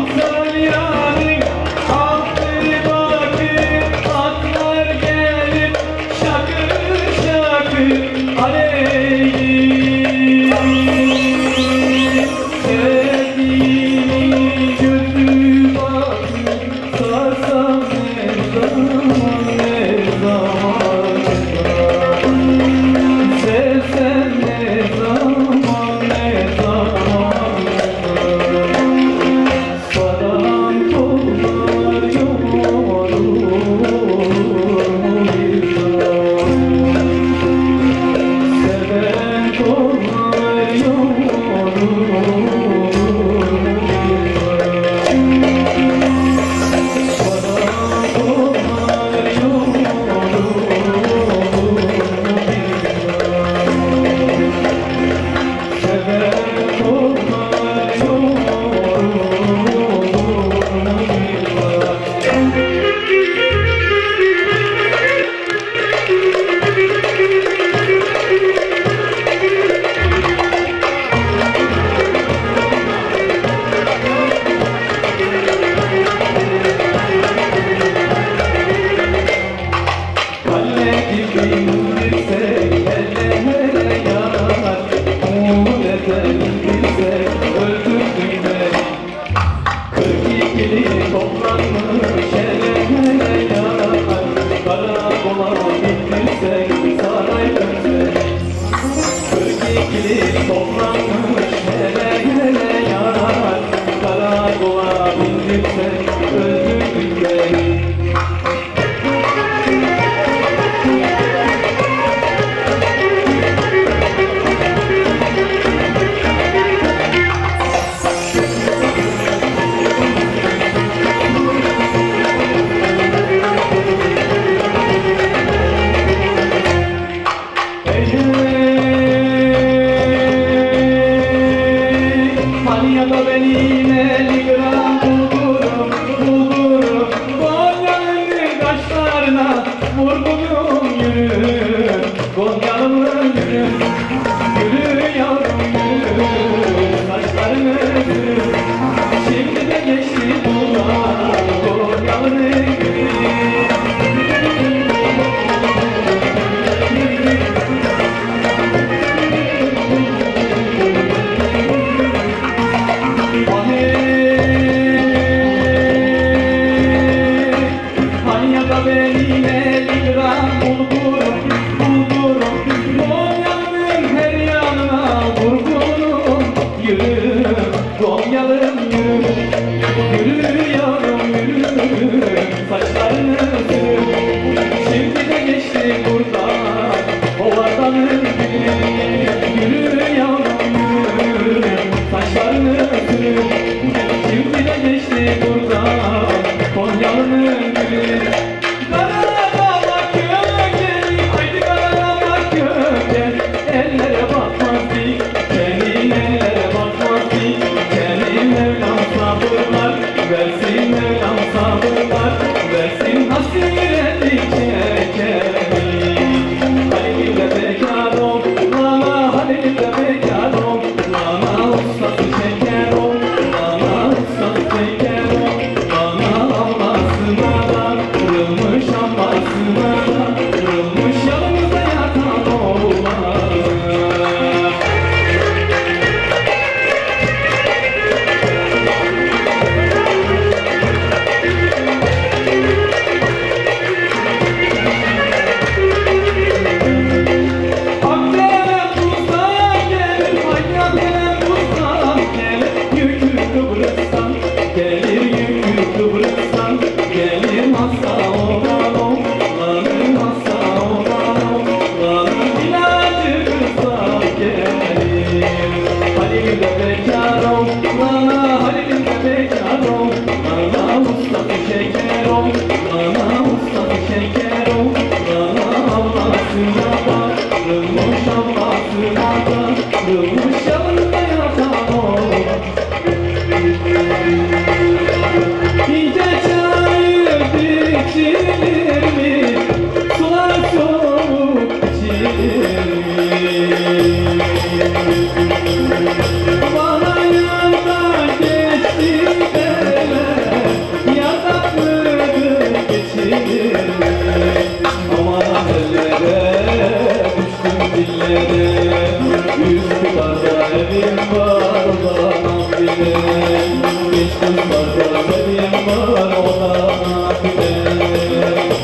Antalya'nın altı bakır atlar gelip şakır şakır aleyhi. Sevdiğini gözü bakır sarsam ne zaman ne zaman. Sevsem ne zaman ne zaman. Saran kollar yorulur seven kollar yorulur saran kollar seven kollar Kalle gibi indirsek hele hele yanar. Umut edebilsek öldürdün beni. 42'li toplanmış hele hele yanar. Karakola indirsek saraydım seni. 42'li toplanmış hele hele yanar. Karakola indirsek öldürdün beni. Konya'da benim 50 gram bulgurum, bulgurum. Konya'nın kaşlarına vurgunum yürü. Konya'nın yürü, yürü yavrum yürü. Kaşlarını yürü, şimdi de geçti bunlar. Konya'nın yürü. Konya'da benim 50 gram bulgurum, bulgurum. Konya'nın her yanına vurgunum yürü. Konya'lım yürü, yürü yavrum yürü. Saçlarını sür, şimdi de geçti buradan. Ovadanın gülü, yürü yavrum yürü. Saçlarını sür, şimdi de geçti buradan. Konyalı'nın gülü. Karadağlar kökeni, haydi Karadağlar kökeni. Ellere bakmaz dik, senin ellere bakmaz dik. Senin Mevlam sabırlar, versin Mevlam sabırlar. Versin hasreti çekeni. Halil'de bekar ol, lana Halil'de bekar ol. Lana ustası şeker ol, lana ustası şeker ol. Lana Allah'sına da, kırılmış Allah'sına da. Kırılmış yanımızda yatan oğlan. Akdelen Kıbrıs'tan gelir, Akdelen Kıbrıs'tan gelir. Yükü Kıbrıs'tan gelir, yükü Kıbrıs'tan gelir. Hasta olan oğlanım, hasta olan oğlanım. İlacı Kıbrıs'tan gelir. Halil'de bekar ol, lana Halil'de bekar ol. Lana ustası şeker ol, lana ustası şeker ol. Lana Allah'sına da, kırılmış Allah'sına da. Kırılmış yanında yatan oğlan. İnce çayır içilir mi? Sular soğuk içilir mi? giderim Üsküdar'da evim var odana giderim Beş kızlarda evim var odana giderim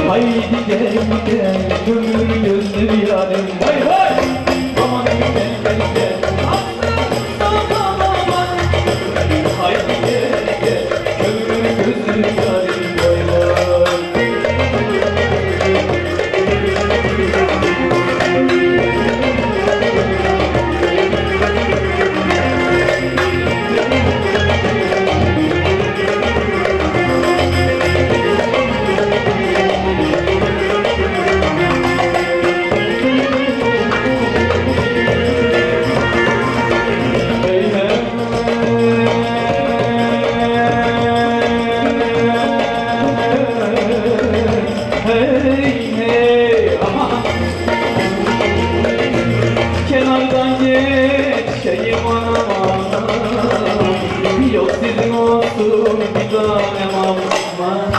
Haydi gel gel kömür gözlü yarim Vay vay aman gel gel gel aman aman Haydi gel gel kömür gözlü yarim Vay vay Kenardan geçeyim anam Yok sizin olsun bir tanem aman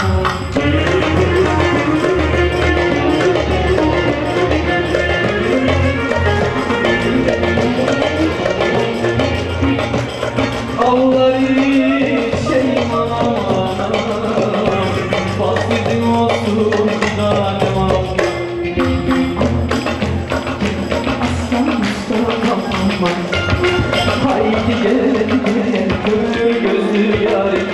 Ağlar içeyim anam Bak sizin olsun bir tanem aman Haydi gel gel kömür gözlü yarim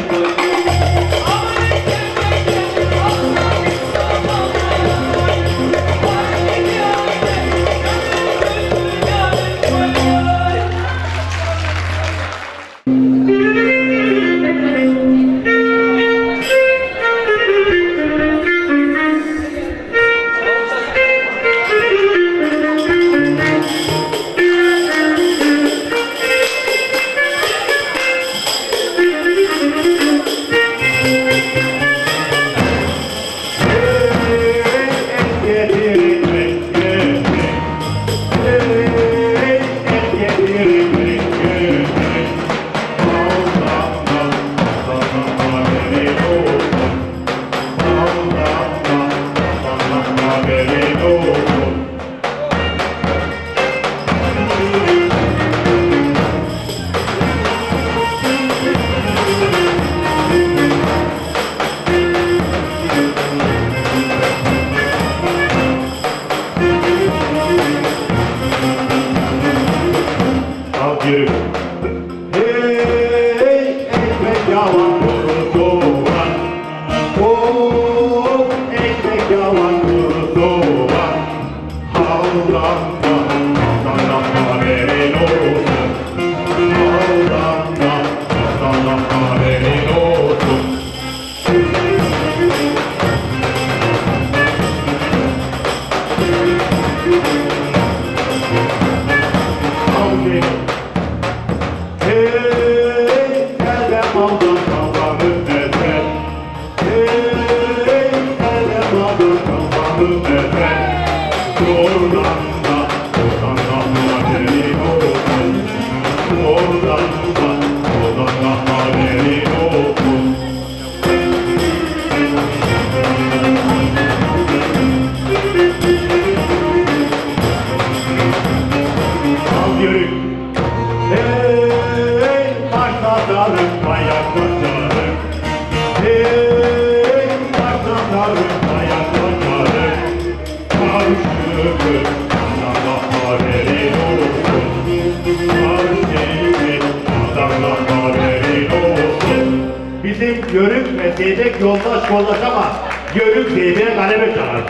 Hey ekmek yavan kovan, oh Ayaklanmadık, kavuştuk, Allah haberin olsun. Kavuştuk, Allah haberin olsun. Bizim Yörük ve Zeybek yoldaş ama Yörük Zeybek'e galebe çalar.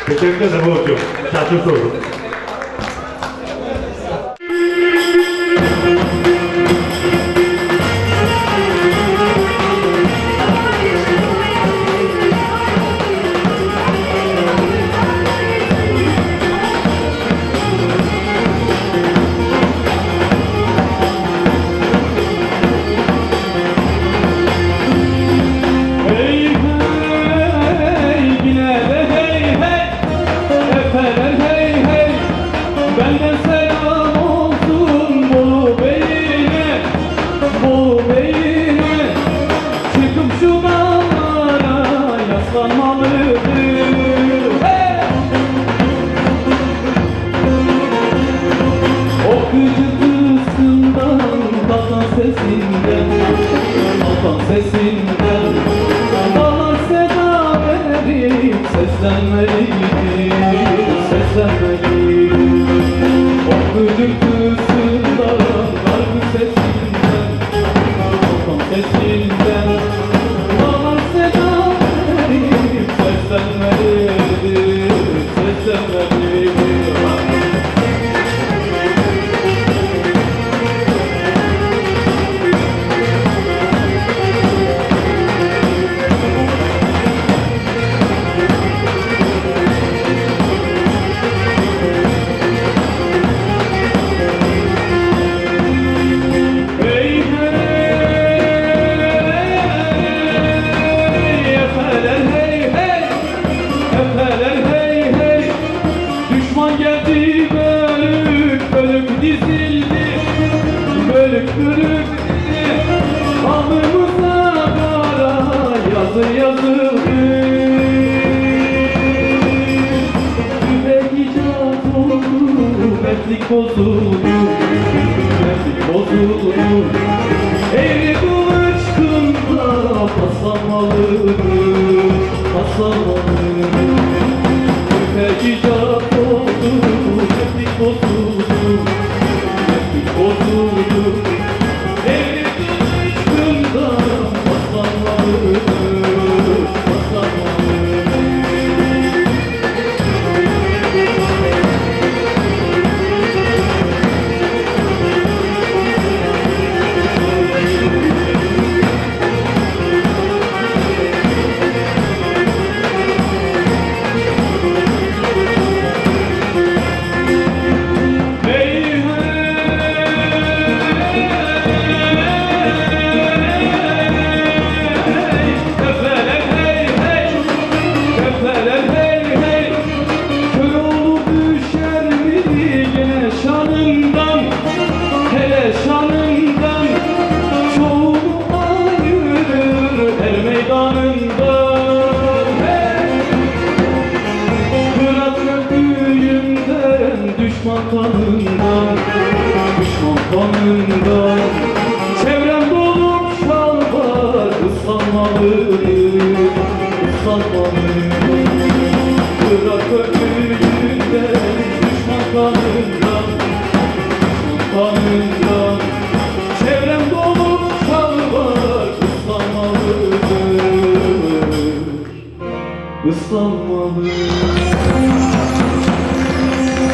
Teşekkür ederim hocam. Şaşır soru.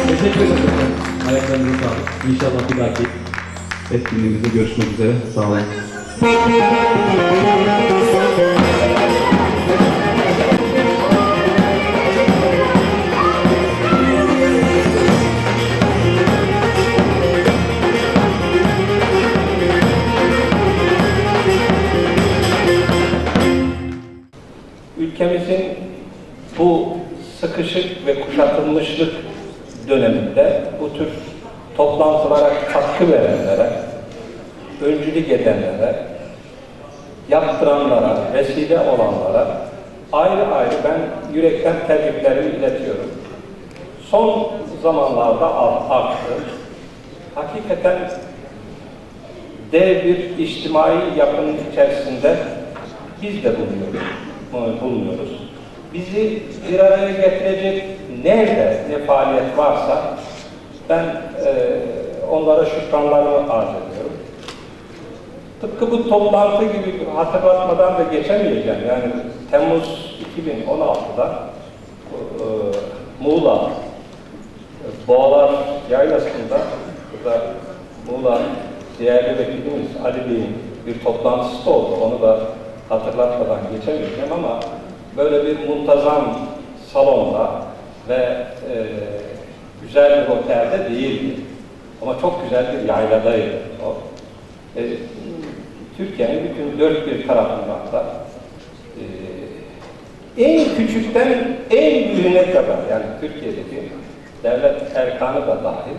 Teşekkür ederim. Ayaklarınıza sağlık. İnşallah bir dahaki etkinliğimizde görüşmek üzere. Sağ olun. Ülkemizin bu sıkışık ve kuşatılmışlık döneminde bu tür toplantılara katkı verenlere, öncülük edenlere, yaptıranlara, vesile olanlara ayrı ayrı ben yürekten tebriklerimi iletiyorum. Son zamanlarda arttı. Hakikaten dev bir içtimai yapının içerisinde biz de bulunuyoruz. bizi bir araya getirecek nerede ne faaliyet varsa ben onlara şükranlarımı arz ediyorum. Tıpkı bu toplantı gibi hatırlatmadan da geçemeyeceğim. Yani Temmuz 2016'da Muğla Boğalar Yaylası'nda burada Muğla değerli vekilimiz Ali Bey'in bir toplantısı oldu. Onu da hatırlatmadan geçemeyeceğim ama böyle bir muntazam salonda ve güzel bir otelde değildi. Ama çok güzel bir yayladaydı o. Türkiye'nin bütün dört bir tarafından da en küçükten en büyüğüne kadar, yani Türkiye'deki devlet erkanı da dahil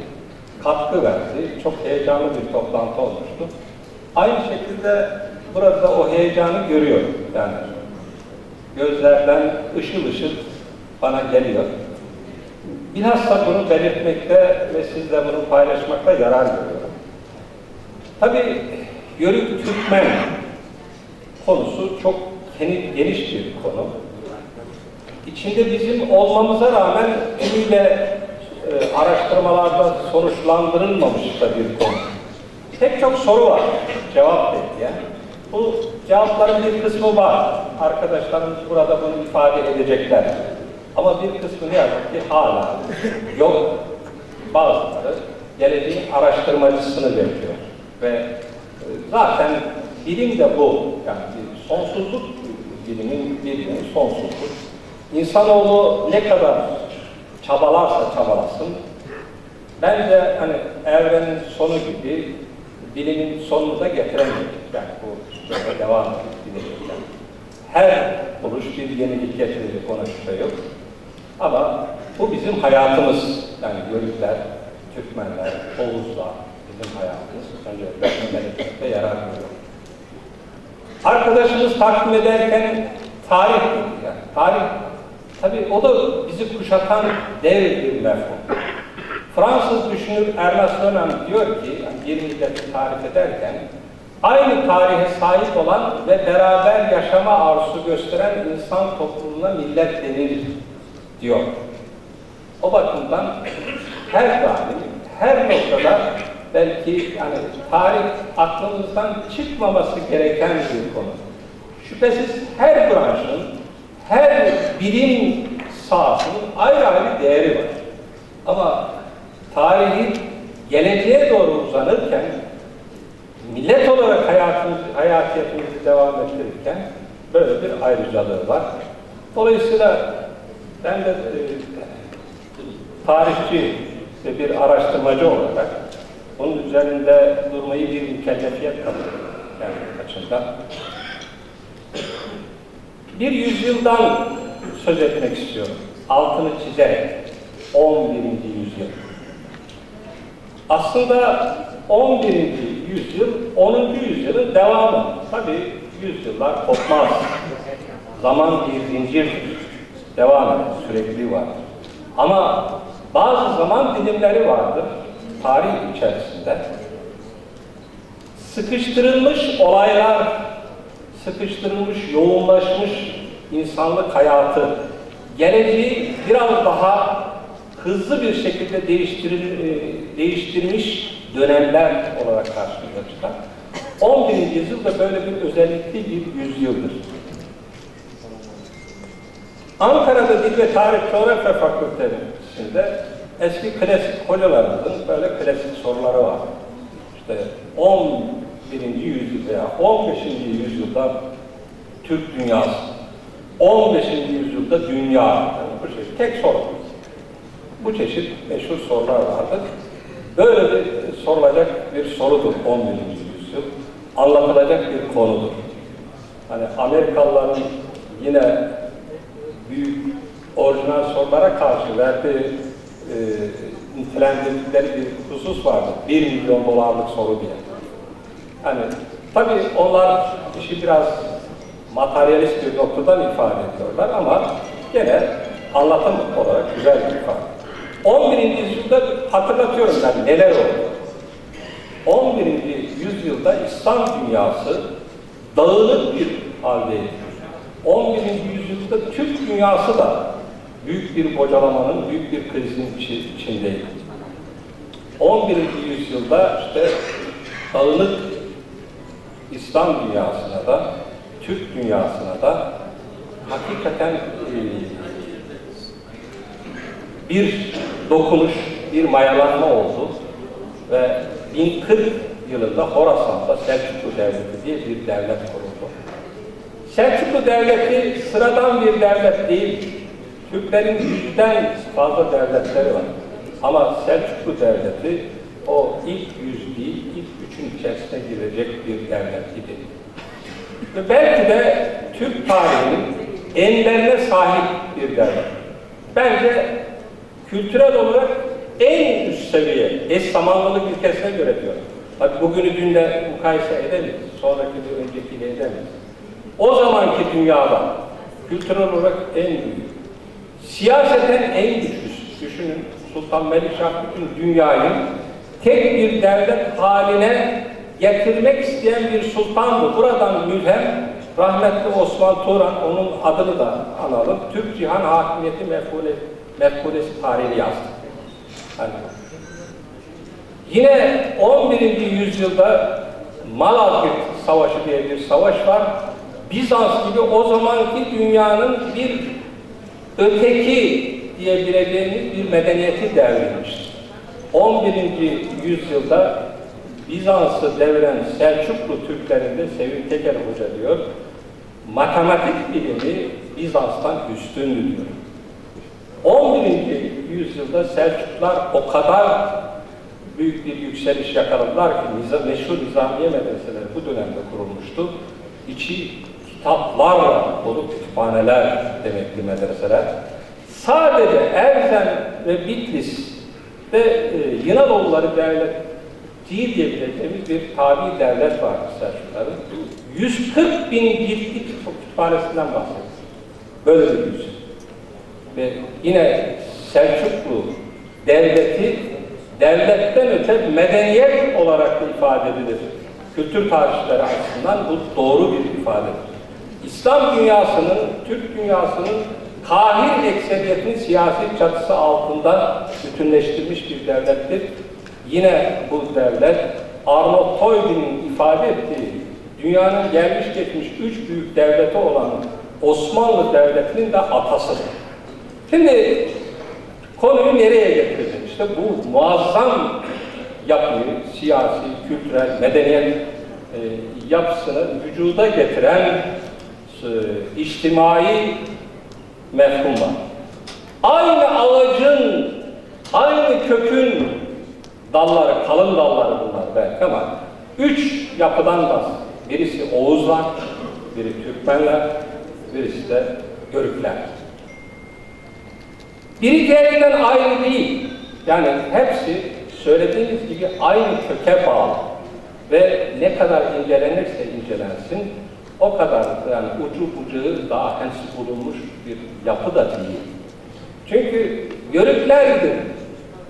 katkı verdi. Çok heyecanlı bir toplantı olmuştu. Aynı şekilde burada o heyecanı görüyorum. Yani gözlerden ışıl ışıl bana geliyor. Bilhassa bunu belirtmekte ve sizle bunu paylaşmakta yarar görüyorum. Tabii Yörük Türkmen konusu çok geniş bir konu. İçinde bizim olmamıza rağmen tümüyle araştırmalarda sonuçlandırılmamış da bir konu. Pek çok soru var cevap bekleyen. Bu cevapların bir kısmı var. Arkadaşlarımız burada bunu ifade edecekler. Ama bir kısmı ne yazık ki hala yok. Bazıları geleceğin araştırmacısını bekliyor. Ve zaten bilim de bu. Yani bir sonsuzluk bilimin sonsuzluk. İnsanoğlu ne kadar çabalarsa çabalasın, bence hani evrenin sonu gibi bilimin sonunu da getiremeyecek. Yani bu böyle devam edecek. Her buluş bir yenilik getirecek, ona şüphe yok. Ama bu bizim hayatımız. Yani Yörükler, Türkmenler, Oğuzlar bizim hayatımız. Öncelikle meleklikte yarar görüyor. Arkadaşımız takdim ederken tarih dedi yani. Tarih, tabii o da bizi kuşatan dev bir mefhum. Fransız düşünür Ernest Renan diyor ki, yani bir milleti tarif ederken, aynı tarihe sahip olan ve beraber yaşama arzusu gösteren insan topluluğuna millet denir diyor. O bakımdan her daim, her noktada belki yani tarih aklımızdan çıkmaması gereken bir konu. Şüphesiz her branşın, her bilim sahasının ayrı ayrı değeri var. Ama tarihi geleceğe doğru uzanırken, millet olarak hayatiyetimizi devam ettirirken böyle bir ayrıcalığı var. Dolayısıyla ben de tarihçi ve bir araştırmacı olarak bunun üzerinde durmayı bir mükellefiyet kabul kendi açımdan. Bir yüzyıldan söz etmek istiyorum. Altını çizerek. 11. yüzyıl. Aslında 11. yüzyıl, 10. yüzyılın devamı. Tabii yüzyıllar kopmaz. Zaman bir zincirdir. Devam eder, sürekli var. Ama bazı zaman dilimleri vardır tarih içerisinde. Sıkıştırılmış olaylar, sıkıştırılmış, yoğunlaşmış insanlık hayatı, geleceği biraz daha hızlı bir şekilde değiştirmiş dönemler olarak karşımıza çıkar. 11. yüzyıl da böyle bir özellikli bir yüzyıldır. Ankara'da Dil ve Tarih Coğrafya Fakültesi'nde eski klasik hocalarımızın böyle klasik soruları var. İşte 11. yüzyıl veya 15. yüzyılda Türk dünyası, 15. yüzyılda dünya, yani bu çeşit tek soru. Bu çeşit meşhur sorular vardır. Böyle bir sorulacak bir sorudur 11. yüzyıl. Anlatılacak bir konudur. Hani Amerikalıların yine büyük orijinal sorulara karşı verdiği nitelendirdikleri bir husus vardı. 1 milyon dolarlık soru diye. Yani tabii onlar işi biraz materyalist bir noktadan ifade ediyorlar ama gene anlatım olarak güzel bir ifade. 11. yüzyılda hatırlatıyorum ben neler oldu. 11. yüzyılda İslam dünyası dağınık bir haldeydi. 11. yüzyılda Türk dünyası da büyük bir bocalamanın, büyük bir krizin içindeydi. 11. yüzyılda işte dağınık İslam dünyasına da, Türk dünyasına da hakikaten bir dokunuş, bir mayalanma oldu ve 1040 yılında Horasan'da Selçuklu Devleti diye bir devlet kuruldu. Selçuklu Devleti sıradan bir devlet değil. Türklerin 100'den fazla devletleri var. Ama Selçuklu Devleti o ilk 100 değil, ilk 3'ün içerisine girecek bir devlet idi. Ve belki de Türk tarihinin enlerine sahip bir devlet. Bence kültürel olarak en üst seviye, eş zamanlılık ilkesine göre diyorum. Tabii bugünü dünle mukayese edemeyiz, sonraki bir öncekiyle edemeyiz. O zamanki dünyada kültürel olarak en büyük, siyaseten en güçlüsü. Düşünün, Sultan Melikşah bütün dünyayı tek bir devlet haline getirmek isteyen bir sultandı. Buradan mülhem, rahmetli Osman Turan, onun adını da analım, Türk Cihan Hakimiyeti Mefkuresi tarihini yazdı. Yani, yine 11. yüzyılda Malazgirt Savaşı diye bir savaş var. Bizans gibi o zamanki dünyanın bir öteki diyebileceğimiz bir medeniyeti devrilmiştir. 11. yüzyılda Bizans'ı deviren Selçuklu Türklerinde Sevim Teker Hoca diyor, matematik bilimi Bizans'tan üstündü diyor. 11. yüzyılda Selçuklular o kadar büyük bir yükseliş yakaladılar ki meşhur Nizamiye medreseleri bu dönemde kurulmuştu. İçi kitaplarla dolu kütüphaneler demekli medreseler. Sadece Erzen ve Bitlis'te Yunanoğulları devlet değil diyebileceğimiz bir tabi devlet vardı Selçukluların. 140 bin ciltlik kütüphanesinden bahsediyoruz. Böyle bir yüz. Ve yine Selçuklu devleti devletten öte medeniyet olarak da ifade edilir. Kültür tarihçileri açısından bu doğru bir ifadedir. İslam dünyasının, Türk dünyasının Kahir ekseriyetinin siyasi çatısı altında bütünleştirilmiş bir devlettir. Yine bu devlet Arnold Toynbee'nin ifade ettiği dünyanın gelmiş geçmiş 3 büyük devleti olan Osmanlı Devleti'nin de atasıdır. Şimdi konuyu nereye getirdim? İşte bu muazzam yapıyı, siyasi, kültürel, medeniyet yapısını vücuda getiren içtimai mefhum var. Aynı ağacın, aynı kökün dalları, kalın dalları bunlar belki ama 3 yapıdan bahsediyor. Birisi Oğuzlar, biri Türkmenler, birisi de Yörükler. Biri diğerinden ayrı değil. Yani hepsi söylediğimiz gibi aynı köke bağlı. Ve ne kadar incelenirse incelensin, o kadar yani ucu bucağı daha henüz bulunmuş bir yapı da değil. Çünkü Yörüklerdir.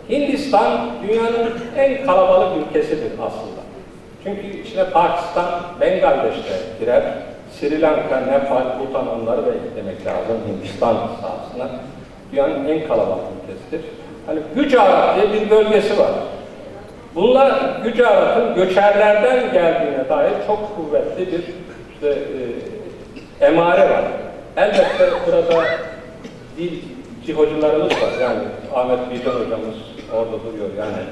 Hindistan dünyanın en kalabalık ülkesidir aslında. Çünkü içine Pakistan, Bangladeş'te girer. Sri Lanka, Nepal, Bhutan onları da eklemek lazım Hindistan sahasına. Dünyanın en kalabalık ülkesidir. Hani Gücarat diye bir bölgesi var. Bunlar Gücarat'ın göçerlerden geldiğine dair çok kuvvetli bir işte, emare var. Elbette burada dilci hocalarımız var. Yani Ahmet Bilgen hocamız orada duruyor. Yani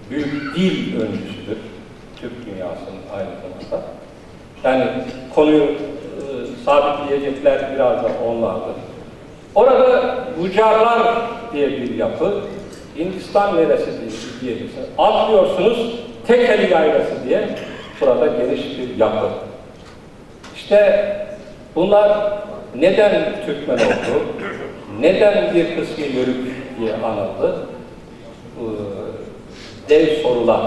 büyük dil öncüsüdür. Türk dünyasının aynı zamanda. Yani konuyu sabitleyecekler biraz da onlardır. Orada Gujarlar diye bir yapı, Hindistan neresi diyebilirsiniz. Atlıyorsunuz, Tekeli Yaylası diye burada geniş bir yapı. İşte bunlar neden Türkmen oldu, neden bir kısmı Yörük diye anıldı, dev sorular.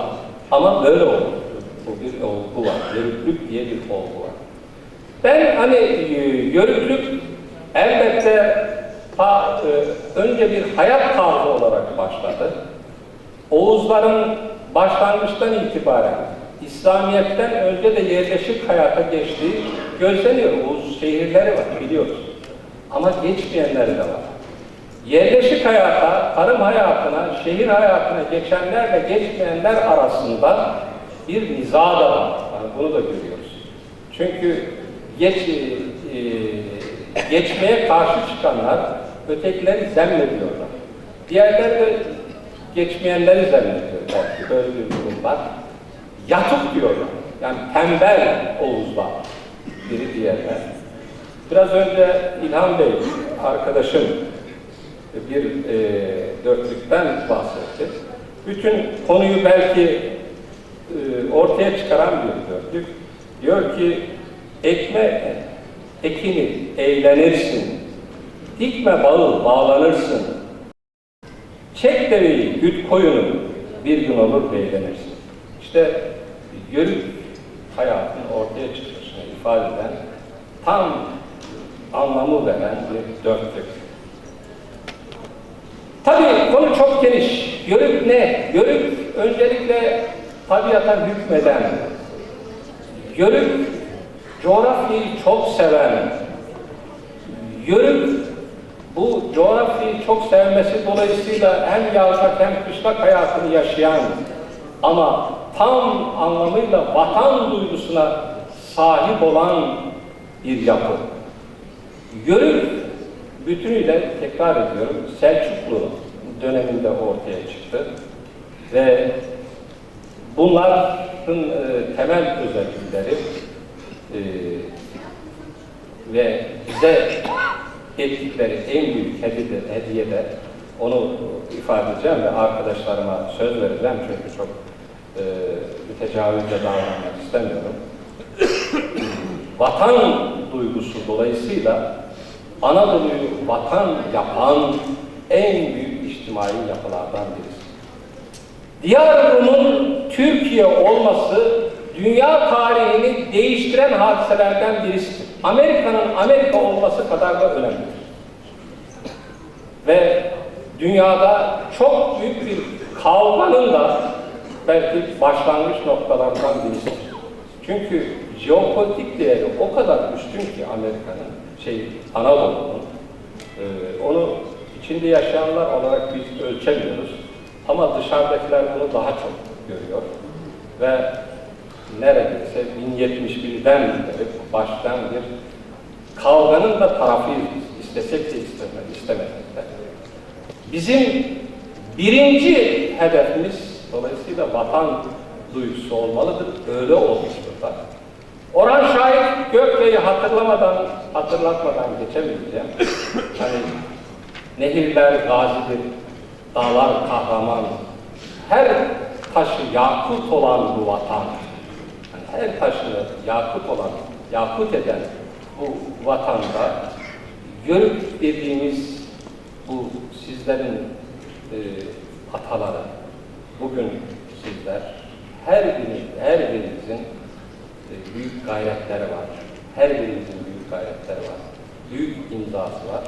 Ama böyle oldu. Bu bir olgu var, Yörüklük diye bir olgu var. Ben hani Yörüklük elbette önce bir hayat tarzı olarak başladı. Oğuzların başlangıçtan itibaren İslamiyet'ten önce de yerleşik hayata geçtiği gözleniyor. Ulus şehirleri var, biliyoruz. Ama geçmeyenleri de var. Yerleşik hayata, tarım hayatına, şehir hayatına geçenlerle geçmeyenler arasında bir niza da var. Yani bunu da görüyoruz. Çünkü geçmeye karşı çıkanlar ötekileri zemmediyorlar. Diğerleri de geçmeyenleri zemmediyorlar. Böyle bir durum var. Yatık diyorlar. Yani tembel Oğuzlar biri diğerler. Biraz önce İlhan Bey arkadaşım bir dörtlükten bahsetti. Bütün konuyu belki ortaya çıkaran bir dörtlük. Diyor ki ekme ekini eğlenirsin, dikme bağı bağlanırsın, çek deveyi güt koyunu bir gün olur beğlenirsin. İşte yörük hayatın ortaya çıkışını ifade eden tam anlamı veren bir dörtlük. Tabii konu çok geniş. Yörük ne? Yörük öncelikle tabiata hükmeden, yörük coğrafyayı çok seven, yörük bu coğrafyayı çok sevmesi dolayısıyla hem yazlık hem kışlak hayatını yaşayan ama tam anlamıyla vatan duygusuna sahip olan bir yapı. Yörük bütünüyle tekrar ediyorum Selçuklu döneminde ortaya çıktı ve bunların temel özellikleri ve bize ettikleri en büyük hediye de onu ifade edeceğim ve arkadaşlarıma söz vereceğim çünkü çok mütecavizce davranmak istemiyorum. Vatan duygusu dolayısıyla Anadolu'yu vatan yapan en büyük içtimai yapılardan birisi. Diyar Rum'un Türkiye olması dünya tarihini değiştiren hadiselerden birisidir. Amerika'nın Amerika olması kadar da önemlidir. Ve dünyada çok büyük bir kavganın da belki başlangıç noktalarından birisidir. Çünkü jeopolitik değeri o kadar üstün ki Amerika'nın, Anadolu'nun, onu içinde yaşayanlar olarak biz ölçemiyoruz. Ama dışarıdakiler bunu daha çok görüyor. Ve neredeyse 1071'den beri başlayan bir kavganın da tarafıyız biz. İstesek de istemesek de. Bizim birinci hedefimiz dolayısıyla vatan duygusu olmalıdır. Öyle olmuştur da. Orhan Şahit Gökbey'i hatırlatmadan geçemeyeceğim. Hani nehirler gazidir, dağlar kahraman, her taşı yakut olan bu vatan, yani her taşını yakut eden bu vatanda yörük dediğimiz bu sizlerin ataları, bugün sizler, her birinizin büyük gayretleri var. Her birinizin büyük gayretleri var. Büyük imzası var.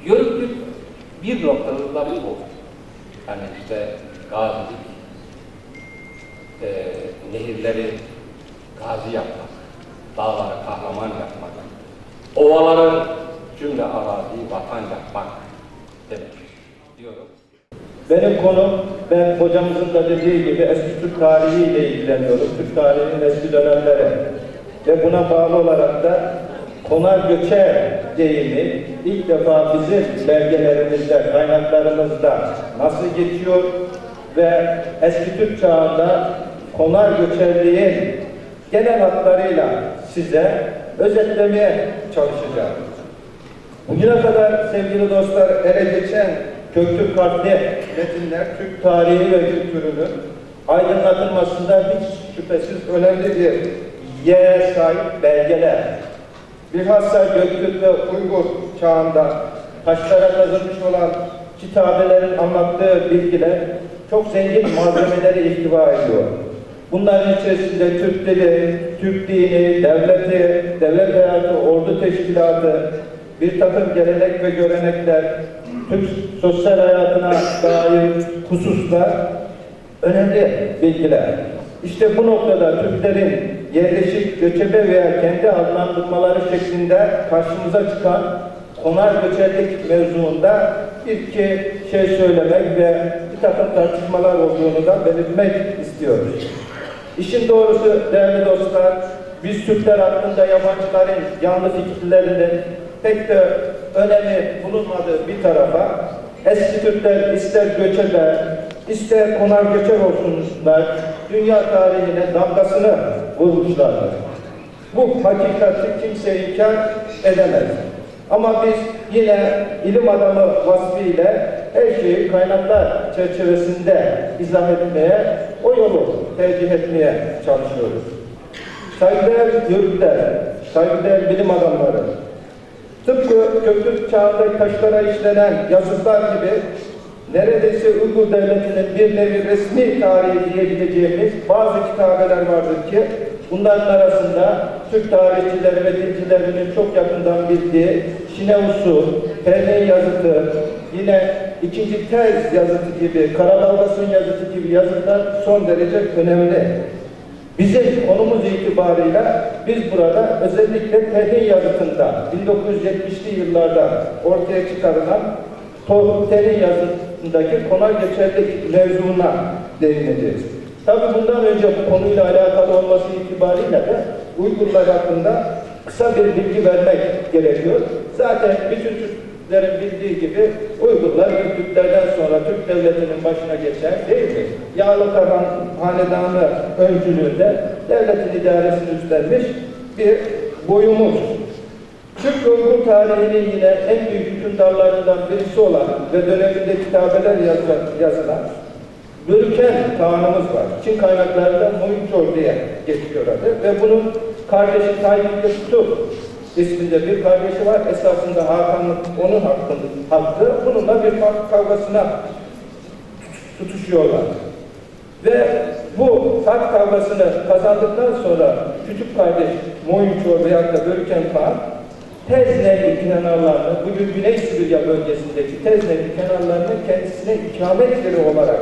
Yörüklük bir noktada da bu. Yani işte gazilik, nehirleri gazi yapmak, dağları kahraman yapmak, ovaları cümle araziyi vatan yapmak demek diyorum. Benim konum, ben hocamızın da dediği gibi eski Türk tarihiyle ilgileniyorum. Türk tarihinin eski dönemleri. Ve buna bağlı olarak da konar göçer deyimi ilk defa bizim belgelerimizde, kaynaklarımızda nasıl geçiyor ve eski Türk çağında konar göçerliğin genel hatlarıyla size özetlemeye çalışacağım. Bugüne kadar sevgili dostlar ele geçen Köktürk harfli metinler Türk tarihi ve kültürünün aydınlatılmasında hiç şüphesiz önemli bir yere sahip belgeler. Bilhassa Göktürk ve Uygur çağında taşlara kazılmış olan kitabelerin anlattığı bilgiler çok zengin malzemeleri ihtiva ediyor. Bunların içerisinde Türk dili, Türk dini, devleti, devlet hayatı, ordu teşkilatı, bir takım gelenek ve görenekler, Türk sosyal hayatına dair hususlar önemli bilgiler. İşte bu noktada Türklerin yerleşik, göçebe veya kendi adlandırmaları şeklinde karşımıza çıkan konar göçerlik mevzuunda bir iki şey söylemek ve bir takım tartışmalar olduğunu da belirtmek istiyoruz. İşin doğrusu değerli dostlar, biz Türkler hakkında yabancıların yanlış fikirlerinin pek de önemi bulunmadığı bir tarafa, eski Türkler ister göçebe, ister konar göçer olsunlar, dünya tarihine damgasını vurmuşlardır. Bu hakikati kimse inkar edemez. Ama biz yine ilim adamı vasfıyla her şeyi kaynaklar çerçevesinde izah etmeye, o yolu tercih etmeye çalışıyoruz. Saygıdeğer yörükler, saygıdeğer bilim adamları, tıpkı Köklük çağında taşlara işlenen yazıtlar gibi neredeyse Uygur Devleti'nin bir nevi resmi tarihi diyebileceğimiz bazı kitabeler vardır ki bunların arasında Türk tarihçileri ve dilcilerinin çok yakından bildiği Şinevsu, Perne'nin yazıtı, yine 2. Tez yazıtı gibi, Karadalgas'ın yazıtı gibi yazıtlar son derece önemli. Bizim konumuz itibarıyla biz burada özellikle Perne yazıtında 1970'li yıllarda ortaya çıkarılan Perne yazıtındaki konar geçerlik mevzuna değineceğiz. Tabi bundan önce bu konuyla alakalı olması itibariyle de Uygurlar hakkında kısa bir bilgi vermek gerekiyor. Zaten bütün Türklerin bildiği gibi Uygurlar Türklerden sonra Türk Devleti'nin başına geçen değil mi? Yağlı Karahan Hanedanı öncülüğünde devletin idaresini üstlenmiş bir boyumuz. Türk Uygur tarihinin yine en büyük hükümdarlarından birisi olan ve döneminde kitabeler yazılan Börüken Kağan'ımız var. Çin kaynaklarında Moyunçor diye geçiyor adı ve bunun kardeşi Tayyip Yusuf isminde bir kardeşi var. Esasında Hakan'ın onun hakkı. Bununla bir fark kavgasına tutuşuyorlar. Ve bu fark kavgasını kazandıktan sonra küçük kardeş Moyunçor veyahut da Börüken Kağan Tez Nehri kenarlarını, bugün Güney Sibirya bölgesindeki Tez Nehri kenarlarını kendisine ikamet yeri olarak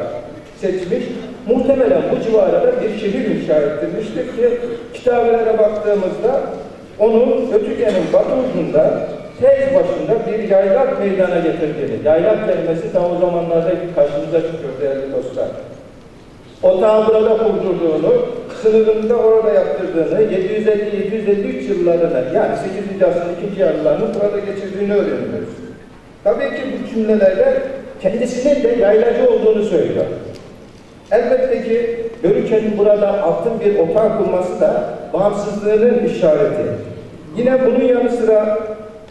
seçmiş. Muhtemelen bu civarda bir şehir inşa ettirmiştir ki kitabelere baktığımızda onun Ötüken'in batı ucunda Tez başında bir yaylak meydana getirdiğini, yaylak kelimesi tam o zamanlarda karşımıza çıkıyor değerli dostlar. Otağı burada kurdurduğunu, sınırını da orada yaptırdığını, 750-753 yıllarını yani 8. asrın 2. yarılarını burada geçirdiğini öğreniyoruz. Tabii ki bu cümlelerle kendisinin de yaylacı olduğunu söylüyor. Elbette ki Börüken'in burada altın bir otağı kurması da bağımsızlığının işareti. Yine bunun yanı sıra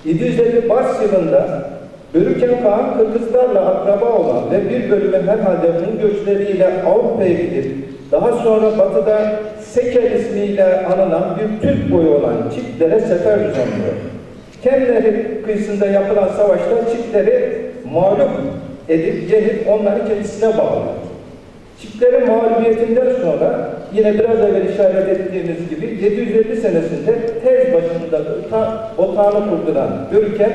750 Mars yılında Börüken Kağan Kırgızlarla akraba olan ve bir bölümü herhalde bunun göçleriyle Avrupa'ya gidip daha sonra batıda Seker ismiyle anılan bir Türk boyu olan Çiklere sefer düzenliyor. Kem Nehri kıyısında yapılan savaşta Çikleri mağlup edip yenip onları kendisine bağlıyor. Çiklerin mağlubiyetinden sonra yine biraz evvel işaret ettiğimiz gibi 750 senesinde Tez başında otağını kurduran Börüken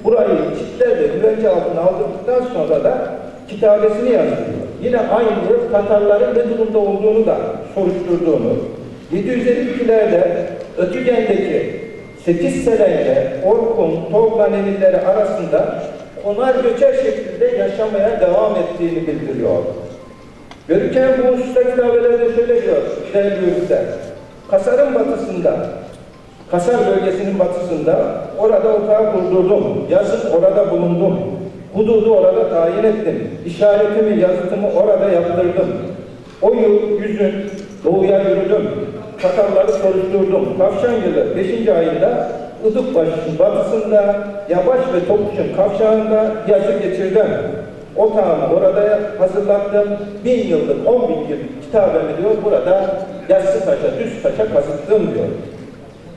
burayı Çikler'de güvence altına aldıktan sonra da kitabesini yazdırıyor. Yine aynı yıl Tatarların ne durumda olduğunu da soruşturduğunu, 752'lerde Ötügen'deki 8 Selenge, Orkun, Toglanelileri arasında konar göçer şeklinde yaşamaya devam ettiğini bildiriyor. Börüken bu hususta kitabelerde şöyle diyor, değerli yörükler. Kasar'ın batısında, Kasar bölgesinin batısında orada otağı kurdurdum, yazın orada bulundum, hududu orada tayin ettim, işaretimi, yazıtımı orada yaptırdım. O yıl yüzün doğuya yürüdüm, Tatarları soruşturdum. Kavşan yılı 5. ayında Idıkbaşı'nın batısında Yabaş ve Topuş'un kavşağında yazı geçirdim. Otağımı orada hazırlattım. 1000 yıllık, 10.000 yıllık kitabemi diyor burada yassı taşa, düz taşa kazıttım diyor.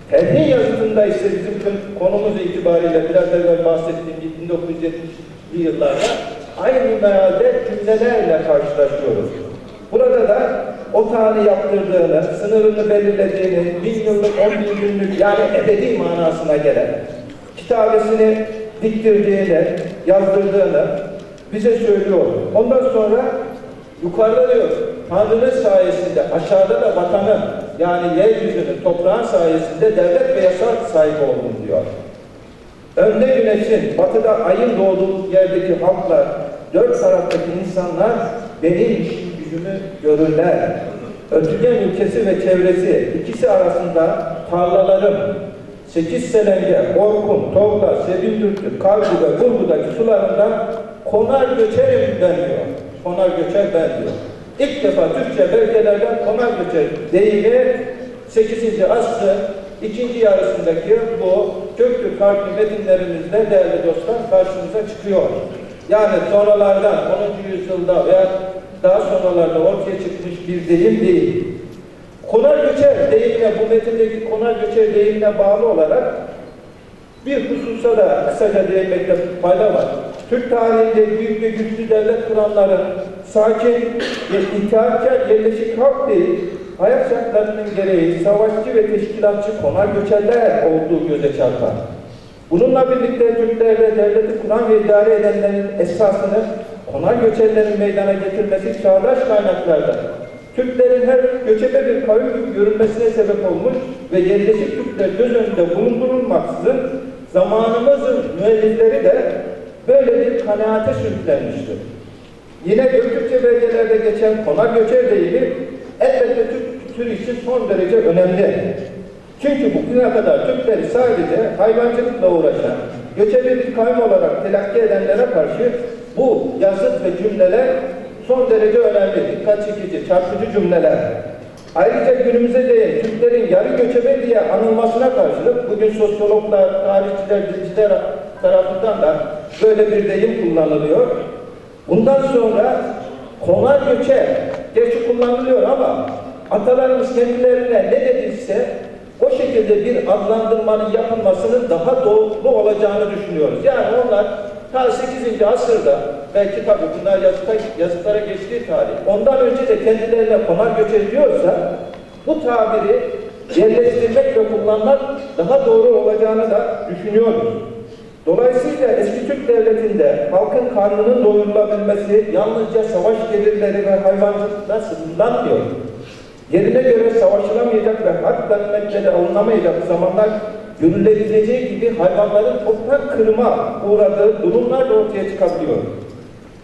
Perne yazıtında ise bizim konumuz itibariyle biraz evvel bahsettiğim 1970'li yıllarda aynı mealde cümlelerle karşılaşıyoruz. Burada da otağını yaptırdığını, sınırını belirlediğini, 1000 yıllık, 10.000 günlük yani ebedi manasına gelen kitabesini diktirdiğini, yazdırdığını bize söylüyor. Ondan sonra yukarıda diyor, Tanrı'nın sayesinde aşağıda da vatanın yani yeryüzünün, toprağın sayesinde devlet ve yasa sahibi oldum diyor. Önde güneşin, batıda ayın doğduğu yerdeki halklar, dört taraftaki insanlar benim işim gücümü görürler. Ötügen ülkesi ve çevresi, ikisi arasında tarlalarım, 8 senenge, Orkun, Tolga, Sevindürtü, Kargu ve Bulgu'daki sularında konar göçerim ben diyor. Konar göçer ben diyor. İlk defa Türkçe belgelerden konar göçer deyimi 8. asrın ikinci yarısındaki bu Göktürk harfli metinlerimizde değerli dostlar karşımıza çıkıyor. Yani sonralardan 10. yüzyılda veya daha sonralarda ortaya çıkmış bir deyim değil. Konar göçer deyimine, bu metindeki konar göçer deyimine bağlı olarak bir hususa da kısaca değinmekte fayda var. Türk tarihinde büyük ve güçlü devlet kuranların sakin ve itaatkar yerleşik halk değil, hayat şartlarının gereği savaşçı ve teşkilatçı konar göçerler olduğu göze çarpar. Bununla birlikte Türklerle devleti kuran ve idare edenlerin esasını konar göçerlerin meydana getirmesi çağdaş kaynaklarda Türklerin her göçebe bir kavim gibi görünmesine sebep olmuş ve yerleşik Türkler göz önünde bulundurulmaksızın zamanımızın müellifleri de böyle bir kanaate sürüklenmiştir. Yine Göktürkçe belgelerde geçen konar göçer deyimi elbette Türk kültürü için son derece önemli. Çünkü bugüne kadar Türkleri sadece hayvancılıkla uğraşan, göçebe bir kavim olarak telakki edenlere karşı bu yazıt ve cümleler son derece önemli, dikkat çekici, çarpıcı cümleler. Ayrıca günümüze değin Türklerin yarı göçebe diye anılmasına karşılık bugün sosyologlar, tarihçiler, dilciler tarafından da böyle bir deyim kullanılıyor. Bundan sonra konar göçer, gerçi kullanılıyor ama atalarımız kendilerine ne dediyse o şekilde bir adlandırmanın yapılmasının daha doğru olacağını düşünüyoruz. Yani onlar ta 8. asırda belki tabii bunlar yazıtlara geçtiği tarih. Ondan önce de kendilerine konar göçer diyorsa bu tabiri yerleştirmek ve kullanmak daha doğru olacağını da düşünüyoruz. Dolayısıyla eski Türk devletinde halkın karnının doyurulabilmesi yalnızca savaş gelirleri ve hayvancılıkla sınırlanmıyor. Yerine göre savaşılamayacak ve harp ganimetleri alınamayacak zamanlar görülebileceği gibi hayvanların toprak kırıma uğradığı durumlar da ortaya çıkabiliyor.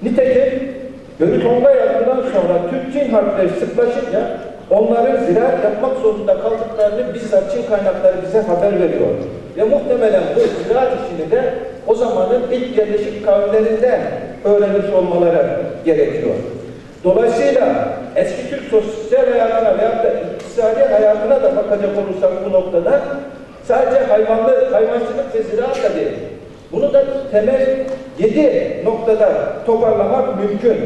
Nitekim Bölük Ongayad'dan sonra Türk-Çin harpleri sıklaşınca onların ziraat yapmak zorunda kaldıklarını bizzat Çin kaynakları bize haber veriyor. Ve muhtemelen bu ziraat işini de o zamanın ilk yerleşik kavimlerinden öğrenmiş olmaları gerekiyor. Dolayısıyla eski Türk sosyal hayatına veyahut da iktisadi hayatına da bakacak olursak bu noktada sadece hayvancılık ve ziraat da değil. Bunu da temel 7 noktada toparlamak mümkün.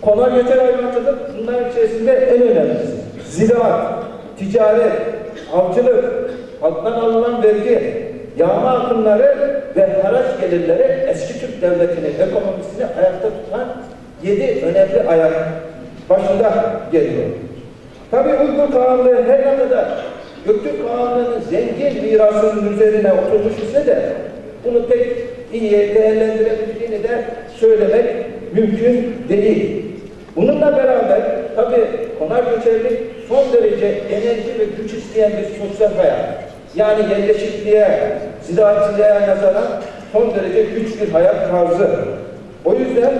Konar göçer hayvancılık bunların içerisinde en önemlisi. Ziraat, ticaret, avcılık, halktan alınan vergi, yağma akımları ve haraç gelirleri eski Türk devletinin ekonomisini ayakta tutan 7 önemli ayak başında geliyor. Tabii Uygur Kağanlığı her ne kadar Göktürk Kağanlığı'nın zengin mirasının üzerine oturmuş ise de bunu pek iyi değerlendirebildiğini de söylemek mümkün değil. Bununla beraber tabii konar göçerlik son derece enerji ve güç isteyen bir sosyal hayat. Yani yerleşikliğe, ziraatçılığa nazaran son derece güç bir hayat tarzı. O yüzden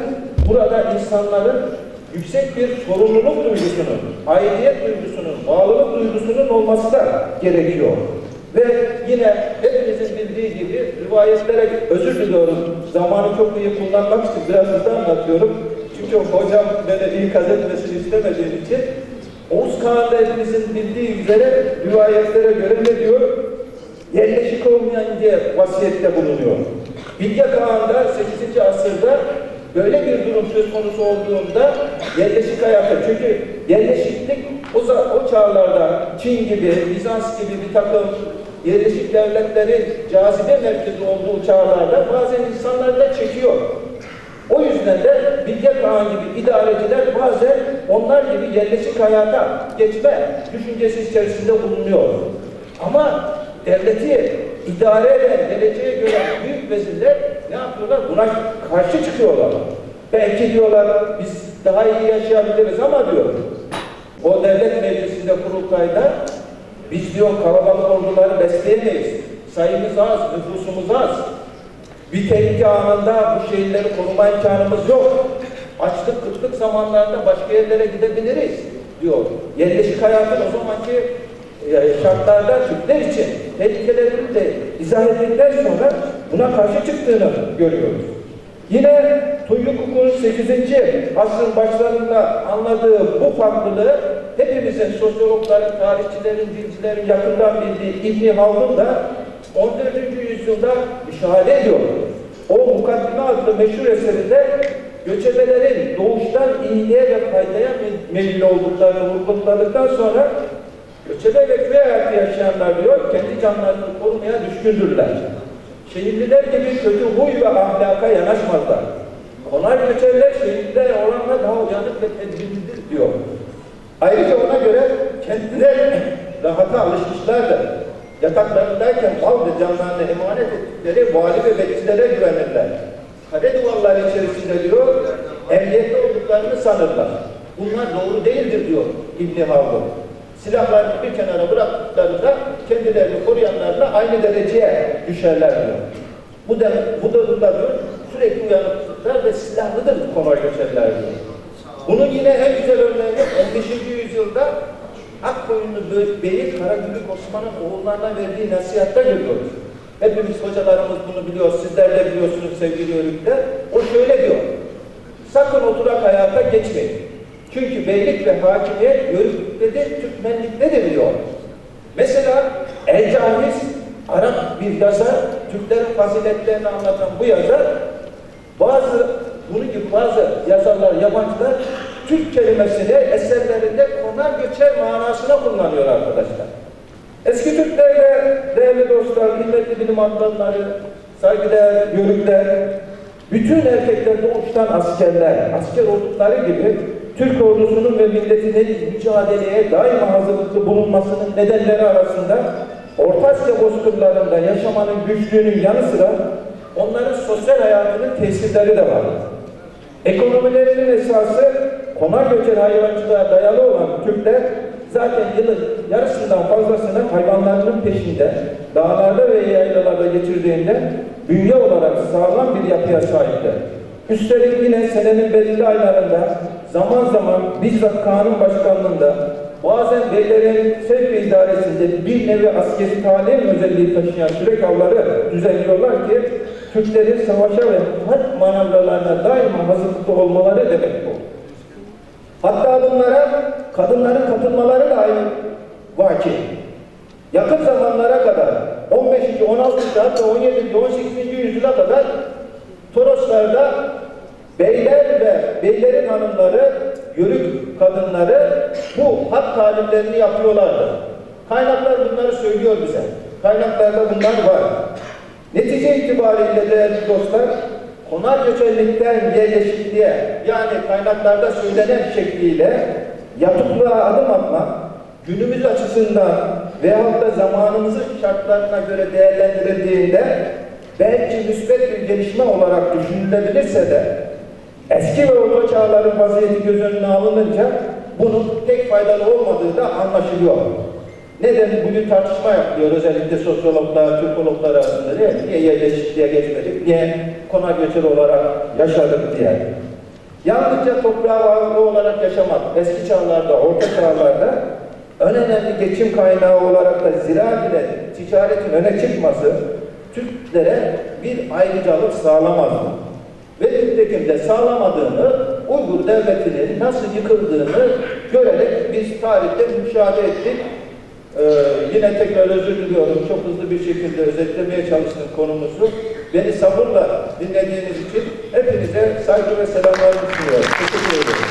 burada insanların yüksek bir sorumluluk duygusunun, aidiyet duygusunun, bağlılık duygusunun olması da gerekiyor. Ve yine hepinizin bildiği gibi rivayetlere özür diliyorum. Zamanı çok iyi kullanmak için biraz hızlı anlatıyorum. Çünkü hocam beni ikaz etmesini istemediğim için Oğuz Kağan'da hepinizin bildiği üzere rivayetlere göre ne diyor? Yerleşik olmayan diye vasiyette bulunuyor. Bilge Kağan'da 8. asırda böyle bir durum söz konusu olduğunda yerleşik hayata, çünkü yerleşiklik o çağlarda Çin gibi, Bizans gibi bir takım yerleşik devletlerin cazibe merkezi olduğu çağlarda bazen insanları da çekiyor. O yüzden de Bilge Kağan gibi idareciler bazen onlar gibi yerleşik hayata geçme düşüncesi içerisinde bulunuyor. Ama devleti idare eden, geleceğe göre büyük vezirler ne yapıyorlar? Buna karşı çıkıyorlar. Belki diyorlar biz daha iyi yaşayabiliriz ama diyor o devlet meclisinde, kurultayda biz diyor kalabalık orduları besleyemeyiz. Sayımız az, nüfusumuz az. Bir tehlike anında bu şehirleri koruma imkanımız yok. Açlık, kıtlık zamanlarında başka yerlere gidebiliriz diyor. Yerleşik hayatın o zamanki şartlarda Türkler için tehlikelerini de izah ettikten sonra buna karşı çıktığını görüyoruz. Yine Tuyyuk Hukuk'un 8. asrın başlarında anladığı bu farklılığı hepimizin, sosyologların, tarihçilerin, dilcilerin yakından bildiği İbn Haldun da 14. yüzyılda müşahede ediyor. O Mukaddime adlı meşhur eserinde göçebelerin doğuştan iyiliğe ve faydaya meyilli olduklarını vurguladıktan sonra göçebe ve köy hayatı yaşayanlar diyor, kendi canlarını korumaya düşkündürler. Şehirliler gibi kötü huy ve ahlaka yanaşmazlar. Konar göçerler şehirliler oranla daha uyanık ve tedbirlidir diyor. Ayrıca ona göre kendileri rahata alışmışlardır. Yataklarındayken mal ve canlarını emanet ettikleri vali ve bekçilere güvenirler. Kale duvarları içerisinde diyor, emniyette olduklarını sanırlar. Bunlar doğru değildir diyor İbn Haldun. Silahlarını bir kenara bıraktıklarında kendilerini koruyanlarla aynı dereceye düşerler diyor. Bu durumda diyor, sürekli uyanıklıklar ve silahlıdır konar göçerler diyor. Bunun yine en güzel örneğini 15. yüzyılda Akkoyunlu Bey'i Karagümrük Osman'ın oğullarına verdiği nasihatta görüyoruz. Hepimiz hocalarımız bunu biliyor, sizler de biliyorsunuz sevgili yörükler. O şöyle diyor, sakın oturak hayata geçmeyin. Çünkü beylik ve hakimiyet yörüklikte de Türkmenlikte de biliyor. Mesela El-Cahiz, Arap bir yazar, Türklerin faziletlerini anlatan bu yazar, bunun gibi bazı yazarlar, yabancılar Türk kelimesini eserlerinde konar göçer manasına kullanıyor arkadaşlar. Eski Türklerde değerli dostlar, kıymetli bilim adamları, saygıdeğer yörükler, bütün erkekler doğuştan askerler, asker oldukları gibi Türk ordusunun ve milletinin mücadeleye daima hazırlıklı bulunmasının nedenleri arasında Orta Asya bozkırlarında yaşamanın güçlüğünün yanı sıra onların sosyal hayatının tesirleri de var. Ekonomilerinin esası konar göçer hayvancılığa dayalı olan Türkler zaten yılın yarısından fazlasını hayvanlarının peşinde, dağlarda ve yaylalarda geçirdiğinde bünye olarak sağlam bir yapıya sahipler. Üstelik yine senenin belirli aylarında zaman zaman bizzat kanun başkanlığında bazen beylerin sevk ve idaresinde bir nevi askeri talim özelliği taşıyan sürek avları düzenliyorlar ki Türklerin savaşa ve harp manevralarına daima hazırlıklı olmaları demek bu. Hatta bunlara kadınların katılmaları da aynı vaki. Yakın zamanlara kadar 15. 16. hatta 17. 18. yüzyıla kadar Toroslarda beyler ve beylerin hanımları, yörük kadınları bu harp talimlerini yapıyorlardı. Kaynaklar bunları söylüyor bize. Kaynaklarda bunlar var. Netice itibariyle değerli dostlar, konar göçerlikten yerleşikliğe, yani kaynaklarda söylenen şekliyle yatıklığa adım atmak, günümüz açısından veyahut da zamanımızın şartlarına göre değerlendirildiğinde belki müsbet bir gelişme olarak düşünülebilirse de eski ve orta çağların vaziyeti göz önüne alınınca bunun pek faydalı olmadığı da anlaşılıyor. Neden? Bugün tartışma yapılıyor özellikle sosyologlar, Türkologlar arasında değil mi? Niye yerleşikliğe geçmedik, niye konar göçer olarak yaşadık diye. Yalnızca toprağa bağlı olarak yaşamak, eski çağlarda, orta çağlarda en önemli geçim kaynağı olarak da ziraat ile ticaretin öne çıkması Türklere bir ayrıcalık sağlamazdı. Ve nitekim de sağlamadığını, Uygur devletinin nasıl yıkıldığını görerek biz tarihte müşahede ettik. Yine tekrar özür diliyorum, çok hızlı bir şekilde özetlemeye çalıştım konumuzu. Beni sabırla dinlediğiniz için hepinize saygı ve selamlar sunuyorum. Teşekkür ederim.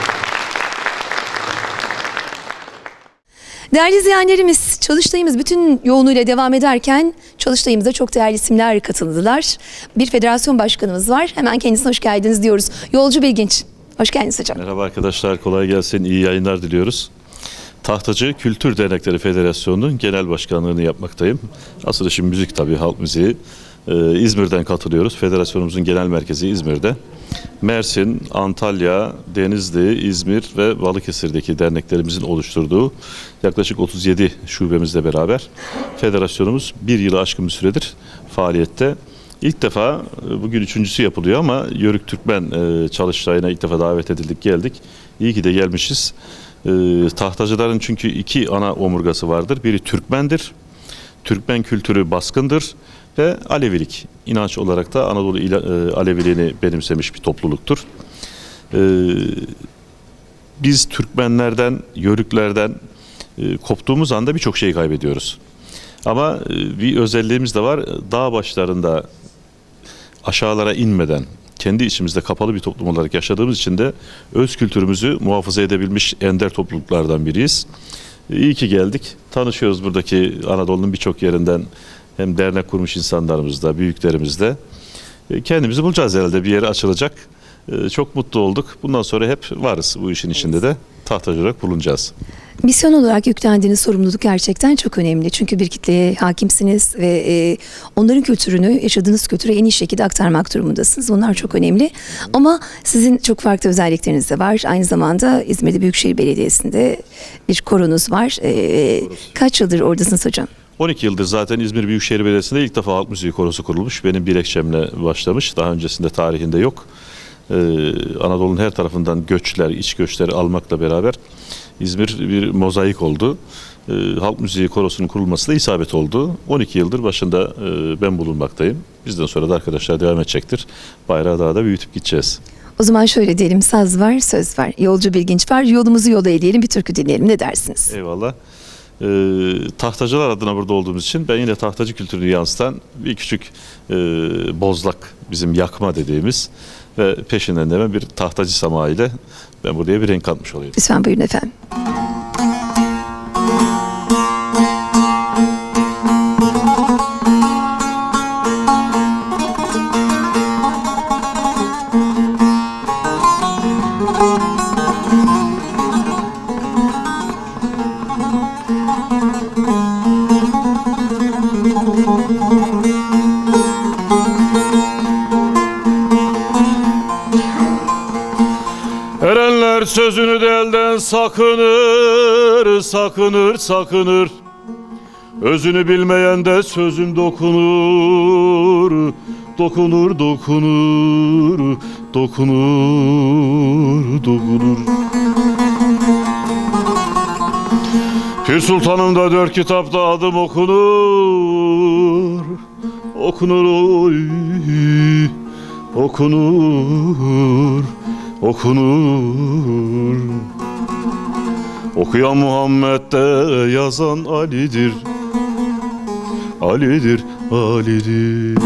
Değerli izleyenlerimiz, çalıştayımız bütün yoğunluğuyla devam ederken çalıştayımıza çok değerli isimler katıldılar. Bir federasyon başkanımız var. Hemen kendisine hoş geldiniz diyoruz. Yolcu Bilginç. Hoş geldiniz hocam. Merhaba arkadaşlar, kolay gelsin, iyi yayınlar diliyoruz. Tahtacı Kültür Dernekleri Federasyonu'nun genel başkanlığını yapmaktayım. Asıl işim müzik tabii, halk müziği. İzmir'den katılıyoruz. Federasyonumuzun genel merkezi İzmir'de. Mersin, Antalya, Denizli, İzmir ve Balıkesir'deki derneklerimizin oluşturduğu yaklaşık 37 şubemizle beraber federasyonumuz bir yılı aşkın bir süredir faaliyette. İlk defa bugün üçüncüsü yapılıyor ama Yörük Türkmen çalıştayına ilk defa davet edildik, geldik. İyi ki de gelmişiz. Tahtacıların çünkü iki ana omurgası vardır. Biri Türkmendir. Türkmen kültürü baskındır ve Alevilik. İnanç olarak da Anadolu Aleviliğini benimsemiş bir topluluktur. Biz Türkmenlerden, Yörüklerden koptuğumuz anda birçok şey kaybediyoruz. Ama bir özelliğimiz de var. Dağ başlarında aşağılara inmeden, kendi içimizde kapalı bir toplum olarak yaşadığımız için de öz kültürümüzü muhafaza edebilmiş ender topluluklardan biriyiz. İyi ki geldik. Tanışıyoruz buradaki Anadolu'nun birçok yerinden hem dernek kurmuş insanlarımızla, büyüklerimizle. Kendimizi bulacağız herhalde, bir yere açılacak. Çok mutlu olduk. Bundan sonra hep varız bu işin içinde de. Tahtacı olarak bulunacağız. Misyon olarak yüklendiğiniz sorumluluk gerçekten çok önemli. Çünkü bir kitleye hakimsiniz ve onların kültürünü, yaşadığınız kültüre en iyi şekilde aktarmak durumundasınız. Bunlar çok önemli. Ama sizin çok farklı özellikleriniz de var. Aynı zamanda İzmir'de Büyükşehir Belediyesi'nde bir koronuz var. Kaç yıldır oradasınız hocam? 12 yıldır zaten İzmir Büyükşehir Belediyesi'nde ilk defa halk müziği korosu kurulmuş. Benim dilekçemle başlamış. Daha öncesinde tarihinde yok. Anadolu'nun her tarafından göçler, iç göçleri almakla beraber İzmir bir mozaik oldu. Halk müziği korosunun kurulması da isabet oldu. 12 yıldır başında ben bulunmaktayım. Bizden sonra da arkadaşlar devam edecektir. Bayrağı daha da büyütüp gideceğiz. O zaman şöyle diyelim, saz var, söz var. Yolcu Bilginç var, yolumuzu yola eleyelim, bir türkü dinleyelim. Ne dersiniz? Eyvallah. Tahtacılar adına burada olduğumuz için ben yine tahtacı kültürünü yansıtan bir küçük bozlak, bizim yakma dediğimiz ve peşinden de hemen bir tahtacı samağı ile ben buraya bir renk katmış olayım. Lütfen buyurun efendim. Erenler sözünü de elden sakınır, sakınır, sakınır. Özünü bilmeyen de sözün dokunur, dokunur, dokunur, dokunur, dokunur. Pir Sultan'ın da 4 kitapta adım okunur, okunur, oy, okunur, okunur. Okuyan Muhammed'de yazan Ali'dir, Ali'dir, Ali'dir.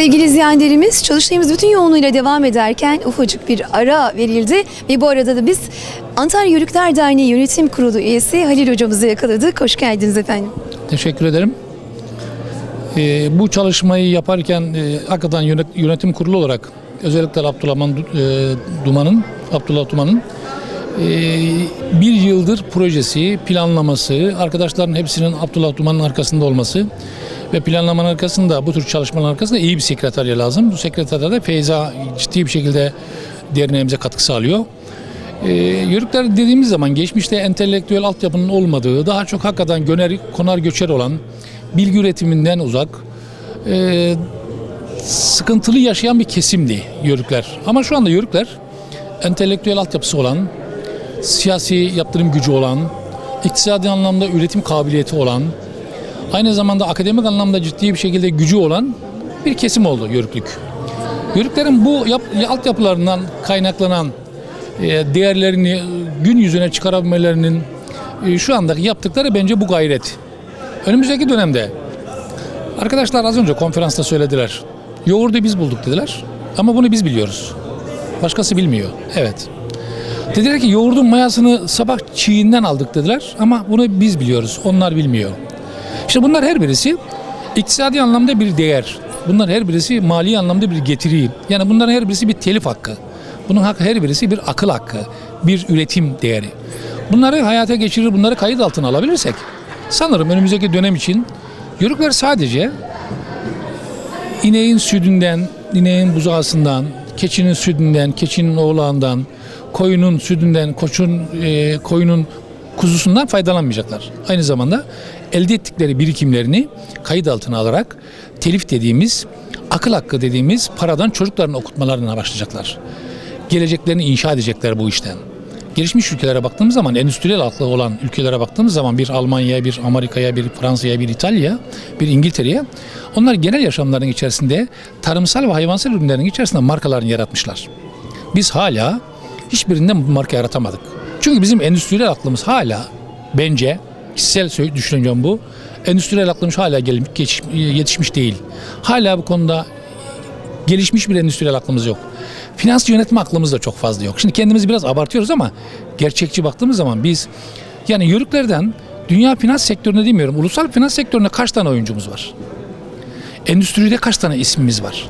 Sevgili izleyenlerimiz, çalıştayımız bütün yoğunluğuyla devam ederken ufacık bir ara verildi ve bu arada da biz Antalya Yörükler Derneği Yönetim Kurulu üyesi Halil hocamızı yakaladık. Hoş geldiniz efendim. Teşekkür ederim. Bu çalışmayı yaparken hakikaten yönetim kurulu olarak özellikle Abdullah Duman'ın bir yıldır projesi, planlaması, arkadaşların hepsinin Abdullah Duman'ın arkasında olması ve planlamanın arkasında, bu tür çalışmaların arkasında iyi bir sekreterya lazım. Bu sekreterya da Feyza ciddi bir şekilde derneğimize katkı sağlıyor. Yörükler dediğimiz zaman geçmişte entelektüel altyapının olmadığı, daha çok hakikaten konar göçer olan, bilgi üretiminden uzak, sıkıntılı yaşayan bir kesimdi Yörükler. Ama şu anda Yörükler entelektüel altyapısı olan, siyasi yaptırım gücü olan, iktisadi anlamda üretim kabiliyeti olan, aynı zamanda akademik anlamda ciddi bir şekilde gücü olan bir kesim oldu Yörüklük. Yörüklerin bu altyapılarından kaynaklanan değerlerini gün yüzüne çıkarabilmelerinin şu andaki yaptıkları bence bu gayret. Önümüzdeki dönemde arkadaşlar az önce konferansta söylediler. Yoğurdu biz bulduk dediler ama bunu biz biliyoruz. Başkası bilmiyor. Evet. Dediler ki yoğurdun mayasını sabah çiğinden aldık dediler ama bunu biz biliyoruz. Onlar bilmiyor. İşte bunlar her birisi iktisadi anlamda bir değer. Bunlar her birisi mali anlamda bir getiri. Yani bunların her birisi bir telif hakkı. Bunun her birisi bir akıl hakkı, bir üretim değeri. Bunları hayata geçirir, bunları kayıt altına alabilirsek sanırım önümüzdeki dönem için Yörükler sadece ineğin sütünden, ineğin buzağısından, keçinin sütünden, keçinin oğlağından, koyunun sütünden, koyunun kuzusundan faydalanmayacaklar. Aynı zamanda elde ettikleri birikimlerini kayıt altına alarak telif dediğimiz, akıl hakkı dediğimiz paradan çocuklarını okutmalarına başlayacaklar. Geleceklerini inşa edecekler bu işten. Gelişmiş ülkelere baktığımız zaman, endüstriyel aklı olan ülkelere baktığımız zaman bir Almanya'ya, bir Amerika'ya, bir Fransa'ya, bir İtalya'ya, bir İngiltere'ye, onlar genel yaşamlarının içerisinde tarımsal ve hayvansal ürünlerin içerisinde markalarını yaratmışlar. Biz hala hiçbirinden bu marka yaratamadık. Çünkü bizim endüstriyel aklımız hala, bence kişisel düşüncem bu, endüstriyel aklımız hala yetişmiş değil. Hala bu konuda gelişmiş bir endüstriyel aklımız yok. Finans yönetme aklımız da çok fazla yok. Şimdi kendimizi biraz abartıyoruz ama gerçekçi baktığımız zaman biz yani Yörüklerden dünya finans sektörüne demiyorum, ulusal finans sektöründe kaç tane oyuncumuz var? Endüstride kaç tane ismimiz var?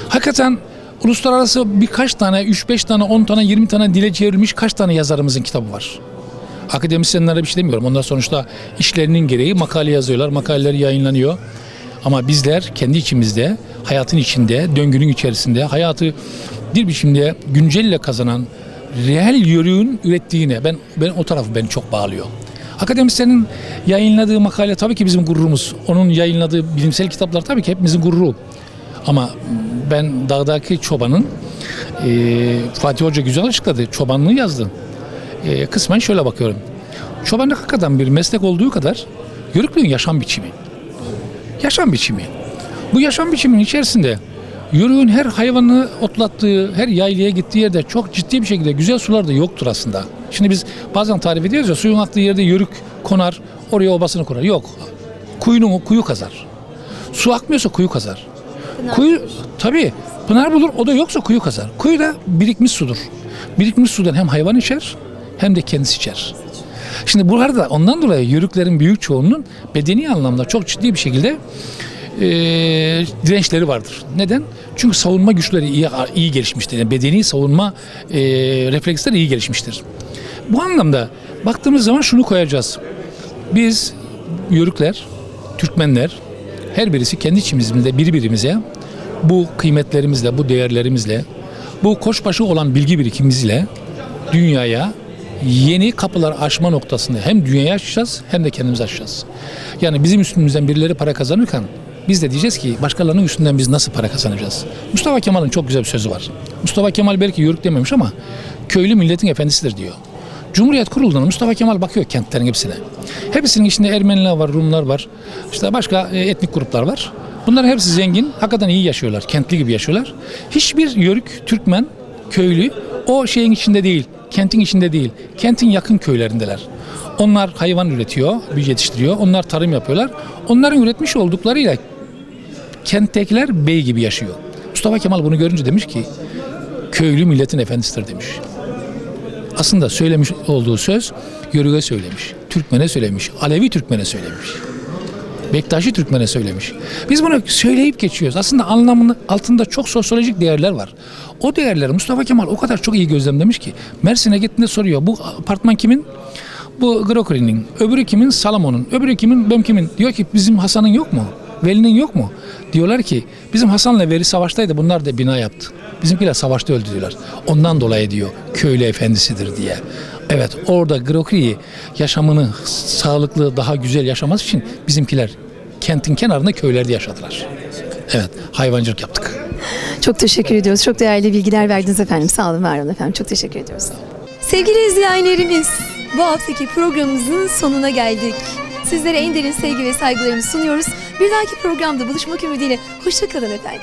Hakikaten uluslararası birkaç tane, 3-5 tane, 10 tane, 20 tane dile çevrilmiş kaç tane yazarımızın kitabı var? Akademisyenlere bir şey demiyorum. Onlar sonuçta işlerinin gereği makale yazıyorlar, makaleleri yayınlanıyor. Ama bizler kendi içimizde, hayatın içinde, döngünün içerisinde, hayatı bir biçimde güncelle kazanan reel yörüğün ürettiğine, ben o tarafı beni çok bağlıyor. Akademisyenin yayınladığı makale tabii ki bizim gururumuz. Onun yayınladığı bilimsel kitaplar tabii ki hepimizin gururu. Ama ben dağdaki çobanın, Fatih Hoca güzel açıkladı, çobanlığı yazdı. Kısmen şöyle bakıyorum. Çobanlık hakikaten bir meslek olduğu kadar yörüklüğün yaşam biçimi. Yaşam biçimi. Bu yaşam biçiminin içerisinde yörüğün her hayvanı otlattığı, her yaylaya gittiği yerde çok ciddi bir şekilde güzel sular da yoktur aslında. Şimdi biz bazen tarif ediyoruz ya, suyun aktığı yerde yörük konar, oraya obasını kurar. Yok. Kuyu kazar. Su akmıyorsa kuyu kazar. Kuyu tabii pınar bulur, o da yoksa kuyu kazar. Kuyu da birikmiş sudur. Birikmiş sudan hem hayvan içer hem de kendisi içer. Şimdi burada ondan dolayı yörüklerin büyük çoğunluğun bedeni anlamda çok ciddi bir şekilde dirençleri vardır. Neden? Çünkü savunma güçleri iyi gelişmiştir. Yani bedeni savunma refleksleri iyi gelişmiştir. Bu anlamda baktığımız zaman şunu koyacağız. Biz Yörükler, Türkmenler her birisi kendi içimizde birbirimize bu kıymetlerimizle, bu değerlerimizle, bu koçbaşı olan bilgi birikimimizle dünyaya yeni kapılar açma noktasında hem dünyayı açacağız hem de kendimizi açacağız. Yani bizim üstümüzden birileri para kazanırken biz de diyeceğiz ki başkalarının üstünden biz nasıl para kazanacağız? Mustafa Kemal'in çok güzel bir sözü var. Mustafa Kemal belki yörük dememiş ama köylü milletin efendisidir diyor. Cumhuriyet kurulduğunda Mustafa Kemal bakıyor kentlerin hepsine. Hepsinin içinde Ermeniler var, Rumlar var, işte başka etnik gruplar var. Bunların hepsi zengin, hakikaten iyi yaşıyorlar, kentli gibi yaşıyorlar. Hiçbir yörük, Türkmen, köylü o şeyin içinde değil, kentin içinde değil, kentin yakın köylerindeler. Onlar hayvan üretiyor, yetiştiriyor, onlar tarım yapıyorlar. Onların üretmiş olduklarıyla Kenttekiler bey gibi yaşıyor. Mustafa Kemal bunu görünce demiş ki köylü milletin efendisidir demiş. Aslında söylemiş olduğu söz Yörük'e söylemiş, Türkmen'e söylemiş, Alevi Türkmen'e söylemiş. Bektaşi Türkmen'e söylemiş. Biz bunu söyleyip geçiyoruz. Aslında anlamının altında çok sosyolojik değerler var. O değerleri Mustafa Kemal o kadar çok iyi gözlemlemiş ki Mersin'e gittiğinde soruyor. Bu apartman kimin? Bu Grokri'nin. Öbürü kimin? Salamon'un. Öbürü kimin? Ben kimin? Diyor ki bizim Hasan'ın yok mu? Veli'nin yok mu? Diyorlar ki bizim Hasan'la Veli savaştaydı. Bunlar da bina yaptı. Bizimkiler savaşta öldü diyorlar. Ondan dolayı diyor köylü efendisidir diye. Evet, orada Grokri'yi yaşamını sağlıklı, daha güzel yaşaması için bizimkiler kentin kenarında köylerde yaşadılar. Evet, hayvancılık yaptık. Çok teşekkür ediyoruz. Çok değerli bilgiler verdiniz efendim. Sağ olun, var olun efendim. Çok teşekkür ediyoruz. Sevgili izleyenlerimiz, bu haftaki programımızın sonuna geldik. Sizlere en derin sevgi ve saygılarımızı sunuyoruz. Bir dahaki programda buluşmak ümidiyle. Hoşça kalın efendim.